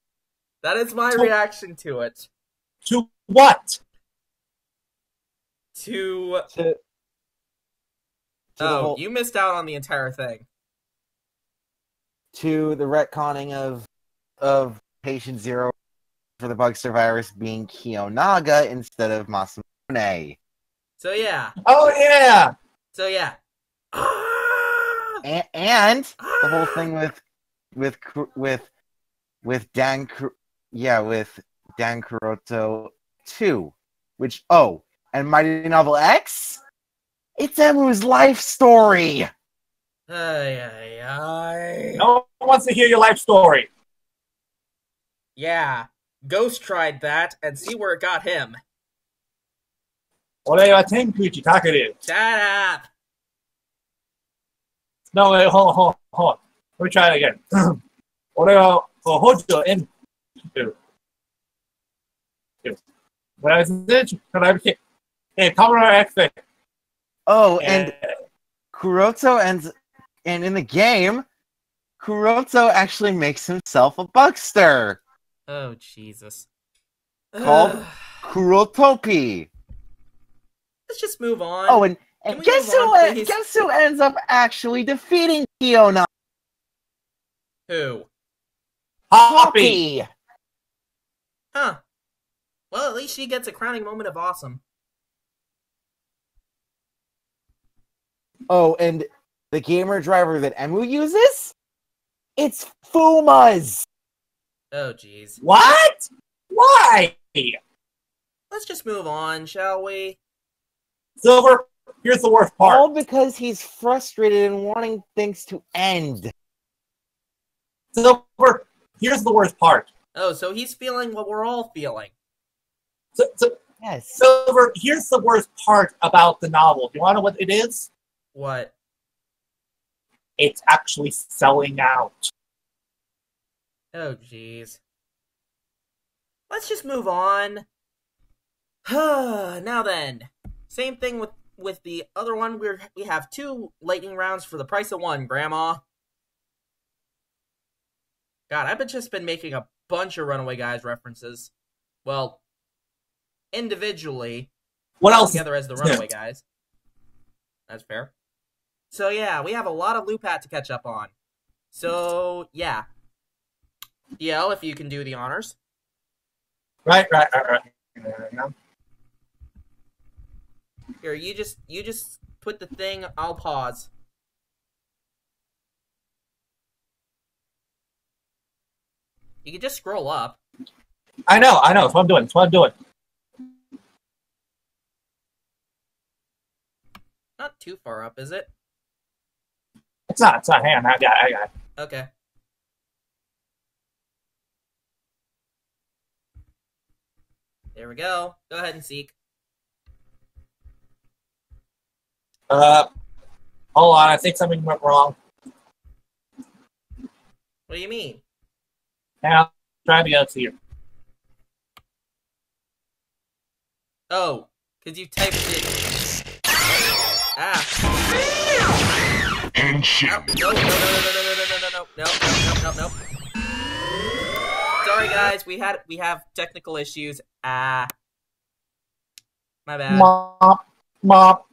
[SPEAKER 1] That is my reaction to it.
[SPEAKER 2] To what?
[SPEAKER 1] To
[SPEAKER 3] To the
[SPEAKER 1] oh,
[SPEAKER 3] whole-
[SPEAKER 1] you missed out on the entire thing.
[SPEAKER 3] to the retconning of Patient Zero for the Bugster virus being Kiyonaga instead of Masamune.
[SPEAKER 1] So yeah.
[SPEAKER 2] Oh yeah.
[SPEAKER 3] And the whole thing with Dankuroto 2, which and Mighty Novel X, it's Emu's life story.
[SPEAKER 2] No one wants to hear your life story.
[SPEAKER 1] Yeah. Ghost tried that and see where it got him.
[SPEAKER 2] What are you thinking, Takari?
[SPEAKER 1] Shut up.
[SPEAKER 2] No, wait, hold on. Let me try it again. What are you Hojo in? When I said, hey, Kamera X.
[SPEAKER 3] Oh, and Kuroto and in the game, Kuroto actually makes himself a Bugster
[SPEAKER 1] Oh Jesus.
[SPEAKER 3] called Kurotopi.
[SPEAKER 1] Let's just move on.
[SPEAKER 3] Oh, and
[SPEAKER 1] Can we
[SPEAKER 3] guess
[SPEAKER 1] move on, please?
[SPEAKER 3] who ends up actually defeating Kiyonaga?
[SPEAKER 1] Who?
[SPEAKER 2] Hoppy.
[SPEAKER 1] Huh. Well, at least she gets a crowning moment of awesome.
[SPEAKER 3] Oh, and the gamer driver that Emu uses? It's Fuma's!
[SPEAKER 1] Oh jeez.
[SPEAKER 2] What? Why?
[SPEAKER 1] Let's just move on, shall we?
[SPEAKER 2] Silver, here's the worst part.
[SPEAKER 3] All because he's frustrated and wanting things to end.
[SPEAKER 2] Silver, here's the worst part.
[SPEAKER 1] Oh, so he's feeling what we're all feeling.
[SPEAKER 3] Yes.
[SPEAKER 2] Silver, here's the worst part about the novel. Do you want to know what it is?
[SPEAKER 1] What?
[SPEAKER 2] It's actually selling out.
[SPEAKER 1] Oh jeez. Let's just move on. Now then, same thing with the other one. We have 2 lightning rounds for the price of 1, Grandma. God, I've just been making a bunch of Runaway Guys references. Well, individually.
[SPEAKER 2] What else?
[SPEAKER 1] Together as the Runaway Guys. That's fair. So yeah, we have a lot of Loopat to catch up on. So yeah. DL, if you can do the honors.
[SPEAKER 2] Right.
[SPEAKER 1] Here, you just put the thing, I'll pause. You can just scroll up.
[SPEAKER 2] I know. That's what I'm doing.
[SPEAKER 1] Not too far up, is it?
[SPEAKER 2] It's not. Hang on. I got it.
[SPEAKER 1] Okay. There we go. Go ahead and seek.
[SPEAKER 2] Hold on. I think something went wrong.
[SPEAKER 1] What do you mean?
[SPEAKER 2] Hang on. I'm trying to get to you.
[SPEAKER 1] Oh, because you typed it. Ah. No. Sorry, guys. We have technical issues. My bad.
[SPEAKER 2] Mop.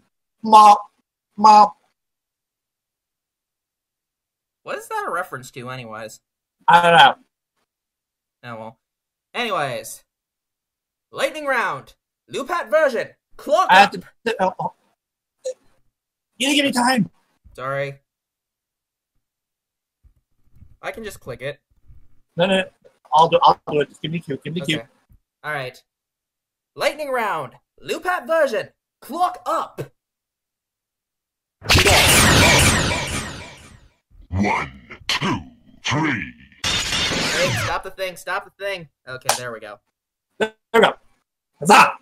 [SPEAKER 1] What is that a reference to, anyways?
[SPEAKER 2] I don't know.
[SPEAKER 1] Oh, well. Anyways. Lightning round. Loopat version. Clock
[SPEAKER 2] I have
[SPEAKER 1] up.
[SPEAKER 2] to. You didn't give me time.
[SPEAKER 5] Sorry. I can just click it.
[SPEAKER 2] No. I'll do it. Just give me Q. Give me Q.
[SPEAKER 5] Alright. Lightning round. Lupat version. Clock up.
[SPEAKER 4] 1, 2, 3.
[SPEAKER 5] Wait, stop the thing. Okay, there we go.
[SPEAKER 2] There we go. Huzzah!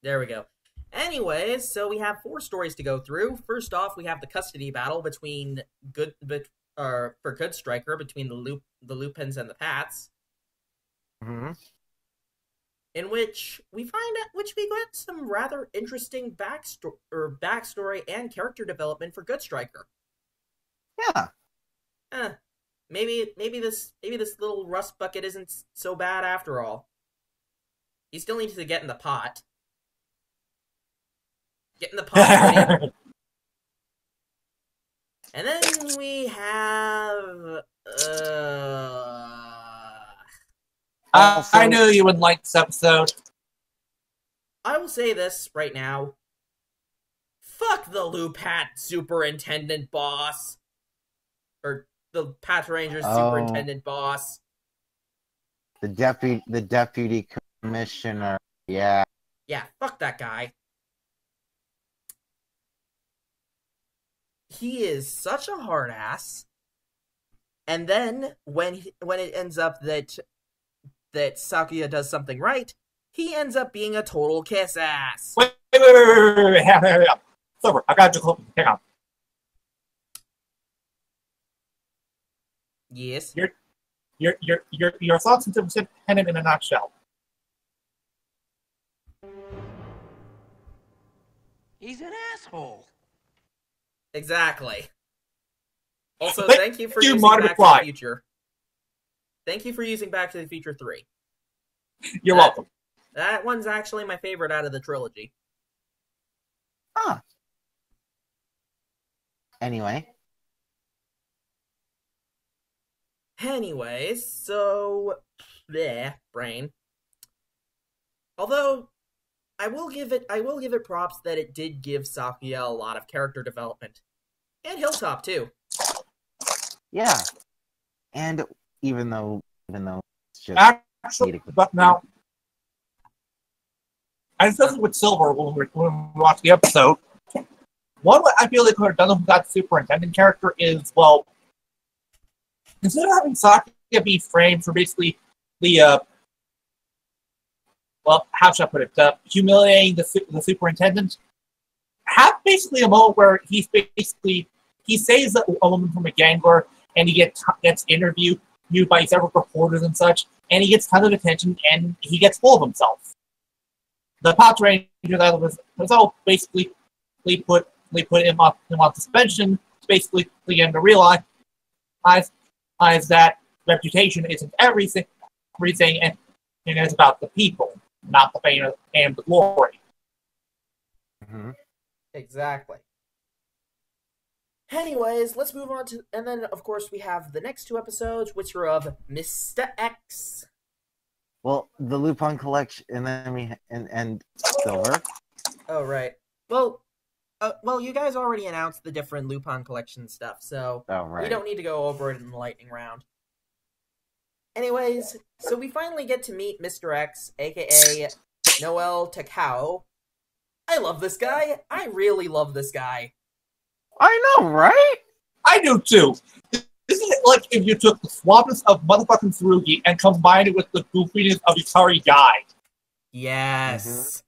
[SPEAKER 5] There we go. Anyways, so we have 4 stories to go through. First off, we have the custody battle between for Good Striker between the Lupins and the Pats.
[SPEAKER 3] Mm-hmm.
[SPEAKER 5] In which we get some rather interesting backstory and character development for Good Striker.
[SPEAKER 3] Yeah.
[SPEAKER 5] Maybe this little rust bucket isn't so bad after all. He still needs to get in the pot. Get in the pot, ready. And then we have
[SPEAKER 2] I knew you would like this episode.
[SPEAKER 5] I will say this right now. Fuck the Lupat superintendent boss. Or the Battleraizers superintendent boss.
[SPEAKER 3] The deputy commissioner. Yeah.
[SPEAKER 5] Yeah, fuck that guy. He is such a hard ass. And then when it ends up that Sakuya does something right, he ends up being a total kiss ass.
[SPEAKER 2] Wait. It's over. I got you. Hang on.
[SPEAKER 5] Yes.
[SPEAKER 2] Your thoughts into independent in a nutshell.
[SPEAKER 6] He's an asshole.
[SPEAKER 5] Exactly. Also,
[SPEAKER 2] Thank
[SPEAKER 5] thank you for
[SPEAKER 2] you,
[SPEAKER 5] using
[SPEAKER 2] Modern
[SPEAKER 5] Back to
[SPEAKER 2] Reply.
[SPEAKER 5] the Future. Thank you for using Back to the Future 3.
[SPEAKER 2] You're welcome.
[SPEAKER 5] That one's actually my favorite out of the trilogy.
[SPEAKER 3] Huh. Anyway.
[SPEAKER 5] Anyways, so brain. Although I will give it props that it did give Sakuya a lot of character development. And Hilltop too.
[SPEAKER 3] Yeah. And even though it's just
[SPEAKER 2] Actually, but now I discussed it with Silver when we watched the episode. One way I feel they could have done with that superintendent character is, well, instead of having Sakuya be framed for basically the well, how should I put it? Humiliating the superintendent. Have basically a moment where he saves a woman from a gangler, and he gets interviewed by several reporters and such, and he gets tons of attention, and he gets full of himself. The Battleraizers that was all basically put him on suspension, to basically get him to realize that reputation isn't everything, and it's about the people, not the fame and the glory.
[SPEAKER 3] Mm-hmm.
[SPEAKER 5] Exactly. Anyways, let's move on to, and then of course we have the next 2 episodes, which are of Mr. X.
[SPEAKER 3] Well, the Lupin collection, and then and Silver.
[SPEAKER 5] Oh right. Well, you guys already announced the different Lupin collection stuff, so we don't need to go over it in the lightning round. Anyways, so we finally get to meet Mr. X, aka Noel Takao. I love this guy. I really love this guy.
[SPEAKER 3] I know, right?
[SPEAKER 2] I do too. Isn't it like if you took the swampness of motherfucking Tsurugi and combined it with the goofiness of Ikari Guy?
[SPEAKER 5] Yes.
[SPEAKER 3] Mm-hmm.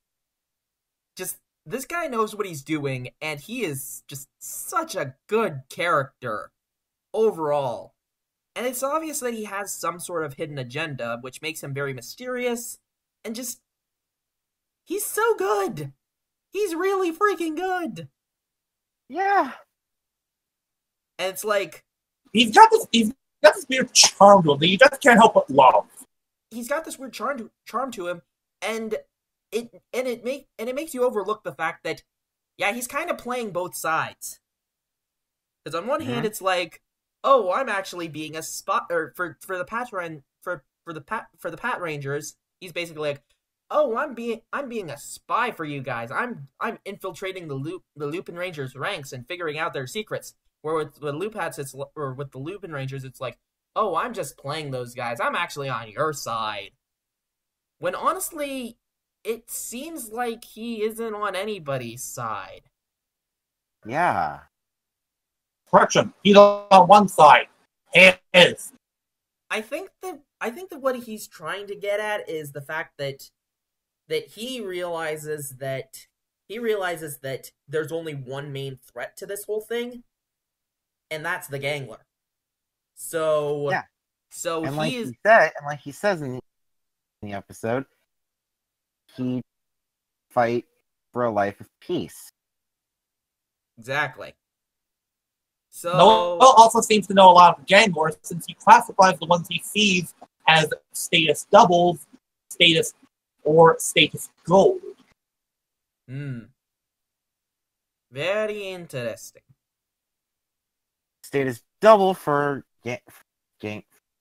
[SPEAKER 5] Just, this guy knows what he's doing, and he is just such a good character overall. And it's obvious that he has some sort of hidden agenda, which makes him very mysterious, and just, he's so good. He's really freaking good.
[SPEAKER 3] Yeah.
[SPEAKER 5] And it's like,
[SPEAKER 2] he's got this weird charm to him that you just can't help but love.
[SPEAKER 5] He's got this weird charm to him, and it makes you overlook the fact that, yeah, he's kind of playing both sides. Because on one hand, it's like, oh, I'm actually being a spot, or for the Battleraizers, he's basically like, "Oh, I'm being a spy for you guys. I'm infiltrating the Lupin Rangers ranks and figuring out their secrets." Where with the Lupin Rangers, it's like, "Oh, I'm just playing those guys. I'm actually on your side." When honestly, it seems like he isn't on anybody's side.
[SPEAKER 3] Yeah.
[SPEAKER 2] Correction, he's on one side. His.
[SPEAKER 5] I think that what he's trying to get at is the fact that he realizes that there's only one main threat to this whole thing, and that's the Gangler. So
[SPEAKER 3] Yeah.
[SPEAKER 5] So
[SPEAKER 3] And
[SPEAKER 5] he
[SPEAKER 3] like he says in the episode, he fight for a life of peace.
[SPEAKER 5] exactly. So
[SPEAKER 2] Noel also seems to know a lot of gang wars since he classifies the ones he sees as status doubles, status gold.
[SPEAKER 5] Very interesting.
[SPEAKER 3] Status double for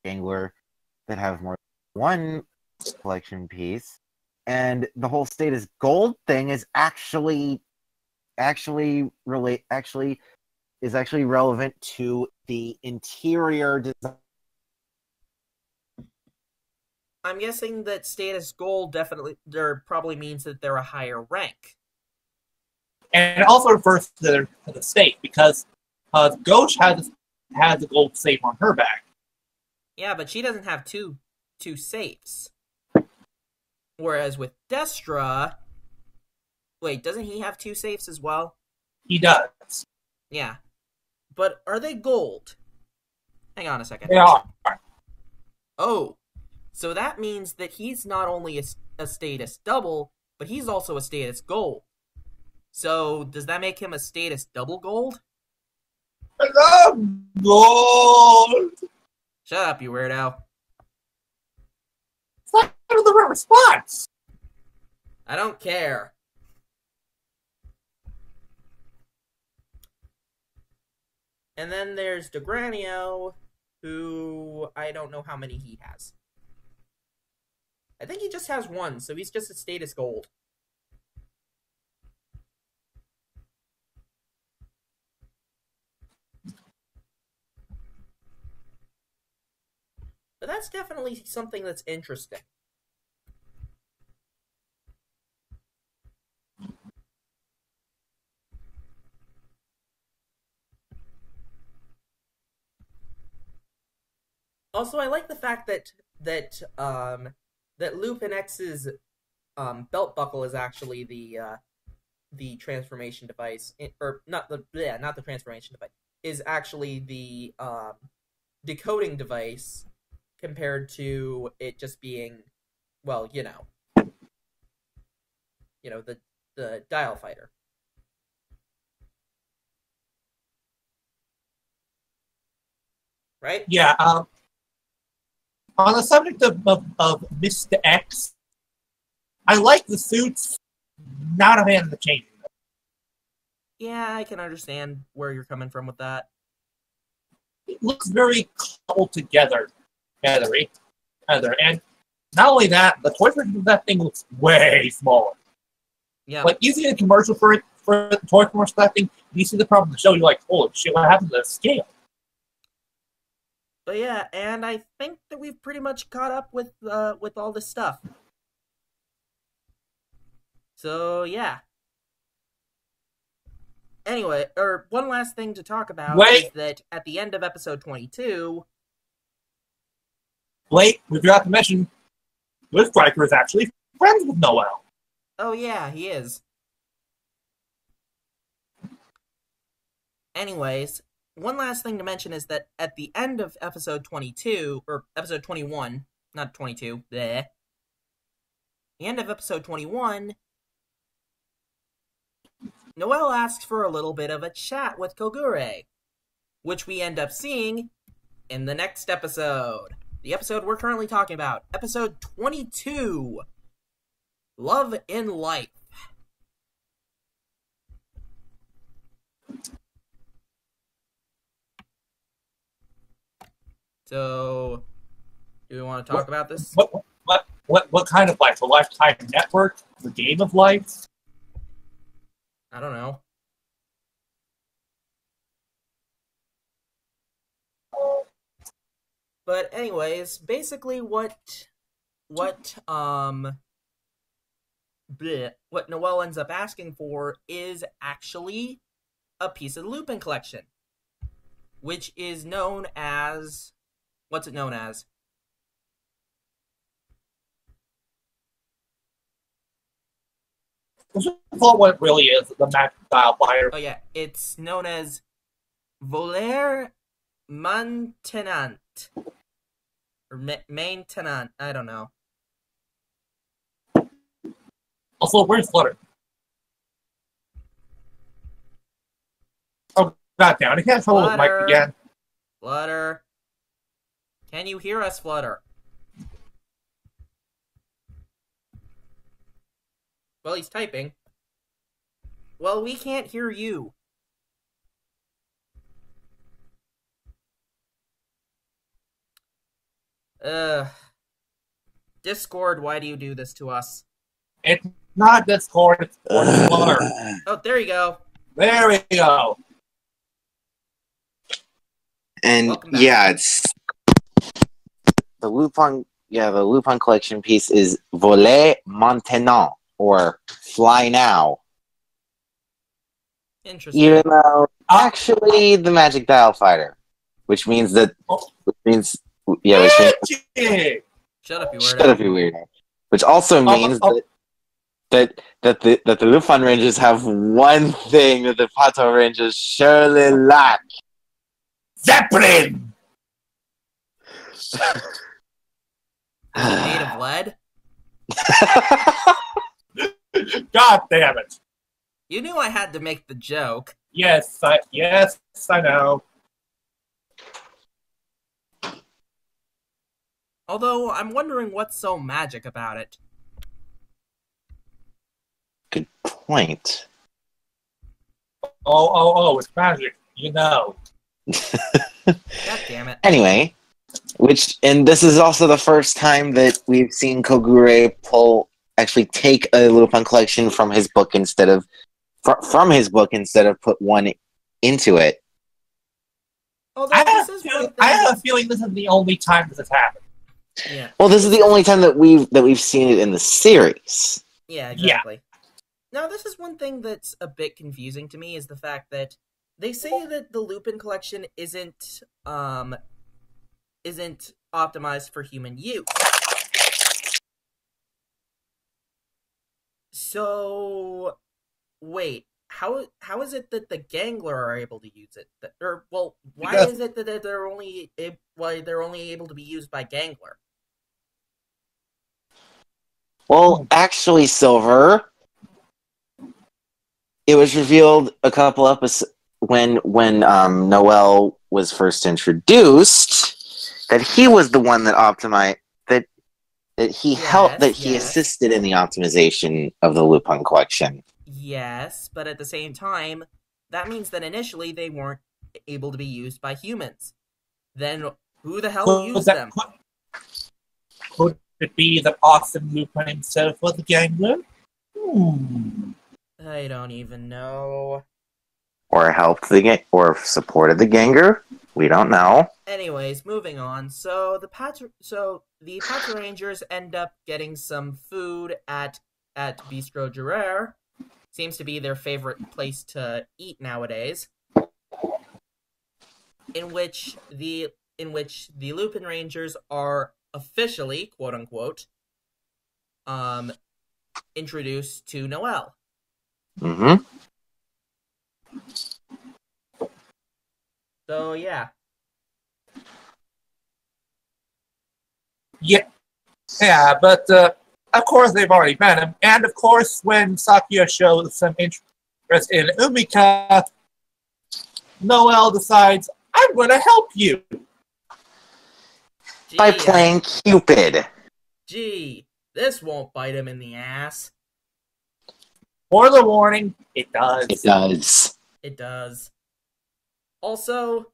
[SPEAKER 3] Gangler that have more than one collection piece, and the whole status gold thing is actually relevant to the interior design.
[SPEAKER 5] I'm guessing that status gold probably means that they're a higher rank.
[SPEAKER 2] And it also refers to the state, because Ghosh has the gold safe on her back.
[SPEAKER 5] Yeah, but she doesn't have two safes. Whereas with Destra, wait, doesn't he have 2 safes as well?
[SPEAKER 2] He does.
[SPEAKER 5] Yeah. But are they gold? Hang on a second.
[SPEAKER 2] They are.
[SPEAKER 5] Oh, so that means that he's not only a status double, but he's also a status gold. So does that make him a status double gold?
[SPEAKER 2] I love gold!
[SPEAKER 5] Shut up, you weirdo.
[SPEAKER 2] It's not the right response.
[SPEAKER 5] I don't care. And then there's DeGranio, who I don't know how many he has. I think he just has 1, so he's just a status gold. But that's definitely something that's interesting. Also, I like the fact that Lupin X's belt buckle is actually the transformation device, or not the transformation device, is actually the decoding device, compared to it just being, well, the dial fighter. Right?
[SPEAKER 2] Yeah, on the subject of Mr. X, I like the suits, not a fan of the changing.
[SPEAKER 5] Yeah, I can understand where you're coming from with that.
[SPEAKER 2] It looks very coupled together. And not only that, the toy version of that thing looks way smaller.
[SPEAKER 5] Yeah.
[SPEAKER 2] Like, you see a commercial for the toy commercial for that thing, you see the problem in the show, you're like, holy shit, what happened to the scale?
[SPEAKER 5] But yeah, and I think that we've pretty much caught up with all this stuff. So yeah. Anyway, one last thing to talk about is that at the end of episode 22...
[SPEAKER 2] Wait, we forgot to mention, Blue Striker is actually friends with Noel.
[SPEAKER 5] Oh yeah, he is. Anyways, one last thing to mention is that at the end of episode 22, or episode 21, not 22, bleh. The end of episode 21, Noel asks for a little bit of a chat with Kogure, which we end up seeing in the next episode. The episode we're currently talking about, episode 22, Love in Life. So, do we want to talk about this?
[SPEAKER 2] What what kind of life? The Lifetime Network? The Game of Life?
[SPEAKER 5] I don't know. But anyways, basically what Noel ends up asking for is actually a piece of the Lupin collection, which is known as, what's it known as?
[SPEAKER 2] This is what really is the Magic Dial Fighter.
[SPEAKER 5] Oh yeah, it's known as Voler Maintenant. Or Maintenant, I don't know.
[SPEAKER 2] Also, where's Flutter? Oh, goddamn, I can't trouble with Mike again.
[SPEAKER 5] Flutter. Can you hear us, Flutter? Well, he's typing. Well, we can't hear you. Discord, why do you do this to us?
[SPEAKER 2] It's not Discord, it's Flutter.
[SPEAKER 5] Oh, there you go.
[SPEAKER 2] There we go.
[SPEAKER 3] And yeah, it's the Lupin. Yeah, the Lupin collection piece is Voler Maintenant, or Fly Now.
[SPEAKER 5] Interesting.
[SPEAKER 3] Even though actually the Magic Dial Fighter, which means that, which means
[SPEAKER 5] Shut up, you weirdo.
[SPEAKER 3] Shut up, you weirdo. Which also means that the Lupin Rangers have one thing that the Pato Rangers surely lack.
[SPEAKER 2] Zeppelin!
[SPEAKER 5] Is it made of lead?
[SPEAKER 2] God damn it.
[SPEAKER 5] You knew I had to make the joke.
[SPEAKER 2] Yes, I know.
[SPEAKER 5] Although, I'm wondering what's so magic about it.
[SPEAKER 3] Good point.
[SPEAKER 2] Oh, it's magic. You know.
[SPEAKER 5] God damn it.
[SPEAKER 3] Anyway, and this is also the first time that we've seen Kogure actually take a Lupin collection from his book instead of put one into it.
[SPEAKER 2] I have a feeling this is the only time this has happened.
[SPEAKER 5] Yeah.
[SPEAKER 3] Well, this is the only time that we've seen it in the series.
[SPEAKER 5] Yeah, exactly. Yeah. Now, this is one thing that's a bit confusing to me, is the fact that they say that the Lupin collection isn't optimized for human use. So, wait, how is it that the Gangler are able to use it? Why is it that they're only able to be used by Gangler?
[SPEAKER 3] Well, actually, Silver, it was revealed a couple episodes when Noel was first introduced that he was the one that optimized that he assisted in the optimization of the Lupin collection.
[SPEAKER 5] Yes, but at the same time, that means that initially they weren't able to be used by humans. Then who the hell used them?
[SPEAKER 2] Could it be that Austin Lupin himself was the Gangler?
[SPEAKER 5] I don't even know.
[SPEAKER 3] Or helped or supported the Ganger? We don't know.
[SPEAKER 5] Anyways, moving on. So the Pato Rangers end up getting some food at Bistro Gerard. Seems to be their favorite place to eat nowadays. In which the Lupin Rangers are officially, quote unquote, introduced to Noel.
[SPEAKER 3] Mm-hmm.
[SPEAKER 5] So yeah.
[SPEAKER 2] Yeah, but of course they've already met him, and of course when Sakuya shows some interest in Umika, Noel decides, I'm going to help you.
[SPEAKER 3] By playing Cupid.
[SPEAKER 5] Gee, this won't bite him in the ass.
[SPEAKER 2] For the warning, it does.
[SPEAKER 3] It does.
[SPEAKER 5] It does. Also,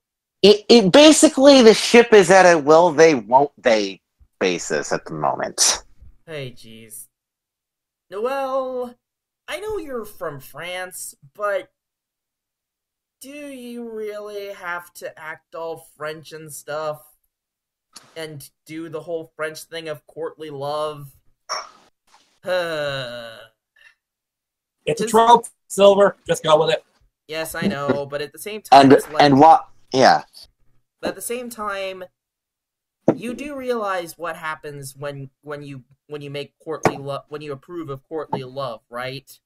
[SPEAKER 3] it basically, the ship is at a will they, won't they basis at the moment.
[SPEAKER 5] Hey, jeez. Noel, I know you're from France, but do you really have to act all French and stuff? And do the whole French thing of courtly love?
[SPEAKER 2] It's a trope, Silver. Just go with it.
[SPEAKER 5] Yes, I know, but at the same time, it's like...
[SPEAKER 3] And what? Yeah.
[SPEAKER 5] But at the same time, you do realize what happens when you make courtly love, when you approve of courtly love, right?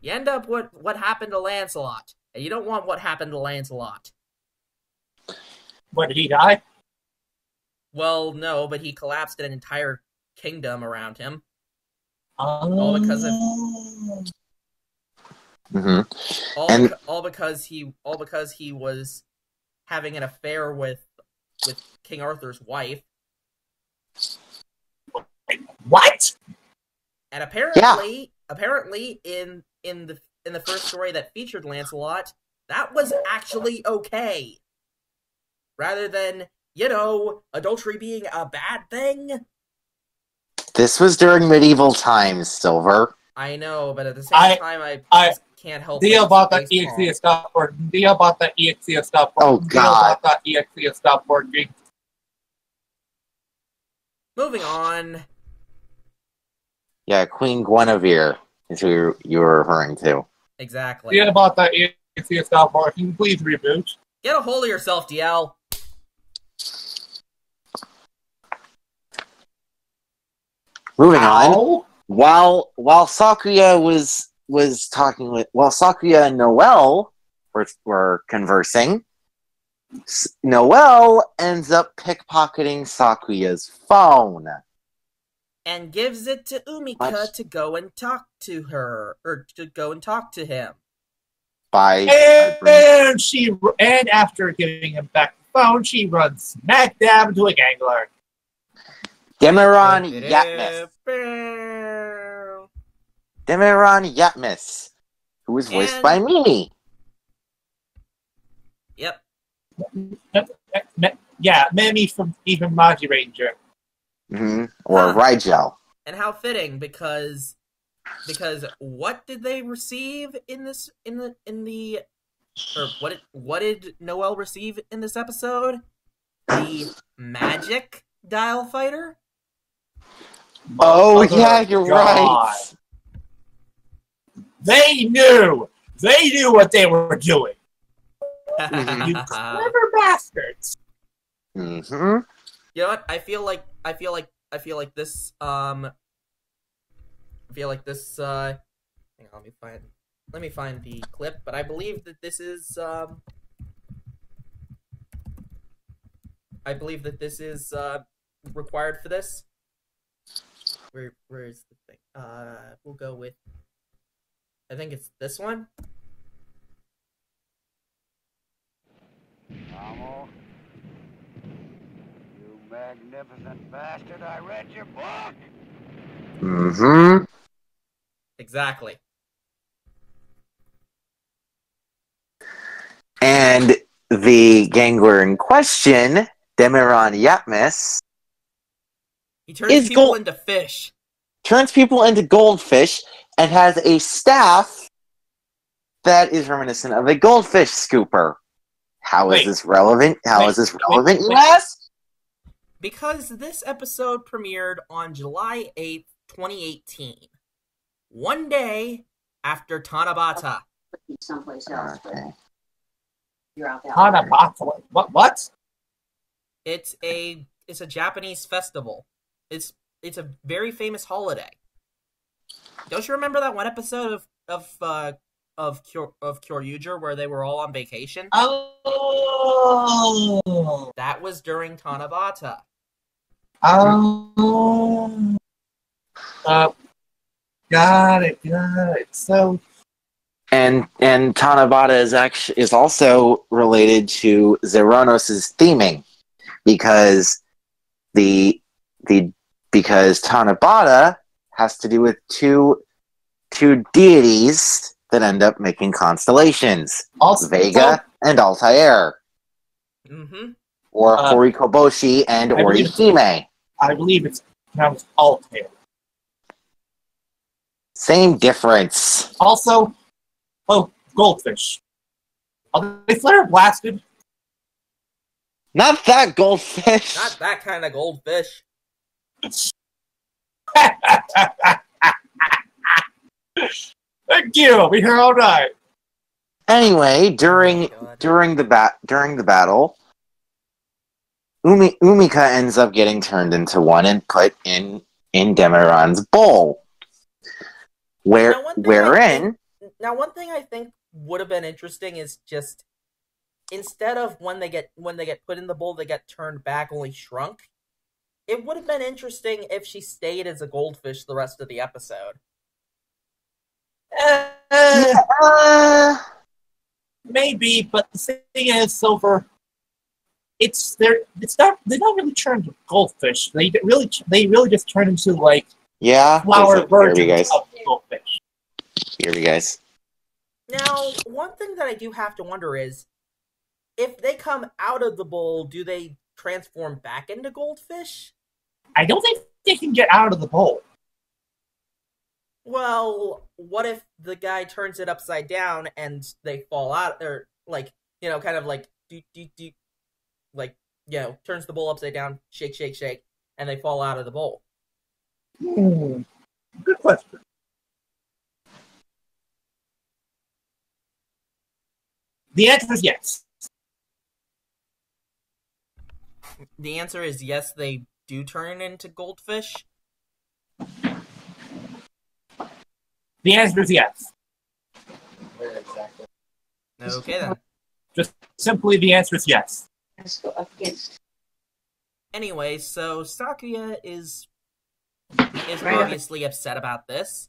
[SPEAKER 5] You end up what happened to Lancelot, and you don't want what happened to Lancelot.
[SPEAKER 2] What, did he die?
[SPEAKER 5] Well, no, but he collapsed an entire kingdom around him. All because of all because he was having an affair with King Arthur's wife.
[SPEAKER 2] What?
[SPEAKER 5] And apparently in the first story that featured Lancelot, that was actually okay. Rather than, adultery being a bad thing.
[SPEAKER 3] This was during medieval times, Silver.
[SPEAKER 5] I know, but at the same time, I just can't help it.
[SPEAKER 2] Deal about that EXE stop for Deal about that EXE stop for
[SPEAKER 3] Oh, God.
[SPEAKER 2] Deal about that EXE stop for G.
[SPEAKER 5] Moving on.
[SPEAKER 3] Yeah, Queen Guinevere is who you were referring to.
[SPEAKER 5] Exactly.
[SPEAKER 2] Deal about that EXE stop for Can you please reboot?
[SPEAKER 5] Get a hold of yourself, DL.
[SPEAKER 3] Moving on. While Sakuya while Sakuya and Noel were conversing, Noel ends up pickpocketing Sakuya's phone.
[SPEAKER 5] And gives it to Umika to go and talk to her, or to go and talk to him.
[SPEAKER 2] And after giving him back the phone, she runs smack dab into a gangler.
[SPEAKER 3] Demiron Yatmis, who was voiced by Mimi.
[SPEAKER 5] Yep.
[SPEAKER 2] Yeah, Mimi from even Maji Ranger.
[SPEAKER 3] Or Rigel.
[SPEAKER 5] And how fitting, because what did they receive in what did Noel receive in this episode? The magic dial fighter?
[SPEAKER 3] Oh, yeah, you're right.
[SPEAKER 2] They knew what they were doing. You clever bastards.
[SPEAKER 5] You know what? I feel like this. Hang on, let me find the clip. But I believe that this is. Required for this. Where is the thing? We'll go with. I think it's this one.
[SPEAKER 9] Mamo, you magnificent bastard, I read your book!
[SPEAKER 5] Exactly.
[SPEAKER 3] And the gangler in question, Demiron Yatmis,
[SPEAKER 5] he turns people into fish.
[SPEAKER 3] Turns people into goldfish and has a staff that is reminiscent of a goldfish scooper. How is this relevant? You ask?
[SPEAKER 5] Because this episode premiered on July 8th, 2018. One day after Tanabata.
[SPEAKER 10] Someplace else,
[SPEAKER 3] okay.
[SPEAKER 10] You're out there.
[SPEAKER 2] Tanabata? What?
[SPEAKER 5] It's a Japanese festival. It's a very famous holiday. Don't you remember that one episode of Kyoryuger where they were all on vacation?
[SPEAKER 2] Oh,
[SPEAKER 5] that was during Tanabata.
[SPEAKER 2] Oh, got it. So,
[SPEAKER 3] and Tanabata is also related to Zeronos' theming because because Tanabata has to do with two deities that end up making constellations.
[SPEAKER 2] Also,
[SPEAKER 3] Vega and Altair. Or Horikoboshi and Orihime.
[SPEAKER 2] I believe it's pronounced Altair.
[SPEAKER 3] Same difference.
[SPEAKER 2] Also, goldfish. Are they flare blasted?
[SPEAKER 3] Not that goldfish.
[SPEAKER 5] Not that kind of goldfish.
[SPEAKER 2] Thank you. I'll be here all night.
[SPEAKER 3] Anyway, during the battle, Umika ends up getting turned into one and put in Demiron's bowl.
[SPEAKER 5] Now, one thing I think would have been interesting is just instead of when they get put in the bowl, they get turned back, only shrunk. It would have been interesting if she stayed as a goldfish the rest of the episode.
[SPEAKER 2] Maybe, but the thing is, Silver, they're not really turned to goldfish. They really just turn into like flower versions of goldfish.
[SPEAKER 3] Here we guys.
[SPEAKER 5] Now, one thing that I do have to wonder is, if they come out of the bowl, do they transform back into goldfish?
[SPEAKER 2] I don't think they can get out of the bowl.
[SPEAKER 5] Well, what if the guy turns it upside down and they fall out, or kind of like turns the bowl upside down, shake, shake, shake, and they fall out of the bowl?
[SPEAKER 2] Good question. The answer is yes.
[SPEAKER 5] The answer is yes, they do turn into goldfish?
[SPEAKER 2] The answer is yes.
[SPEAKER 9] Where exactly?
[SPEAKER 5] Okay, then.
[SPEAKER 2] Just simply the answer is yes.
[SPEAKER 10] Let's go up against.
[SPEAKER 5] Anyway, so Sakuya is obviously upset about this.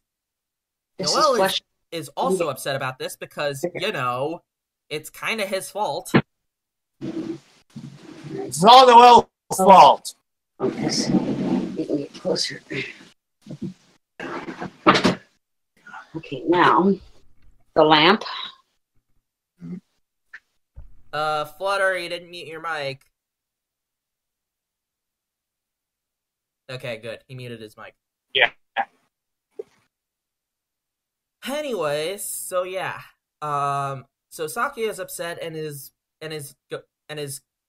[SPEAKER 5] Noel is also upset about this because, it's kind of his fault.
[SPEAKER 2] It's all Noel's fault.
[SPEAKER 10] Okay, so you can get closer. Okay, now the lamp.
[SPEAKER 5] Flutter, you didn't mute your mic. Okay, good. He muted his mic.
[SPEAKER 2] Yeah.
[SPEAKER 5] Anyways, so yeah. So Sakuya is upset and is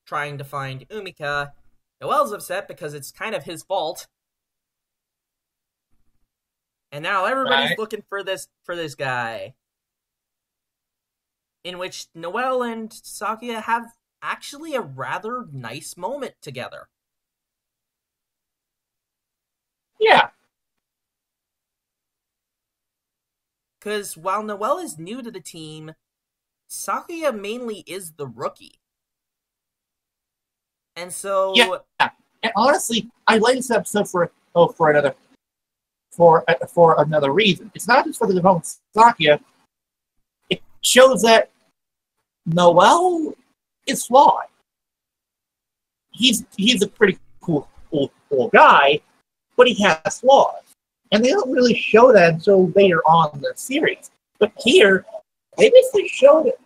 [SPEAKER 5] trying to find Umika. Noel's upset because it's kind of his fault. And now everybody's looking for this guy. In which Noel and Sakuya have actually a rather nice moment together.
[SPEAKER 2] Yeah.
[SPEAKER 5] Because while Noel is new to the team, Sakuya mainly is the rookie. And so...
[SPEAKER 2] Yeah. And honestly, I like this episode for another reason. It's not just for the development of Sakuya. It shows that Noel is flawed. He's a pretty cool guy, but he has flaws. And they don't really show that until later on in the series. But here, they basically showed it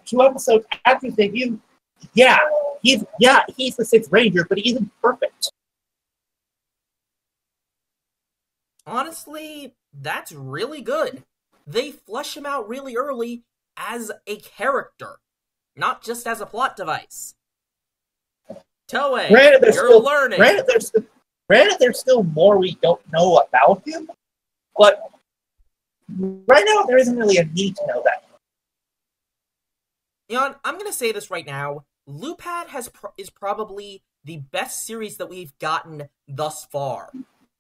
[SPEAKER 2] 2 episodes after his debut. He's the Sixth Ranger, but he isn't perfect.
[SPEAKER 5] Honestly, that's really good. They flesh him out really early as a character, not just as a plot device. Toei, you're learning.
[SPEAKER 2] Granted, there's still more we don't know about him, but right now there isn't really a need to know that.
[SPEAKER 5] I'm going to say this right now. Lupad is probably the best series that we've gotten thus far.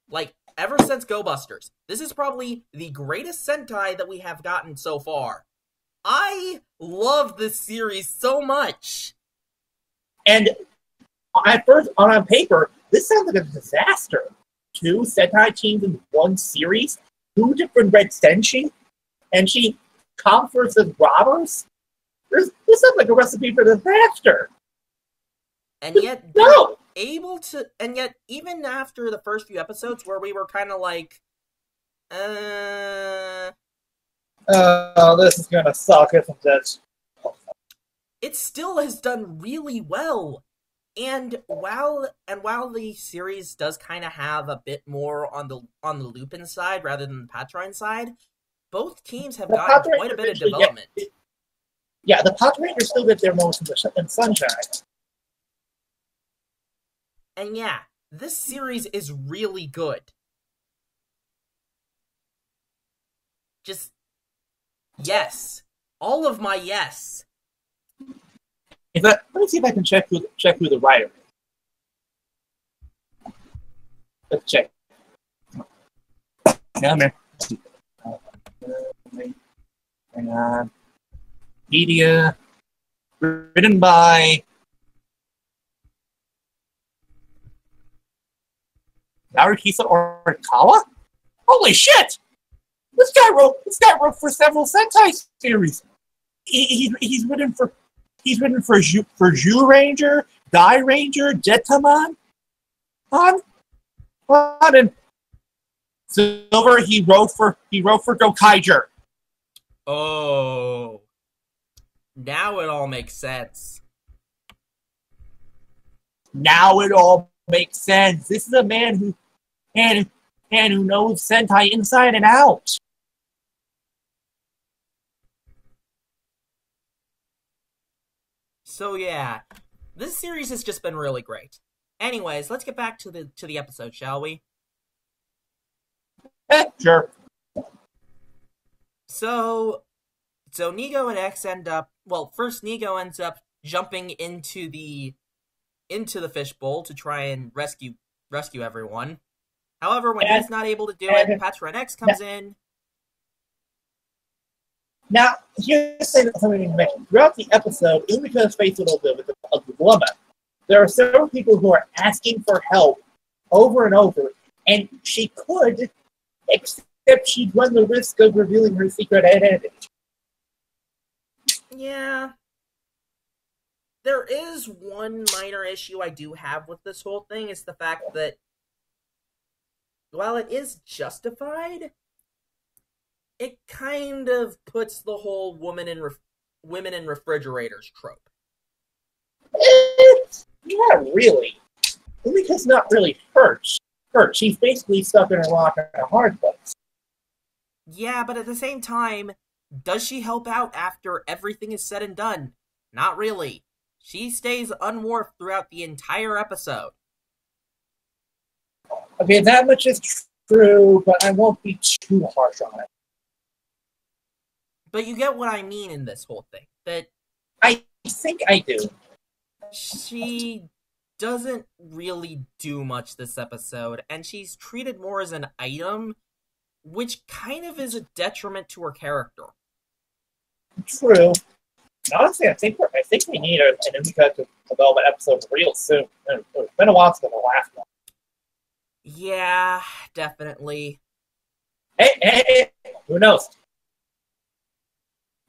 [SPEAKER 5] Like, ever since Go Busters. This is probably the greatest Sentai that we have gotten so far. I love this series so much.
[SPEAKER 2] And at first, on paper, this sounds like a disaster. 2 Sentai teams in 1 series, 2 different Red Senshi, and she comforts as robbers? This sounds like a recipe for disaster.
[SPEAKER 5] And yet,
[SPEAKER 2] no!
[SPEAKER 5] And yet, even after the first few episodes where we were kind of like,
[SPEAKER 2] this is gonna suck, isn't it?
[SPEAKER 5] It still has done really well. And while the series does kind of have a bit more on the Lupin side rather than the Patron side, both teams have gotten quite a bit of development.
[SPEAKER 2] Yeah, the Battleraizers still get their moments in sunshine.
[SPEAKER 5] And yeah, this series is really good. Just yes, all of my yes.
[SPEAKER 2] Let me see if I can check who the writer is. Let's check. Come here. Hang on. Media. Written by Naruhisa Orikawa? Holy shit! This guy wrote for several Sentai series. He's written for Zhu Ranger, Dai Ranger, Jetamon, and Silver. He wrote for Gokaiger.
[SPEAKER 5] Oh, now it all makes sense.
[SPEAKER 2] Now it all makes sense. This is a man who knows Sentai inside and out.
[SPEAKER 5] So yeah, this series has just been really great. Anyways, let's get back to the episode, shall we?
[SPEAKER 2] Sure.
[SPEAKER 5] So Nigo and X end up. Well, first Nigo ends up jumping into the fishbowl to try and rescue everyone. However, when he's not able to do it, Patron X comes in.
[SPEAKER 2] Now, here's something to mention. Throughout the episode, Umika has faced a little bit of a dilemma. There are several people who are asking for help over and over, and she could, except she'd run the risk of revealing her secret identity.
[SPEAKER 5] Yeah. There is one minor issue I do have with this whole thing, is the fact that while it is justified, it kind of puts the whole women in refrigerators trope.
[SPEAKER 2] Not really. Umika's not really hurt. She's basically stuck in a rock and a hard place.
[SPEAKER 5] Yeah, but at the same time, does she help out after everything is said and done? Not really. She stays unmorphed throughout the entire episode.
[SPEAKER 2] I mean, that much is true, but I won't be too harsh on it.
[SPEAKER 5] But you get what I mean in this whole thing. That
[SPEAKER 2] I think I do.
[SPEAKER 5] She doesn't really do much this episode, and she's treated more as an item, which kind of is a detriment to her character.
[SPEAKER 2] True. Honestly, I think we need an Umika development episode real soon. It's been a while since the last one.
[SPEAKER 5] Yeah, definitely.
[SPEAKER 2] Hey, who knows?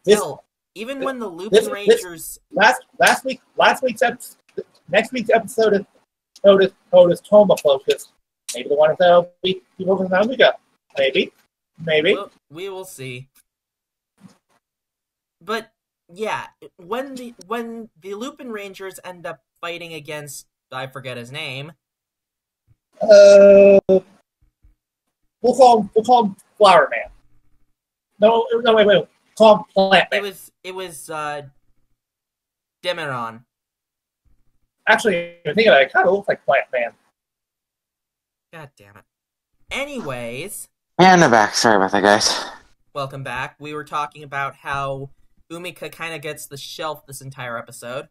[SPEAKER 5] Still, even when the Lupin Rangers...
[SPEAKER 2] Next week's episode is Toma focused. Maybe the one that'll be people from Umika. Maybe.
[SPEAKER 5] We will see. But yeah, when the Lupin Rangers end up fighting against, I forget his name.
[SPEAKER 2] We'll call him Flower Man. No, wait. Call him Plant Man.
[SPEAKER 5] It was Demiron.
[SPEAKER 2] Actually, I think it kind of looks like Plant Man.
[SPEAKER 5] God damn it. Anyways.
[SPEAKER 3] And I'm back. Sorry about that, guys.
[SPEAKER 5] Welcome back. We were talking about how Umika kind of gets the shelf this entire episode.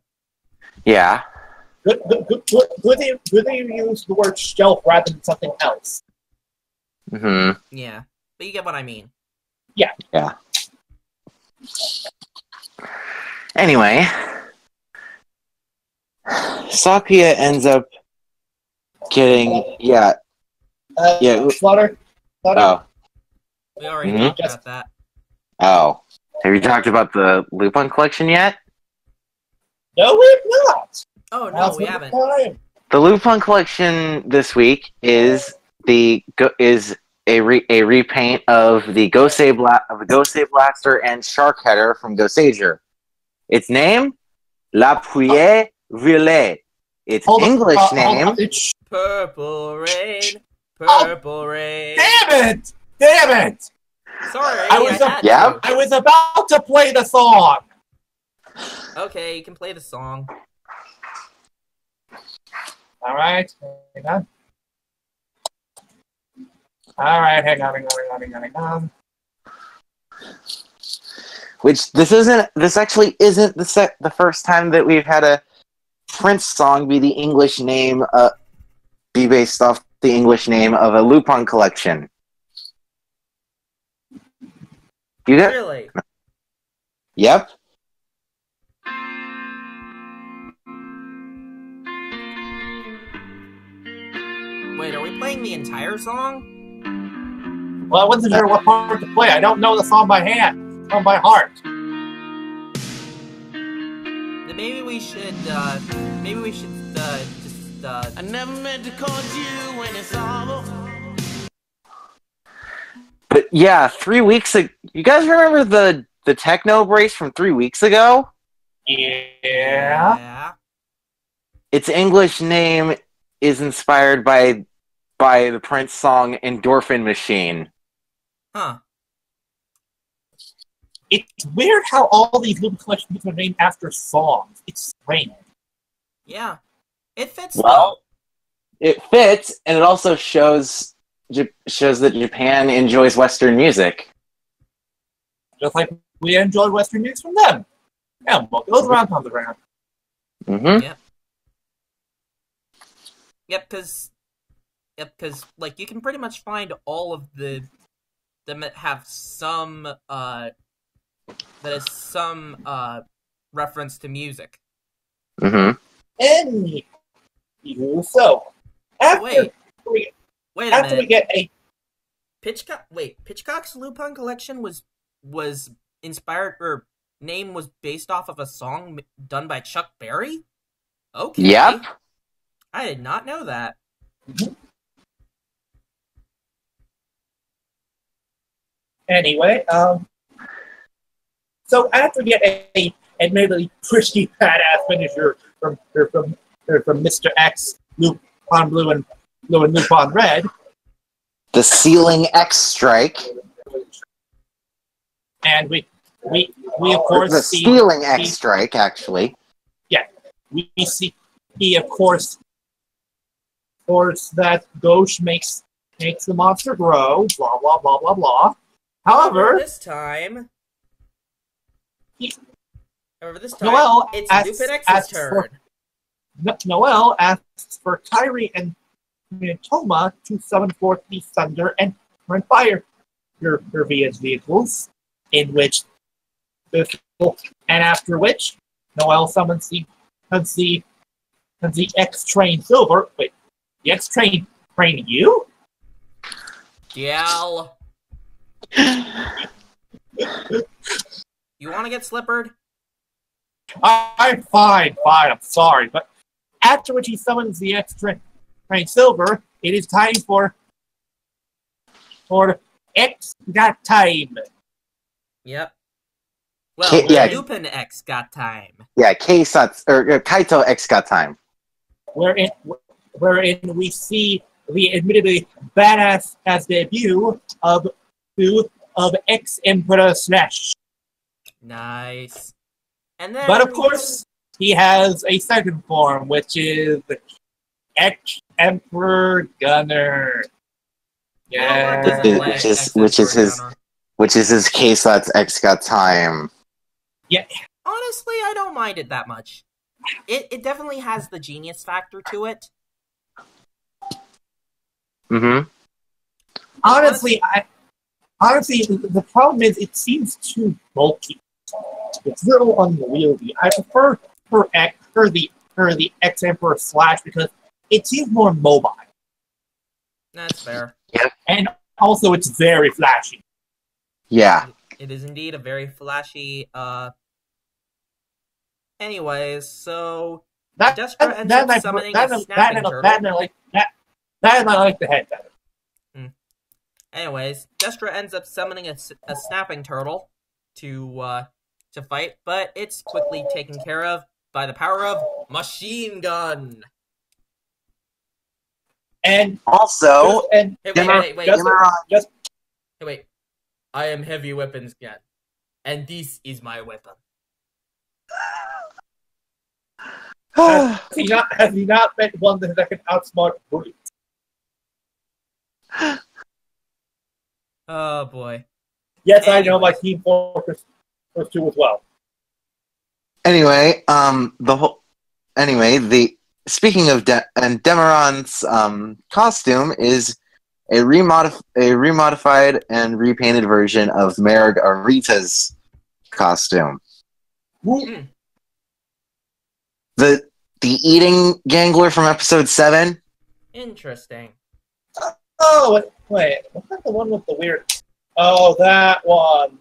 [SPEAKER 3] Yeah.
[SPEAKER 2] Good they use the word shelf rather than something else.
[SPEAKER 3] Mm-hmm.
[SPEAKER 5] Yeah. But you get what I mean.
[SPEAKER 2] Yeah.
[SPEAKER 3] Anyway, Sakuya ends up getting
[SPEAKER 2] Flutter.
[SPEAKER 3] Oh.
[SPEAKER 5] We already talked about that.
[SPEAKER 3] Oh. Have you talked about the Lupin collection yet?
[SPEAKER 2] No, we have not.
[SPEAKER 5] Oh no, we haven't.
[SPEAKER 3] The Lupin collection this week is a repaint of the Gosei Blaster and Shark Header from Goseiger. Its name, La Pouille Violet. its
[SPEAKER 2] Hold on,
[SPEAKER 3] English
[SPEAKER 2] hold
[SPEAKER 3] name.
[SPEAKER 2] on,
[SPEAKER 1] Purple rain, purple rain.
[SPEAKER 2] Damn it! Damn it!
[SPEAKER 1] Sorry,
[SPEAKER 2] I was
[SPEAKER 1] had
[SPEAKER 3] yeah.
[SPEAKER 1] to.
[SPEAKER 2] I was about to play the song.
[SPEAKER 1] Okay, you can play the song.
[SPEAKER 2] All right, hang on. All right, hang on.
[SPEAKER 3] Which this actually isn't the first time that we've had a Prince song be the English name, be based off the English name of a Lupin collection. You got?
[SPEAKER 1] Really?
[SPEAKER 3] Yep.
[SPEAKER 1] Wait, are we playing the entire song?
[SPEAKER 2] Well, I wasn't sure what part to play. I don't know the song by hand, song by heart.
[SPEAKER 1] Then maybe we should just
[SPEAKER 11] I never meant to cause you any sorrow.
[SPEAKER 3] But yeah, 3 weeks ago, you guys remember the techno brace from 3 weeks ago?
[SPEAKER 2] Yeah.
[SPEAKER 3] Its English name is inspired by the Prince song Endorphin Machine.
[SPEAKER 1] Huh.
[SPEAKER 2] It's weird how all these Lupin collections are named after songs. It's strange.
[SPEAKER 1] Yeah. It fits
[SPEAKER 3] Well, it fits, and it also shows that Japan enjoys Western music.
[SPEAKER 2] Just like we enjoy Western music from them. Yeah, what goes around comes around.
[SPEAKER 3] Mm-hmm.
[SPEAKER 1] Yep. Yep, because like you can pretty much find all of them that have some reference to music.
[SPEAKER 3] Mm-hmm.
[SPEAKER 2] Anywho, so after
[SPEAKER 1] Wait a
[SPEAKER 2] after
[SPEAKER 1] minute.
[SPEAKER 2] we get a
[SPEAKER 1] Pitchcock's Lupin collection was inspired, or name was based off of a song done by Chuck Berry? Okay.
[SPEAKER 3] Yep.
[SPEAKER 1] I did not know that.
[SPEAKER 2] Anyway, so after we get a admittedly pretty badass finisher from Mr. X, Lupin Blue and Lupin Red,
[SPEAKER 3] The Ceiling X Strike.
[SPEAKER 2] and we of course
[SPEAKER 3] The
[SPEAKER 2] see
[SPEAKER 3] Stealing X Strike, actually.
[SPEAKER 2] Yeah, we see of course that Ghosh makes the monster grow. Blah blah blah blah blah. However,
[SPEAKER 1] this time,
[SPEAKER 2] Noel
[SPEAKER 1] it's
[SPEAKER 2] asks,
[SPEAKER 1] Lupin X's turn.
[SPEAKER 2] Noel asks for Kyrie and Toma to summon forth the thunder and fire your vehicles, in which and after which Noel summons the X Train Silver. Wait, the X Train you?
[SPEAKER 1] DL. You want to get slippered?
[SPEAKER 2] I'm fine. I'm sorry, but after which he summons the X Train Silver, it is time for X got time.
[SPEAKER 1] Yep. Well,
[SPEAKER 3] Yeah.
[SPEAKER 1] Lupin X got time.
[SPEAKER 3] Yeah, Kaito X got time.
[SPEAKER 2] Wherein we see the admittedly badass as debut of X Emperor Slash.
[SPEAKER 1] Nice. And then,
[SPEAKER 2] But of course, he has a second form, which is X Emperor Gunner. Yeah,
[SPEAKER 3] which is his K-Slots X got time.
[SPEAKER 2] Yeah.
[SPEAKER 1] Honestly, I don't mind it that much. It definitely has the genius factor to it.
[SPEAKER 3] Mm-hmm.
[SPEAKER 2] Honestly, the problem is it seems too bulky. It's a little unwieldy. I prefer the X Emperor Slash because it seems more mobile.
[SPEAKER 1] That's fair.
[SPEAKER 3] Yep.
[SPEAKER 2] And also, it's very flashy.
[SPEAKER 3] Yeah.
[SPEAKER 1] It is indeed a very flashy. Anyways, so Destra ends up summoning a snapping turtle.
[SPEAKER 2] That I like the head better.
[SPEAKER 1] Anyways, Destra ends up summoning a snapping turtle to fight, but it's quickly taken care of by the power of Machine Gun.
[SPEAKER 2] And
[SPEAKER 3] also,
[SPEAKER 1] Hey, wait.
[SPEAKER 2] Just
[SPEAKER 1] Hey, wait. I am heavy weapons gun, and this is my weapon.
[SPEAKER 2] has he not met one that can outsmart bullets?
[SPEAKER 1] Oh boy.
[SPEAKER 2] Yes, I know my Team Fortress 2 as well.
[SPEAKER 3] Anyway, speaking of Demeron's costume is a remodified and repainted version of Margarita's costume.
[SPEAKER 1] Mm.
[SPEAKER 3] The eating gangler from episode 7.
[SPEAKER 1] Interesting.
[SPEAKER 2] Oh, wait. Was that the one with the weird... Oh, that one.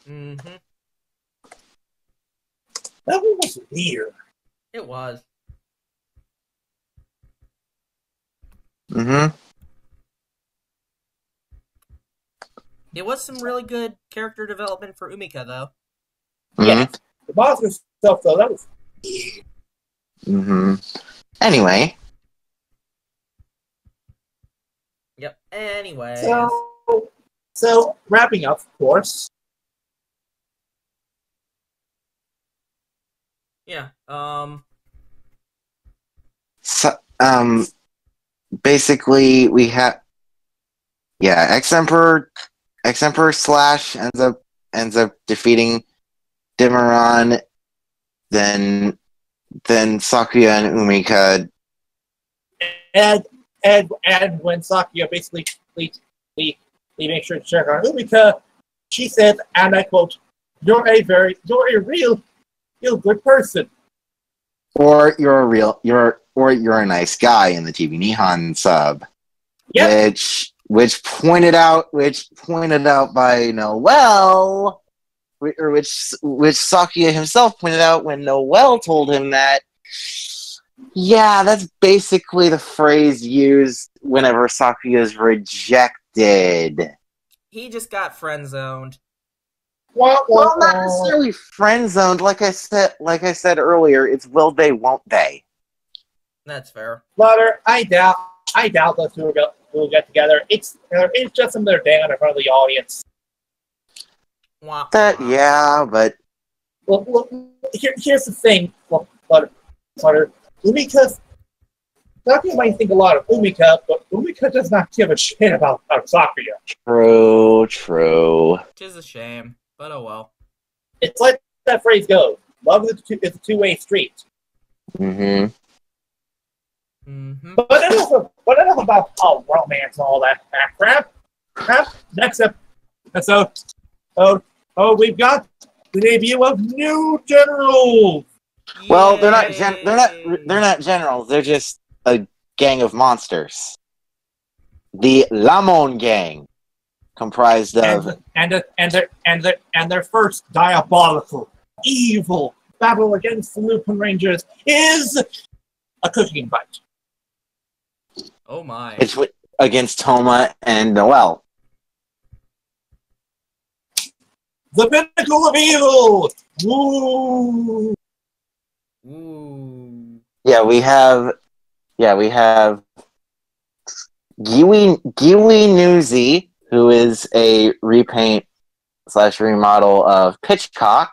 [SPEAKER 1] Mm-hmm.
[SPEAKER 2] That one was weird.
[SPEAKER 1] It was.
[SPEAKER 3] Mm-hmm.
[SPEAKER 1] It was some really good character development for Umika, though.
[SPEAKER 3] Mm-hmm.
[SPEAKER 2] Yeah. The monster stuff, though, that was...
[SPEAKER 3] Mm-hmm. Anyway.
[SPEAKER 1] Yep. Anyway.
[SPEAKER 2] So, wrapping up, of course.
[SPEAKER 1] Yeah.
[SPEAKER 3] So, basically, we have... Yeah, Ex-Emperor Slash ends up defeating Demeron, then Sakuya and Umika.
[SPEAKER 2] And when Sakuya basically make sure to check on Umika, she says, and I quote, "You're a real good person."
[SPEAKER 3] Or you're a nice guy in the TV Nihon sub.
[SPEAKER 2] Yep.
[SPEAKER 3] Which pointed out by Noel, or which Sakuya himself pointed out when Noel told him that. Yeah, that's basically the phrase used whenever Sakuya is rejected.
[SPEAKER 1] He just got friend zoned.
[SPEAKER 3] Well, not necessarily friend zoned. Like I said earlier, it's will they, won't they.
[SPEAKER 1] That's fair.
[SPEAKER 2] Flutter, I doubt those two will get together. It's just some of their day in front of the audience.
[SPEAKER 3] Yeah, but
[SPEAKER 2] Well, here's the thing, Flutter. Umika, Sakuya might think a lot of Umika, but Umika does not give a shit about Sakuya.
[SPEAKER 3] True.
[SPEAKER 1] Tis a shame, but oh well.
[SPEAKER 2] It's like that phrase goes: "Love is a two-way street."
[SPEAKER 3] Mm-hmm.
[SPEAKER 1] Mm-hmm.
[SPEAKER 2] But enough about romance and all that crap. Next episode. We've got the debut of new generals.
[SPEAKER 3] Well, they're not generals. They're just a gang of monsters. The Lamon gang, comprised of
[SPEAKER 2] their first diabolical, evil battle against the Lupin Rangers is a cooking fight.
[SPEAKER 1] Oh my!
[SPEAKER 3] It's against Toma and Noel.
[SPEAKER 2] The pinnacle of evil. Woo!
[SPEAKER 1] Ooh.
[SPEAKER 3] Yeah, we have Giwi Newsy, who is a repaint / remodel of Pitchcock.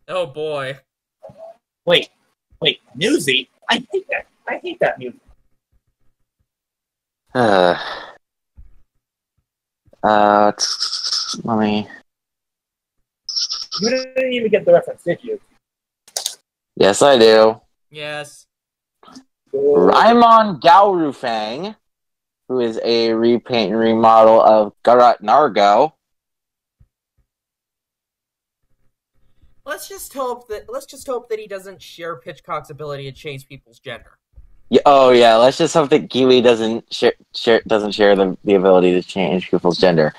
[SPEAKER 1] Oh boy!
[SPEAKER 2] Wait, Newsy? I hate that music.
[SPEAKER 3] Let me.
[SPEAKER 2] You didn't even get the reference, did you?
[SPEAKER 3] Yes, I do.
[SPEAKER 1] Yes.
[SPEAKER 3] Raimon Gaurufang, who is a repaint and remodel of Garat Nargo.
[SPEAKER 1] Let's just hope that he doesn't share Pitchcock's ability to change people's gender.
[SPEAKER 3] Yeah, let's just hope that Giwi doesn't share the ability to change people's gender.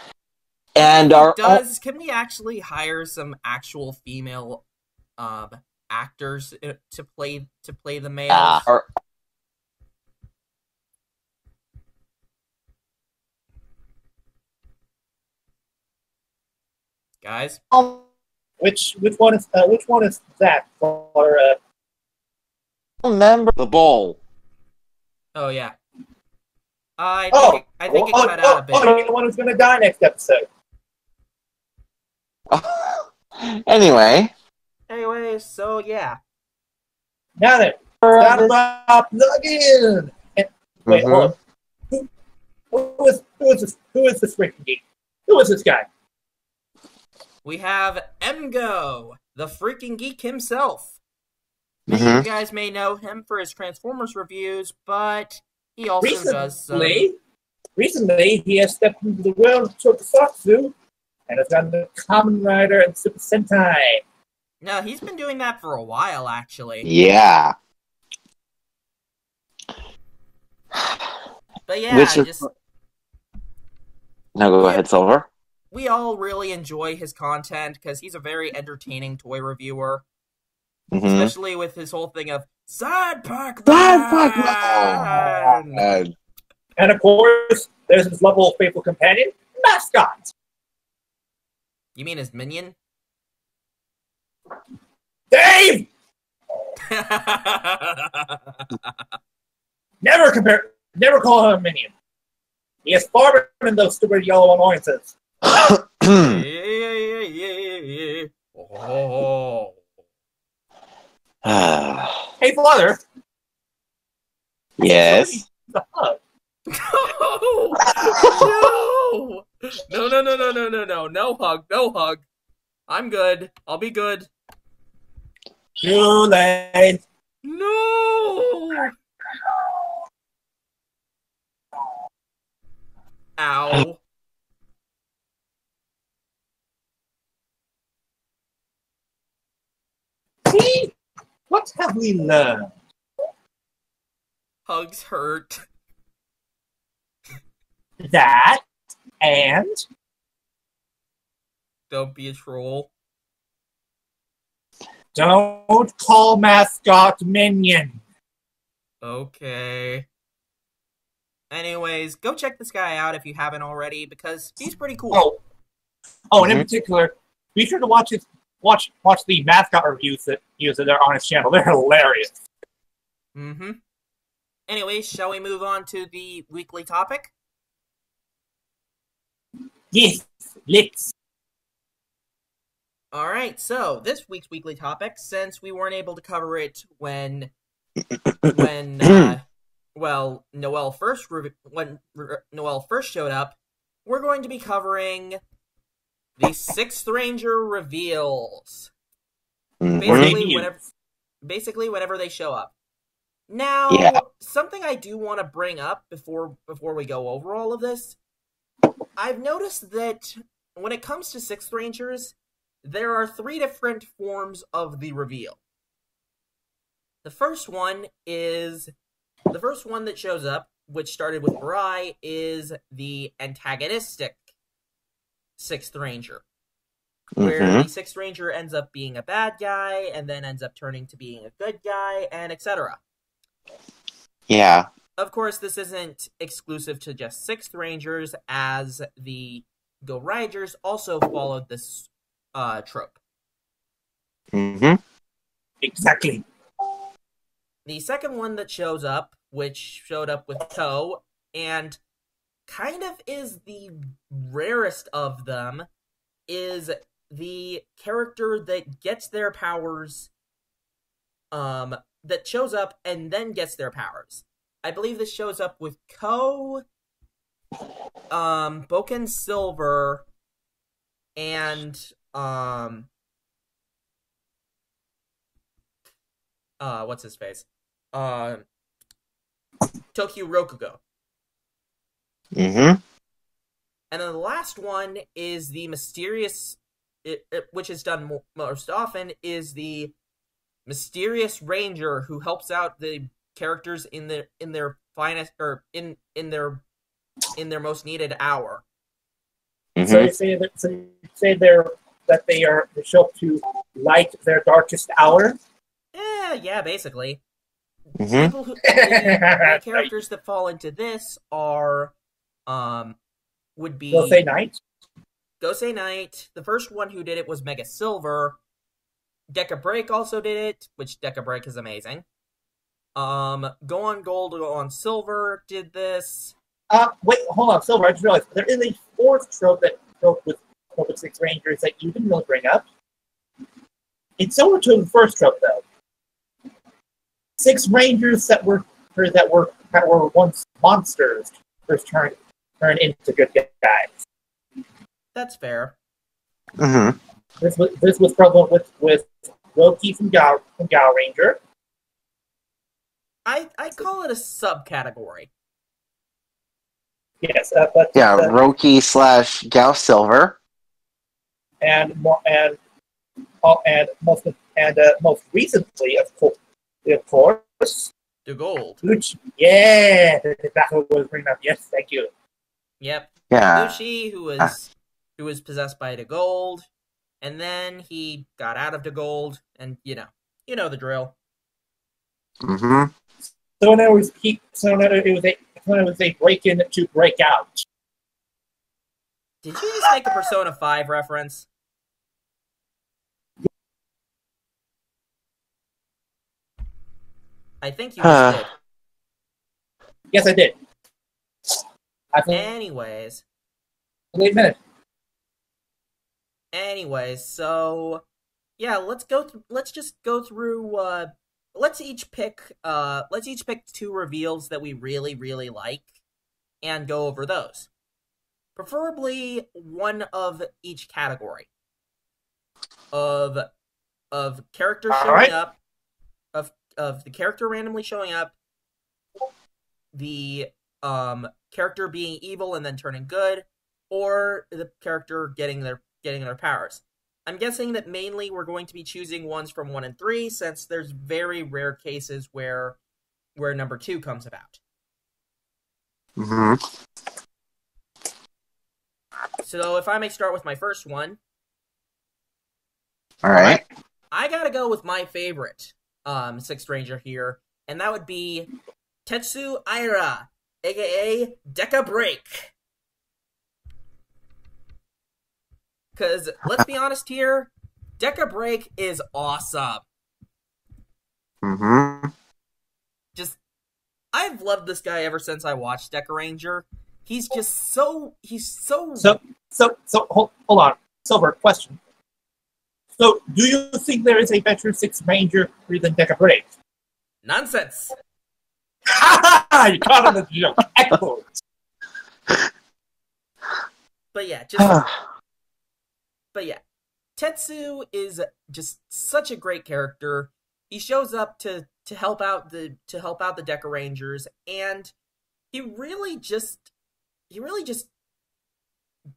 [SPEAKER 3] And
[SPEAKER 1] can we actually hire some actual female actors to play the males? Guys,
[SPEAKER 2] which one is that?
[SPEAKER 3] Remember the bowl.
[SPEAKER 5] Oh yeah. I think it cut out a bit.
[SPEAKER 2] You're the one who's gonna die next episode.
[SPEAKER 3] Anyway,
[SPEAKER 5] so yeah.
[SPEAKER 2] Now then, start about plug in. Wait, hold on. Who is this freaking geek? Who is this guy?
[SPEAKER 5] We have Emgo, the freaking geek himself. Many of you guys may know him for his Transformers reviews, but he also does some...
[SPEAKER 2] Recently, he has stepped into the world of Tokusatsu and has done the Kamen Rider and Super Sentai.
[SPEAKER 5] No, he's been doing that for a while, actually.
[SPEAKER 3] yeah.
[SPEAKER 5] But yeah,
[SPEAKER 3] No, go ahead, Silver.
[SPEAKER 5] We all really enjoy his content because he's a very entertaining toy reviewer. Especially with his whole thing of Side Pac-Man!
[SPEAKER 2] And of course, there's his lovable, faithful companion, Mascot.
[SPEAKER 5] You mean his minion?
[SPEAKER 2] Dave! Never call him a minion. He is far better than those stupid yellow annoyances.
[SPEAKER 5] Oh.
[SPEAKER 2] Hey, Flutter.
[SPEAKER 3] Yes.
[SPEAKER 2] The hug.
[SPEAKER 5] No. No hug. I'm good. I'll be good.
[SPEAKER 2] Too late.
[SPEAKER 5] No. Ow.
[SPEAKER 2] See? What have we learned?
[SPEAKER 5] Hugs hurt.
[SPEAKER 2] That and
[SPEAKER 5] Don't be a troll.
[SPEAKER 2] don't call Mascot minion.
[SPEAKER 5] Okay. Anyways, go check this guy out if you haven't already, because he's pretty cool.
[SPEAKER 2] And in particular, be sure to watch the Mascot reviews that are on his channel. They're hilarious.
[SPEAKER 5] Anyways, shall we move on to the weekly topic?
[SPEAKER 2] Yes, let's.
[SPEAKER 5] Alright, so this week's weekly topic, since we weren't able to cover it when Noel first showed up, we're going to be covering the Sixth Ranger reveals. Basically, whenever they show up. Now, something I do want to bring up before we go over all of this, I've noticed that when it comes to Sixth Rangers, there are 3 different forms of the reveal. The first one that shows up, which started with Mirai, is the antagonistic Sixth Ranger. Where the Sixth Ranger ends up being a bad guy, and then ends up turning to being a good guy, and etc.
[SPEAKER 3] Yeah.
[SPEAKER 5] Of course, this isn't exclusive to just Sixth Rangers, as the Go Riders also followed this trope.
[SPEAKER 2] Exactly.
[SPEAKER 5] The second one that shows up, which showed up with Toe, and kind of is the rarest of them, is the character that gets their powers, that shows up and then gets their powers. I believe this shows up with Ko, Boken Silver, and, what's his face? Tokyo Rokugo. And then the last one is the mysterious, which is done most often, is the mysterious ranger who helps out the characters in their finest, or in their most needed hour.
[SPEAKER 2] So you say that they show up to light their darkest hour.
[SPEAKER 5] Yeah, basically. People who the characters that fall into this are would be
[SPEAKER 2] Gosei Knight.
[SPEAKER 5] Gosei Knight. The first one who did it was Mega Silver. Deca Break also did it, which Deca Break is amazing. Go on Gold, Go on Silver did this.
[SPEAKER 2] Wait, hold on, Silver. I just realized there is a fourth trope with Six Rangers that you didn't really bring up. It's similar to the first trope, though. Six Rangers that were once monsters first turn into good guys.
[SPEAKER 5] That's fair.
[SPEAKER 3] Mm-hmm.
[SPEAKER 2] This was prevalent with Loki from Gal Ranger.
[SPEAKER 5] I call it a subcategory.
[SPEAKER 2] Yes,
[SPEAKER 3] Roki / Gao Silver,
[SPEAKER 2] and most recently, of course,
[SPEAKER 5] The Gold.
[SPEAKER 2] Yeah, that's what I was bringing up. Yes, thank you.
[SPEAKER 5] Yep.
[SPEAKER 3] Yeah.
[SPEAKER 5] Lucy, who was possessed by the Gold, and then he got out of the Gold, and you know the drill.
[SPEAKER 3] Mm-hmm.
[SPEAKER 2] So now it was a break in to break out.
[SPEAKER 5] Did you just make a Persona 5 reference? I think you just did.
[SPEAKER 2] Yes, I did.
[SPEAKER 5] Anyways.
[SPEAKER 2] Wait a minute.
[SPEAKER 5] Anyways, so yeah, let's just go through. Let's each pick 2 reveals that we really, really like, and go over those. Preferably one of each category of character showing up, of the character randomly showing up, the character being evil and then turning good, or the character getting their powers. I'm guessing that mainly we're going to be choosing ones from 1 and 3, since there's very rare cases where number 2 comes about.
[SPEAKER 3] Mm-hmm.
[SPEAKER 5] So if I may start with my first one.
[SPEAKER 3] All right.
[SPEAKER 5] I gotta go with my favorite Sixth Ranger here, and that would be Tetsu Aira, aka Deca Break. Because, let's be honest here, Deca Break is awesome.
[SPEAKER 3] Mm-hmm.
[SPEAKER 5] I've loved this guy ever since I watched Deca Ranger. He's so...
[SPEAKER 2] So, hold on. Silver, question. So, do you think there is a better Sixth Ranger than Deca Break?
[SPEAKER 5] Nonsense!
[SPEAKER 2] You caught on the joke. Excellent.
[SPEAKER 5] But yeah, Tetsu is just such a great character. He shows up to help out the Deca Rangers, and he really just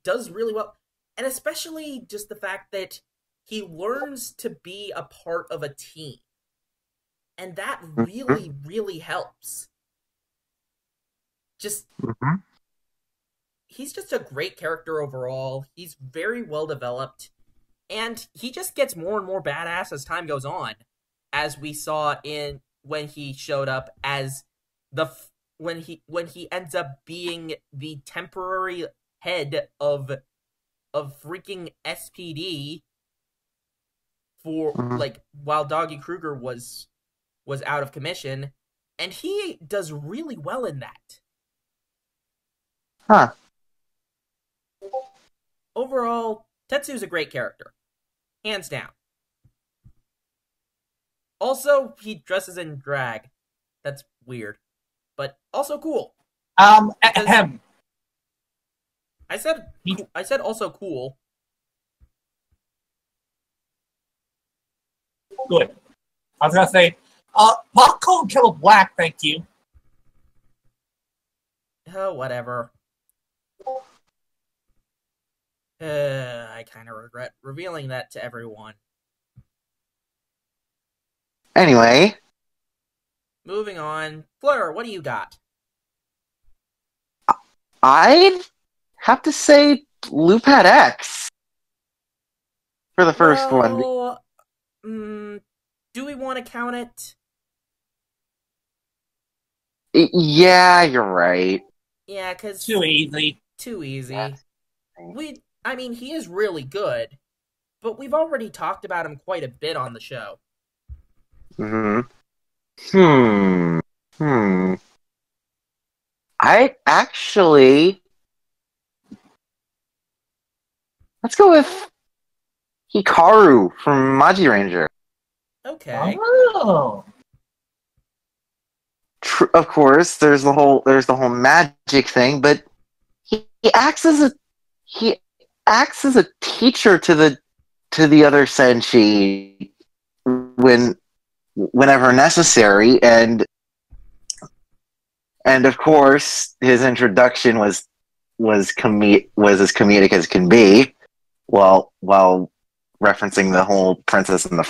[SPEAKER 5] does really well. And especially just the fact that he learns to be a part of a team. And that really, really helps. He's just a great character overall. He's very well developed. And he just gets more and more badass as time goes on. As we saw when he showed up as when he ends up being the temporary head of freaking SPD for while Doggy Kruger was out of commission, and he does really well in that.
[SPEAKER 3] Huh.
[SPEAKER 5] Overall, Tetsu's a great character. Hands down. Also, he dresses in drag. That's weird. But also cool.
[SPEAKER 2] Ahem.
[SPEAKER 5] I said also cool.
[SPEAKER 2] Good. I was gonna say, popcorn color black, thank you.
[SPEAKER 5] Oh, whatever. I kind of regret revealing that to everyone.
[SPEAKER 3] Anyway.
[SPEAKER 5] Moving on. Fleur, what do you got?
[SPEAKER 3] I'd have to say Lupat X for the first one.
[SPEAKER 5] Do we want to count it?
[SPEAKER 3] Yeah, you're right.
[SPEAKER 5] Yeah, because...
[SPEAKER 2] Too easy.
[SPEAKER 5] Too easy. He is really good, but we've already talked about him quite a bit on the show.
[SPEAKER 3] Mm-hmm. I actually... Let's go with Hikaru from Maji Ranger.
[SPEAKER 5] Okay.
[SPEAKER 2] Oh.
[SPEAKER 3] Of course, there's the whole magic thing, but he acts as a teacher to the other Senshi whenever necessary, and of course his introduction was as comedic as can be, while referencing the whole princess and the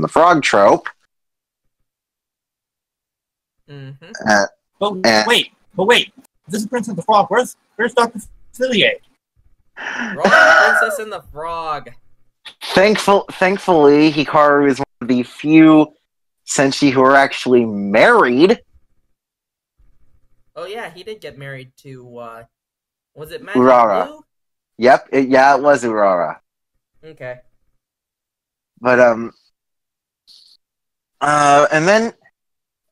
[SPEAKER 3] frog trope.
[SPEAKER 5] Mm-hmm.
[SPEAKER 2] But wait, this is Princess and the Frog. Where's Dr. Facilier?
[SPEAKER 5] Princess and the Frog.
[SPEAKER 3] Thankfully, Hikaru is one of the few Senshi who are actually married.
[SPEAKER 5] Oh yeah, he did get married to, was it Magic
[SPEAKER 3] Urara.
[SPEAKER 5] Blue?
[SPEAKER 3] Yep, it was Urara.
[SPEAKER 5] Okay.
[SPEAKER 3] But,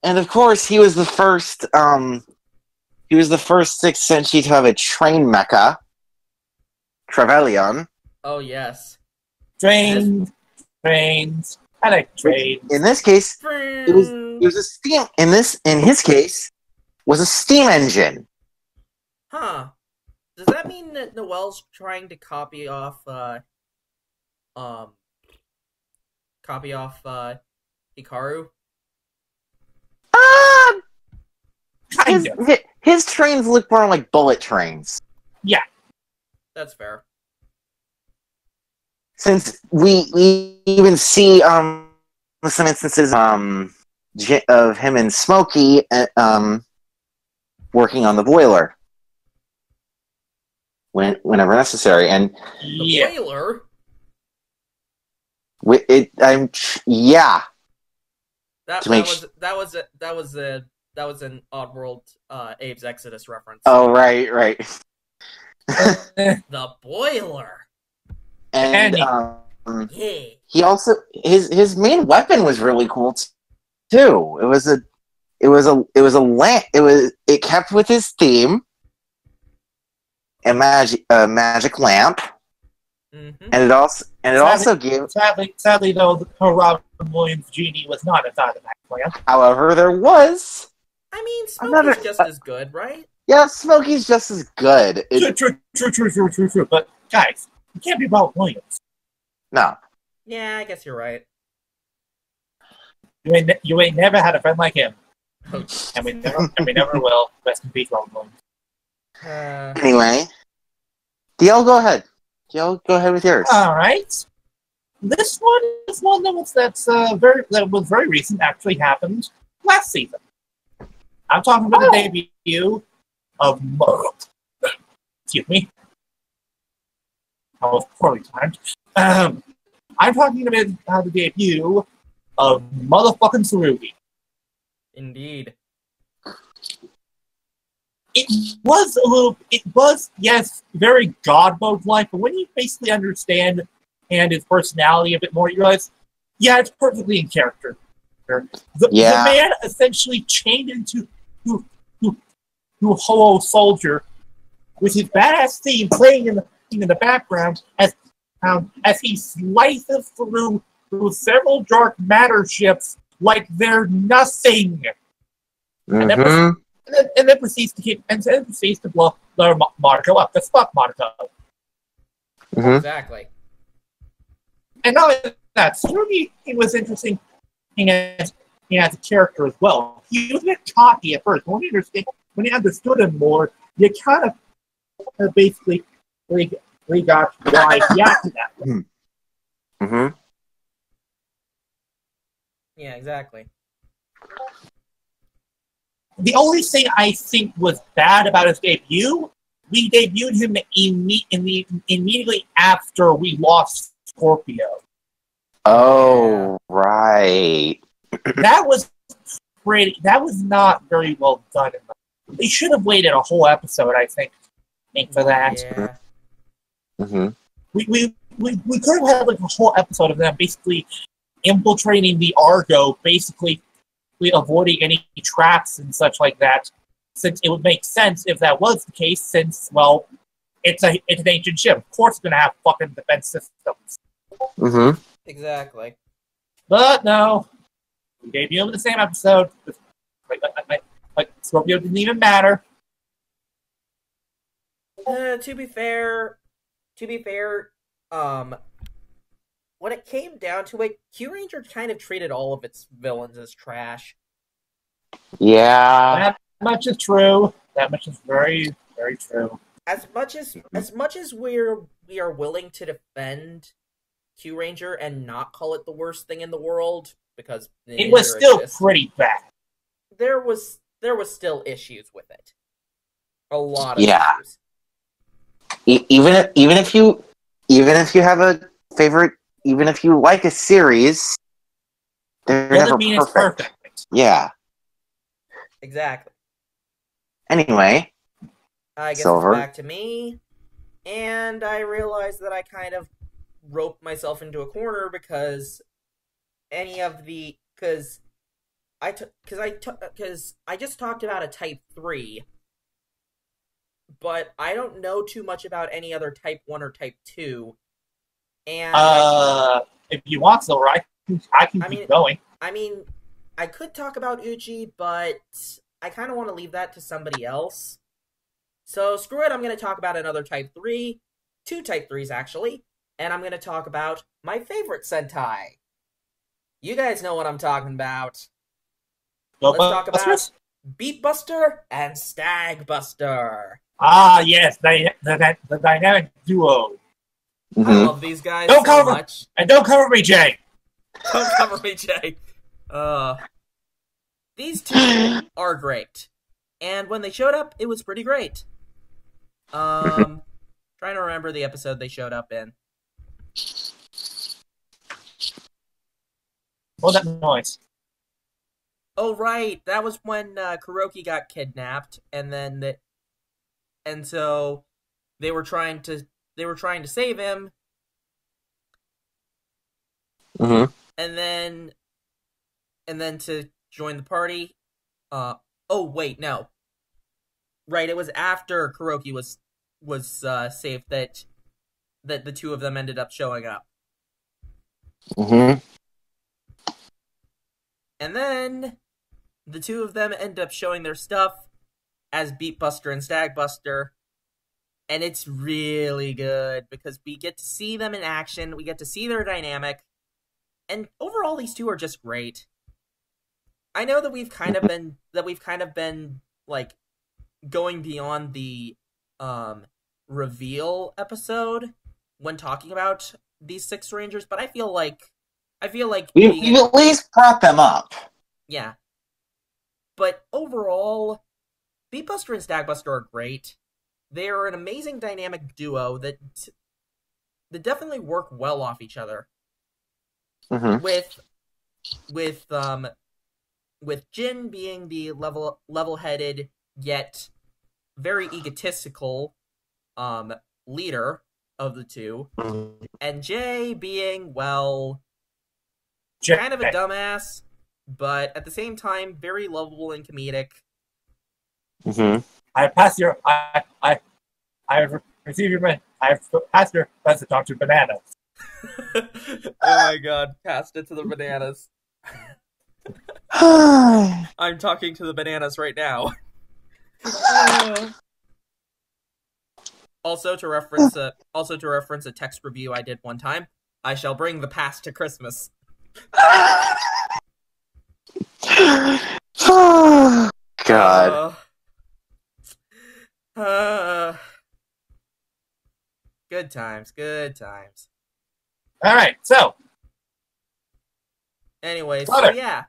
[SPEAKER 3] and of course, he was the first sixth Senshi to have a train mecha, Trevelyan.
[SPEAKER 5] Oh yes.
[SPEAKER 2] Trains. I like trains.
[SPEAKER 3] In this case, it was a steam. In his case, was a steam engine.
[SPEAKER 5] Huh. Does that mean that Noel's trying to copy off Hikaru?
[SPEAKER 3] His trains look more like bullet trains.
[SPEAKER 2] Yeah.
[SPEAKER 5] That's fair.
[SPEAKER 3] Since we even see some instances of him and Smokey working on the boiler whenever necessary, and
[SPEAKER 5] the boiler. That was an Oddworld Abe's Exodus reference.
[SPEAKER 3] Oh right.
[SPEAKER 5] The boiler.
[SPEAKER 3] And he also his main weapon was really cool too. It was a lamp. It kept with his theme. A magic lamp.
[SPEAKER 5] Mm-hmm.
[SPEAKER 3] And it also gave.
[SPEAKER 2] Sadly though, her Robin Williams genie was not inside the magic lamp.
[SPEAKER 3] However, there was.
[SPEAKER 5] I mean, Smokey's just as good, right?
[SPEAKER 3] Yeah, Smokey's just as good.
[SPEAKER 2] True. But guys, you can't be Robin Williams.
[SPEAKER 3] No.
[SPEAKER 5] Yeah, I guess you're right.
[SPEAKER 2] You ain't never had a friend like him, and we never will. Rest in peace, Robin Williams.
[SPEAKER 3] Anyway, DL, go ahead. DL, go ahead with yours.
[SPEAKER 2] All right. This one is one that was very recent. Actually, happened last season. I'm talking about the debut of excuse me. I was poorly timed. I'm talking about the debut of motherfucking Tsurugi.
[SPEAKER 5] Indeed.
[SPEAKER 2] It was, yes, very God mode-like, but when you basically understand his personality a bit more, you realize, yeah, it's perfectly in character. The man essentially chained into Ho-Oh Soldier with his badass theme playing in the background as he slices through several dark matter ships like they're nothing.
[SPEAKER 3] Mm-hmm.
[SPEAKER 2] And then proceeds to blow Marco up. That's fuck Marco.
[SPEAKER 3] Mm-hmm.
[SPEAKER 5] Exactly.
[SPEAKER 2] And not only that, Tsurugi, he was interesting. He has a character as well. He was a bit cocky at first. When you understood him more, you kind of basically got why he acted that way.
[SPEAKER 3] Mm-hmm.
[SPEAKER 5] Yeah, exactly.
[SPEAKER 2] The only thing I think was bad about his debut, we debuted him immediately after we lost Scorpio.
[SPEAKER 3] Oh, right.
[SPEAKER 2] That was not very well done. They should have waited a whole episode, I think for that.
[SPEAKER 5] Yeah.
[SPEAKER 3] Mm-hmm.
[SPEAKER 2] We could have had like a whole episode of them basically infiltrating the Argo, basically basically avoiding any traps and such like that, since it would make sense if that was the case, since, well, it's an ancient ship. Of course it's going to have fucking defense systems.
[SPEAKER 3] Mm-hmm.
[SPEAKER 1] Exactly.
[SPEAKER 2] But no. We debuted in the same episode. Like Scorpio didn't even matter.
[SPEAKER 1] To be fair, when it came down to it, Q Ranger kind of treated all of its villains as trash.
[SPEAKER 3] Yeah.
[SPEAKER 2] That much is true. That much is very, very true.
[SPEAKER 1] As much as we are willing to defend Q Ranger and not call it the worst thing in the world, because
[SPEAKER 2] it was still pretty bad.
[SPEAKER 1] There was still issues with it. A lot of issues.
[SPEAKER 3] Even if you have a favorite, even if you like a series, they're never perfect. Yeah.
[SPEAKER 1] Exactly.
[SPEAKER 3] Anyway,
[SPEAKER 1] I guess
[SPEAKER 3] Silver.
[SPEAKER 1] It's back to me, and I realized that I kind of roped myself into a corner because I just talked about a Type 3, but I don't know too much about any other Type 1 or Type 2. And
[SPEAKER 2] if you want, Silver, I can keep going.
[SPEAKER 1] I mean, I could talk about Uchi, but I kind of want to leave that to somebody else. So screw it, I'm going to talk about another Type 3, 2 Type 3s actually, and I'm going to talk about my favorite Sentai. You guys know what I'm talking about. Let's talk about Beatbuster and Stagbuster.
[SPEAKER 2] Ah, yes, the dynamic duo.
[SPEAKER 3] Mm-hmm.
[SPEAKER 1] I love these guys so much.
[SPEAKER 2] And don't cover me, Jay.
[SPEAKER 1] Don't cover me, Jay. These two are great. And when they showed up, it was pretty great. Trying to remember the episode they showed up in.
[SPEAKER 2] What was that noise?
[SPEAKER 1] Oh, right. That was when Kuroki got kidnapped, and so they were trying to save him.
[SPEAKER 3] Mm-hmm.
[SPEAKER 1] And then to join the party. Oh wait, no. Right, it was after Kuroki was saved that the two of them ended up showing up.
[SPEAKER 3] Mm-hmm.
[SPEAKER 1] And then the two of them end up showing their stuff as Beatbuster and Stagbuster. And it's really good because we get to see them in action, we get to see their dynamic, and overall these two are just great. I know that we've kind of been like going beyond the reveal episode when talking about these 6 Rangers, but I feel like
[SPEAKER 3] you at least brought them up.
[SPEAKER 1] Yeah. But overall, Beatbuster and Stagbuster are great. They are an amazing dynamic duo that definitely work well off each other.
[SPEAKER 3] Mm-hmm.
[SPEAKER 1] With Jin being the level-headed yet very egotistical leader of the two, and Jay being, well, kind of a dumbass, but at the same time very lovable and comedic.
[SPEAKER 3] Mm-hmm.
[SPEAKER 2] I've passed your message on to Bananas.
[SPEAKER 1] Oh my god, passed it to the Bananas. I'm talking to the Bananas right now. Also to reference a text review I did one time, I shall bring the past to Christmas.
[SPEAKER 3] God.
[SPEAKER 1] Good times, good times.
[SPEAKER 2] Alright, so.
[SPEAKER 1] Anyways,
[SPEAKER 2] Flutter.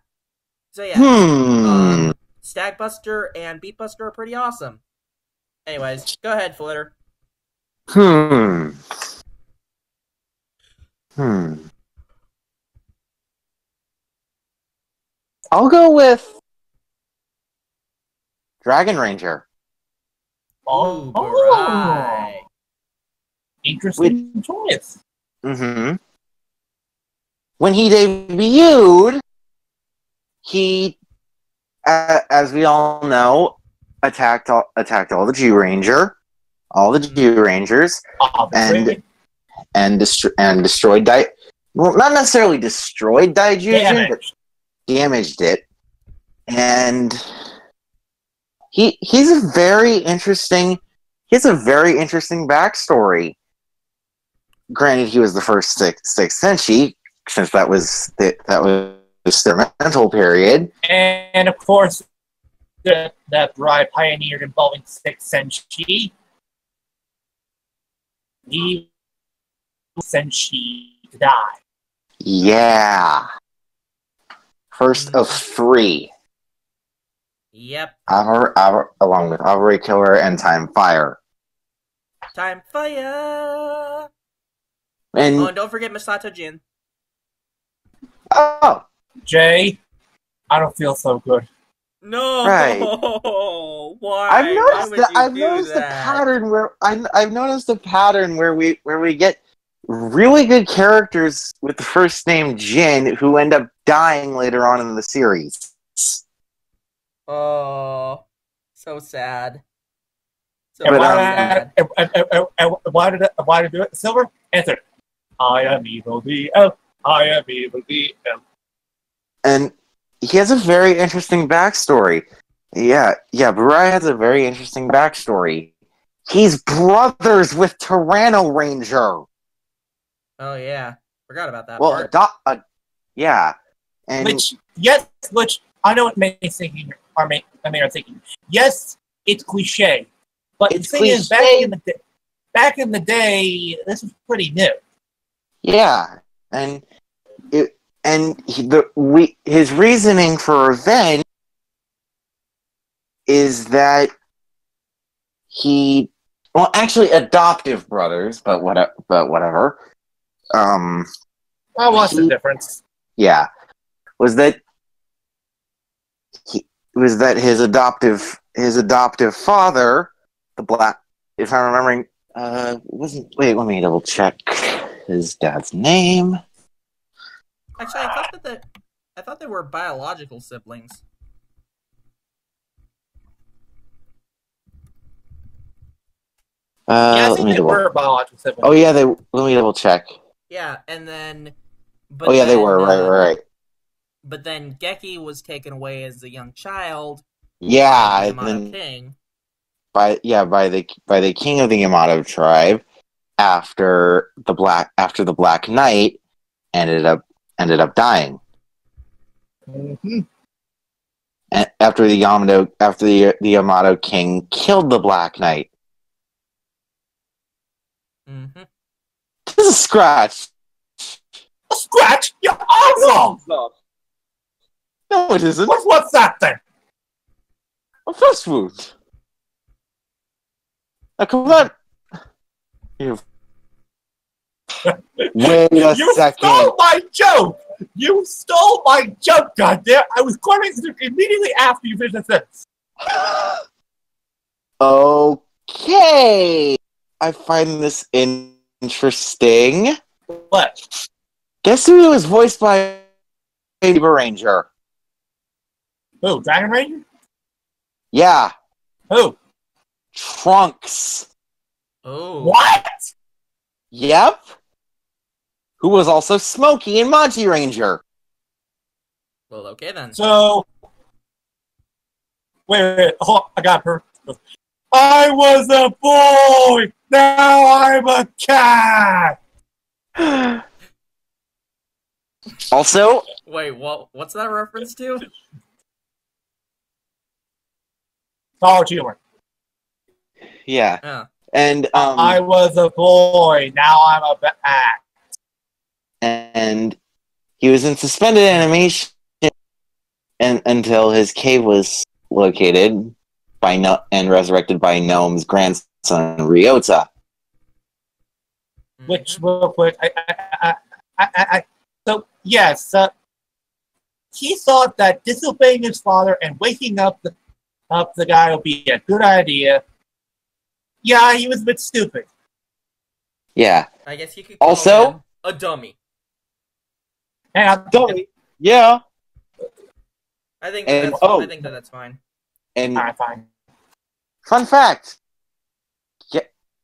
[SPEAKER 1] So yeah. Stagbuster and Beatbuster are pretty awesome. Anyways, go ahead, Flutter.
[SPEAKER 3] I'll go with Dragon Ranger.
[SPEAKER 1] Oh, right.
[SPEAKER 2] Interesting choice.
[SPEAKER 3] Mm-hmm. When he debuted, he as we all know, attacked all the Jew Rangers, and destroyed well, not necessarily destroyed Daijujin, but damaged it. And he's a very interesting. He has a very interesting backstory. Granted, he was the first sixth Senshi, since that was their mental period.
[SPEAKER 2] And of course, that Bride pioneered involving sixth Senshi. He Senshi to die.
[SPEAKER 3] Yeah. First of 3.
[SPEAKER 5] Yep.
[SPEAKER 3] Along with Avery Killer and Time Fire.
[SPEAKER 5] Time Fire!
[SPEAKER 3] And
[SPEAKER 5] don't forget Masato Jin.
[SPEAKER 3] Oh!
[SPEAKER 2] Jay, I don't feel so good.
[SPEAKER 5] No!
[SPEAKER 3] Right.
[SPEAKER 5] Why?
[SPEAKER 3] I've noticed the pattern where we get really good characters with the first name Jin who end up dying later on in the series.
[SPEAKER 5] Oh, so sad. So
[SPEAKER 2] sad. Why did I do it? Silver? Answer. I am evil DL. I am evil DL.
[SPEAKER 3] And he has a very interesting backstory. Yeah, Burai has a very interesting backstory. He's brothers with Tyranno Ranger.
[SPEAKER 5] Oh yeah, forgot about that part.
[SPEAKER 3] Yeah, and
[SPEAKER 2] which I know what many are thinking. Yes, it's cliche, but the thing is, back in the day, this was pretty new.
[SPEAKER 3] Yeah, his reasoning for revenge is that actually adoptive brothers, but whatever.
[SPEAKER 2] What's the difference?
[SPEAKER 3] Yeah, was that his adoptive father, the black, if I'm remembering, wait, let me double check his dad's name.
[SPEAKER 5] Actually, I thought they were biological siblings.
[SPEAKER 2] I think they were biological siblings.
[SPEAKER 3] Oh yeah, let me double check.
[SPEAKER 5] Yeah, and then.
[SPEAKER 3] They were right.
[SPEAKER 5] But then Geki was taken away as a young child.
[SPEAKER 3] Yeah,
[SPEAKER 5] by the Yamato King.
[SPEAKER 3] By the king of the Yamato tribe after the Black Knight ended up dying.
[SPEAKER 2] Mm-hmm.
[SPEAKER 3] And after the Yamato King killed the Black Knight.
[SPEAKER 5] Mm-hmm.
[SPEAKER 3] This is a scratch.
[SPEAKER 2] A scratch? You're awesome!
[SPEAKER 3] No, it isn't.
[SPEAKER 2] What's that then?
[SPEAKER 3] A first wound. Now come on. Wait a second.
[SPEAKER 2] You stole my joke! You stole my joke, goddamn! I was quoting immediately after you finished the sentence.
[SPEAKER 3] Okay. I find this interesting.
[SPEAKER 2] What?
[SPEAKER 3] Guess who was voiced by Saber Ranger?
[SPEAKER 2] Who? Dragon Ranger?
[SPEAKER 3] Yeah.
[SPEAKER 2] Who?
[SPEAKER 3] Trunks.
[SPEAKER 5] Oh.
[SPEAKER 2] What?
[SPEAKER 3] Yep. Who was also Smokey in Monty Ranger.
[SPEAKER 5] Well, okay then.
[SPEAKER 2] So, wait. Oh, I got her. I was a boy. Now I'm a cat.
[SPEAKER 3] Also,
[SPEAKER 5] wait, what's that reference to?
[SPEAKER 2] College humor.
[SPEAKER 3] Yeah.
[SPEAKER 5] Yeah.
[SPEAKER 3] And
[SPEAKER 2] I was a boy. Now I'm a bat.
[SPEAKER 3] And he was in suspended animation until his cave was located and resurrected by Gnome's grandson Ryota.
[SPEAKER 2] Which real quick, so yes, he thought that disobeying his father and waking up the guy would be a good idea. Yeah, he was a bit stupid.
[SPEAKER 3] Yeah.
[SPEAKER 5] I guess you could call him a dummy.
[SPEAKER 2] And
[SPEAKER 3] dummy. Yeah.
[SPEAKER 1] I think
[SPEAKER 3] And-
[SPEAKER 1] that's
[SPEAKER 3] oh.
[SPEAKER 1] I think that's fine.
[SPEAKER 3] And
[SPEAKER 2] Alright, fine.
[SPEAKER 3] fun fact: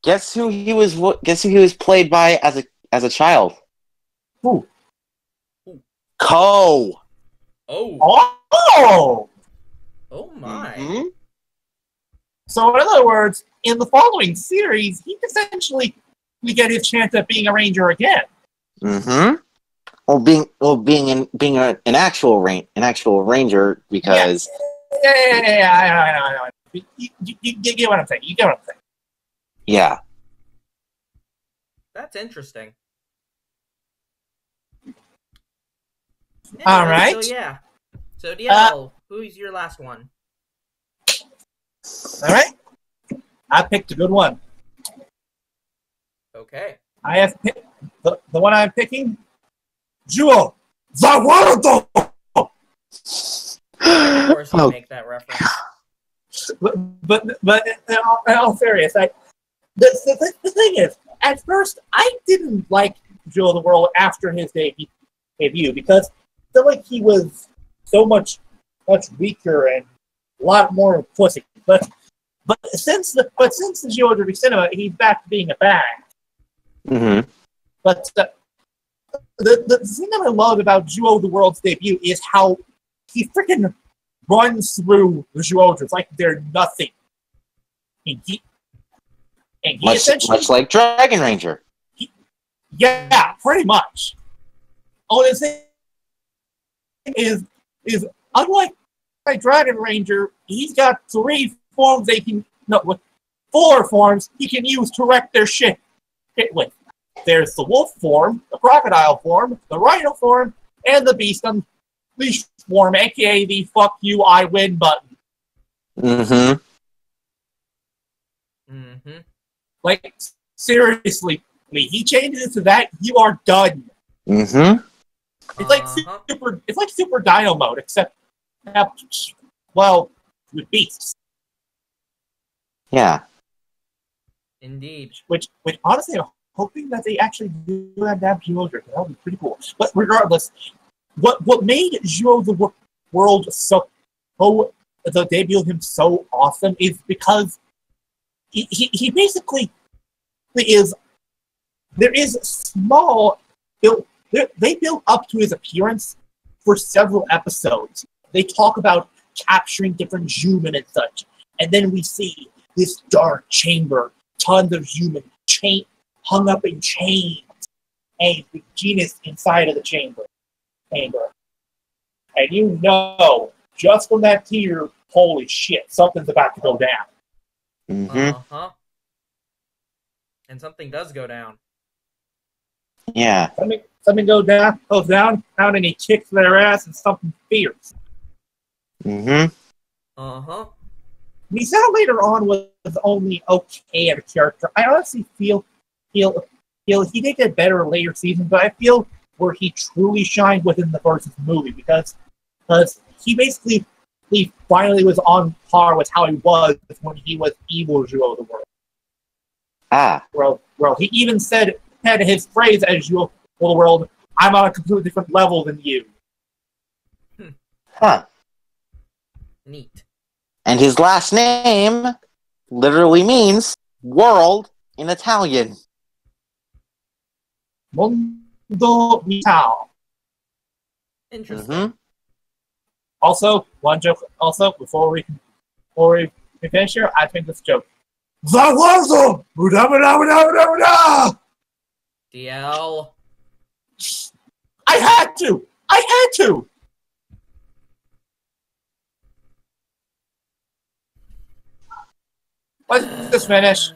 [SPEAKER 3] guess who he was? Guess who he was played by as a child?
[SPEAKER 2] Who?
[SPEAKER 3] Ko.
[SPEAKER 1] Oh.
[SPEAKER 2] Oh!
[SPEAKER 1] Oh my.
[SPEAKER 3] Mhm.
[SPEAKER 2] So in other words, in the following series, he essentially we get his chance at being a ranger again.
[SPEAKER 3] Mm-hmm. Or being an actual ranger because
[SPEAKER 2] Yeah. You get what I'm saying. You get what I'm saying.
[SPEAKER 3] yeah.
[SPEAKER 1] That's interesting.
[SPEAKER 2] All
[SPEAKER 1] Anyway,
[SPEAKER 2] right.
[SPEAKER 1] So yeah. So DL, who's your last one?
[SPEAKER 2] All right. I picked a good one.
[SPEAKER 1] Okay.
[SPEAKER 2] I have picked the one I'm picking. Jewel, the world.
[SPEAKER 1] Of course you make that reference.
[SPEAKER 2] But in all seriousness, the thing is, at first I didn't like Jewel of the World after his debut because I feel like he was so much weaker and a lot more pussy. But since the Geodric Cinema, he's back to being a bad.
[SPEAKER 3] Mm-hmm.
[SPEAKER 2] But the thing that I love about Jewel of the World's debut is how he freaking runs through the Geodrics like they're nothing. And he
[SPEAKER 3] Much like Dragon Ranger.
[SPEAKER 2] Yeah, pretty much. Oh, the thing is unlike my Dragon Ranger, he's got 4 forms he can use to wreck their shit with. There's the wolf form, the crocodile form, the rhino form, and the beast unleashed form, aka the fuck you, I win button.
[SPEAKER 3] Mm-hmm.
[SPEAKER 1] Mm-hmm.
[SPEAKER 2] Like, seriously, he changes it to that, you are done.
[SPEAKER 3] Mm-hmm.
[SPEAKER 2] It's like Super Dino mode, except well, with beasts.
[SPEAKER 3] Yeah.
[SPEAKER 1] Indeed.
[SPEAKER 2] Which honestly, I'm hoping that they actually do adapt Geodric. That would be pretty cool. But regardless, what made Jewel the World the debut of him so awesome is because he basically is. There is small build. They build up to his appearance for several episodes. They talk about capturing different human and such, and then we see this dark chamber, tons of human hung up in chains, and the genus inside of the chamber. And you know, just from that tear, holy shit, something's about to go down.
[SPEAKER 3] Mm-hmm.
[SPEAKER 1] And something does go down.
[SPEAKER 3] Yeah.
[SPEAKER 2] Something goes down, and he kicks their ass, and something fierce.
[SPEAKER 3] Mm-hmm.
[SPEAKER 1] Uh-huh.
[SPEAKER 2] Mizell later on was only okay at a character. I honestly feel he did get better later seasons, but I feel where he truly shined within the Versus movie because he basically finally was on par with how he was when he was evil Jewel of the World.
[SPEAKER 3] Ah.
[SPEAKER 2] Well, he even had his phrase as Jewel of the World, I'm on a completely different level than you.
[SPEAKER 3] Huh.
[SPEAKER 1] Neat.
[SPEAKER 3] And his last name literally means world in Italian.
[SPEAKER 2] Mondo Vital.
[SPEAKER 1] Interesting.
[SPEAKER 3] Mm-hmm.
[SPEAKER 2] Also, one joke. Also, before we finish here, I think this joke. That was them.
[SPEAKER 1] DL.
[SPEAKER 2] I had to. Let's just finish.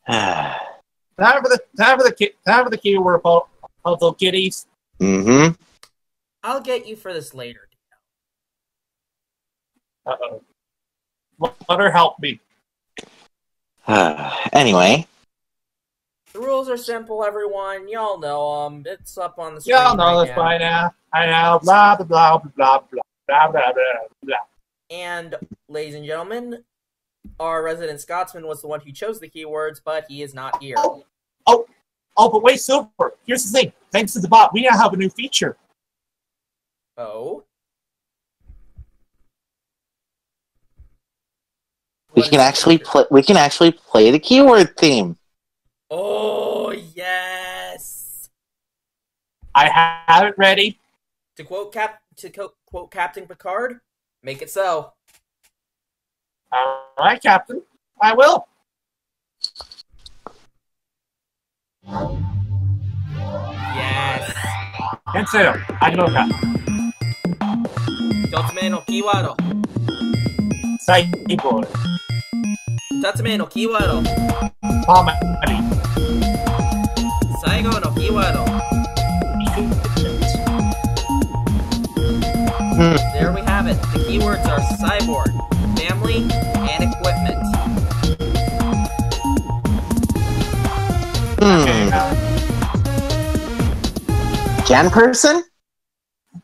[SPEAKER 2] Time for the keyword puzzle, kiddies.
[SPEAKER 3] Mm-hmm.
[SPEAKER 1] I'll get you for this later.
[SPEAKER 2] Uh-oh. Let her help me.
[SPEAKER 3] Anyway.
[SPEAKER 1] The rules are simple, everyone. Y'all know them. It's up on the screen.
[SPEAKER 2] Y'all know
[SPEAKER 1] right
[SPEAKER 2] this by now. I know. Blah blah blah blah blah blah blah blah.
[SPEAKER 1] And, ladies and gentlemen, our resident Scotsman was the one who chose the keywords, but he is not here.
[SPEAKER 2] Oh, but wait, Silver. Here's the thing. Thanks to the bot, we now have a new feature.
[SPEAKER 5] Oh?
[SPEAKER 3] We can actually play. We can actually play the keyword theme.
[SPEAKER 5] Oh, yes!
[SPEAKER 2] I have it ready.
[SPEAKER 5] To quote Captain Picard, make it so.
[SPEAKER 2] All right, Captain. I will.
[SPEAKER 5] Yes.
[SPEAKER 2] Cancel. Anoka.
[SPEAKER 5] 一つ目のキーワード。
[SPEAKER 2] サイボール。
[SPEAKER 5] 二つ目のキーワード。
[SPEAKER 2] パーマリ。
[SPEAKER 5] 最後のキーワード。There we have it. The keywords are cyborg, family, and equipment.
[SPEAKER 3] Jan person?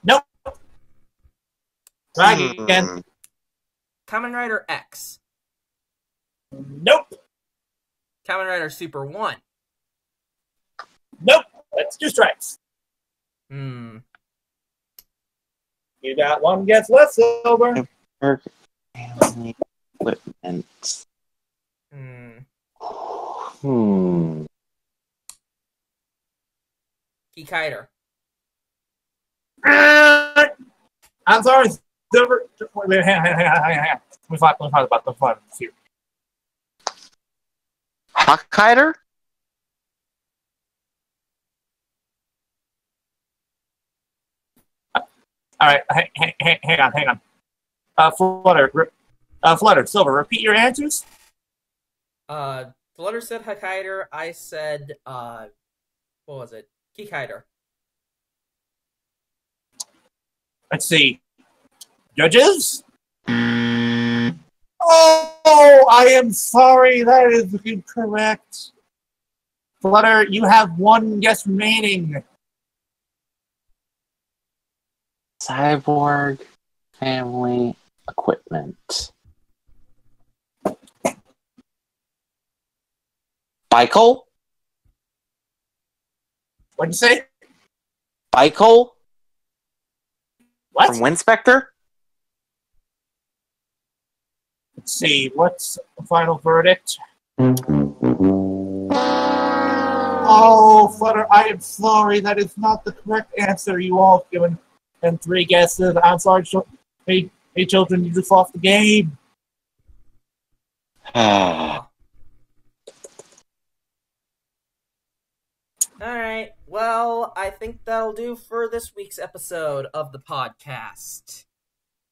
[SPEAKER 2] Nope. Try again.
[SPEAKER 5] Kamen Rider X.
[SPEAKER 2] Nope.
[SPEAKER 5] Kamen Rider Super 1.
[SPEAKER 2] Nope. Let's do strikes.
[SPEAKER 5] Hmm.
[SPEAKER 2] You got one guess left, Silver.
[SPEAKER 3] Family equipment.
[SPEAKER 5] Keykider.
[SPEAKER 2] I'm sorry, Silver. Wait, hang on. Let me find about the fun here.
[SPEAKER 3] Hockhider?
[SPEAKER 2] All right, hang on. Flutter, Silver. Repeat your answers.
[SPEAKER 5] Flutter said Hokkaider. I said, what was it? Keykider.
[SPEAKER 2] Let's see. Judges? Oh, I am sorry. That is incorrect. Flutter, you have one guess remaining.
[SPEAKER 3] Cyborg family equipment. Bicol?
[SPEAKER 2] What'd you say?
[SPEAKER 3] Bicol?
[SPEAKER 2] What?
[SPEAKER 3] From Winspector?
[SPEAKER 2] Let's see. What's the final verdict? Oh, Flutter, I am sorry. That is not the correct answer. You all have given them 3 guesses. I'm sorry. Hey, children, you just lost the game.
[SPEAKER 5] Alright, well, I think that'll do for this week's episode of the podcast.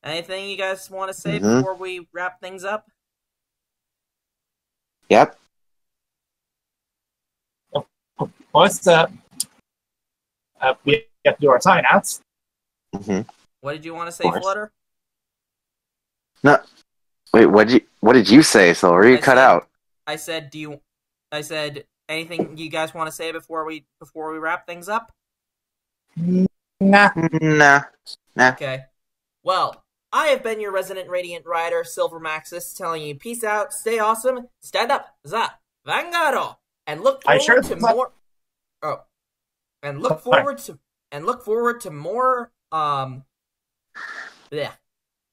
[SPEAKER 5] Anything you guys want to say before we wrap things up?
[SPEAKER 3] Yep.
[SPEAKER 2] What's we have to do our sign-outs.
[SPEAKER 5] What did you want to say, Flutter?
[SPEAKER 3] No. Wait, what did you say, Silver? You cut out.
[SPEAKER 5] I said anything you guys want to say before we wrap things up?
[SPEAKER 2] Nah.
[SPEAKER 5] Okay. Well, I have been your resident Radiant Rider, Silver Maxis, telling you peace out, stay awesome, stand up, za, Vangaro, and look forward to more. Oh, and look forward to more. Yeah,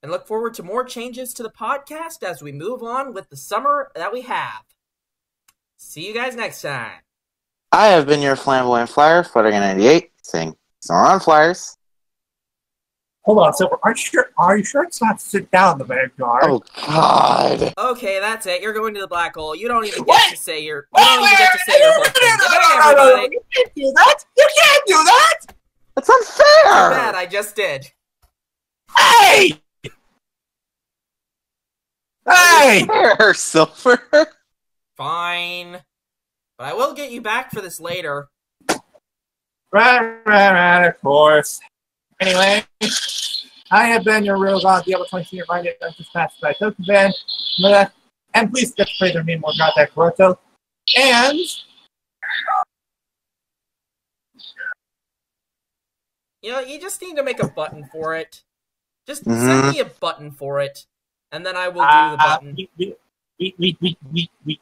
[SPEAKER 5] and look forward to more changes to the podcast as we move on with the summer that we have. See you guys next time.
[SPEAKER 3] I have been your flamboyant flyer, Flutter98, saying, so on flyers.
[SPEAKER 2] Hold on, Silver. Are you sure it's not sit down the Vanguard?
[SPEAKER 3] Oh God.
[SPEAKER 5] Okay, that's it. You're going to the black hole. You don't even get to say your. You don't even get to say your whole thing.
[SPEAKER 2] No, you can't do that. You can't do that.
[SPEAKER 3] That's unfair.
[SPEAKER 5] Too bad. I just did.
[SPEAKER 2] Hey. Hey.
[SPEAKER 3] Fair, Silver.
[SPEAKER 5] Fine, but I will get you back for this later.
[SPEAKER 2] Right, of course. Anyway, I have been your real god, DL and Flutter, reminded of this past by Toku and please get to play their name more god that Kuroto. And
[SPEAKER 5] you just need to make a button for it. Just send me a button for it, and then I will do the button.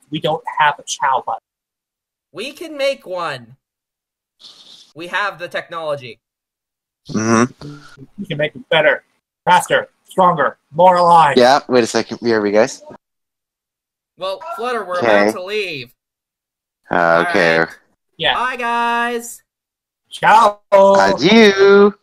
[SPEAKER 2] We don't have a chow button.
[SPEAKER 5] We can make one. We have the technology.
[SPEAKER 12] Mm-hmm.
[SPEAKER 2] We can make it better, faster, stronger, more alive.
[SPEAKER 12] Yeah, wait a second. Where are we, guys?
[SPEAKER 5] Well, Flutter, we're
[SPEAKER 12] Okay.
[SPEAKER 5] about to leave.
[SPEAKER 12] Okay.
[SPEAKER 5] Right.
[SPEAKER 2] Yeah.
[SPEAKER 5] Bye, guys.
[SPEAKER 2] Ciao.
[SPEAKER 12] Adieu.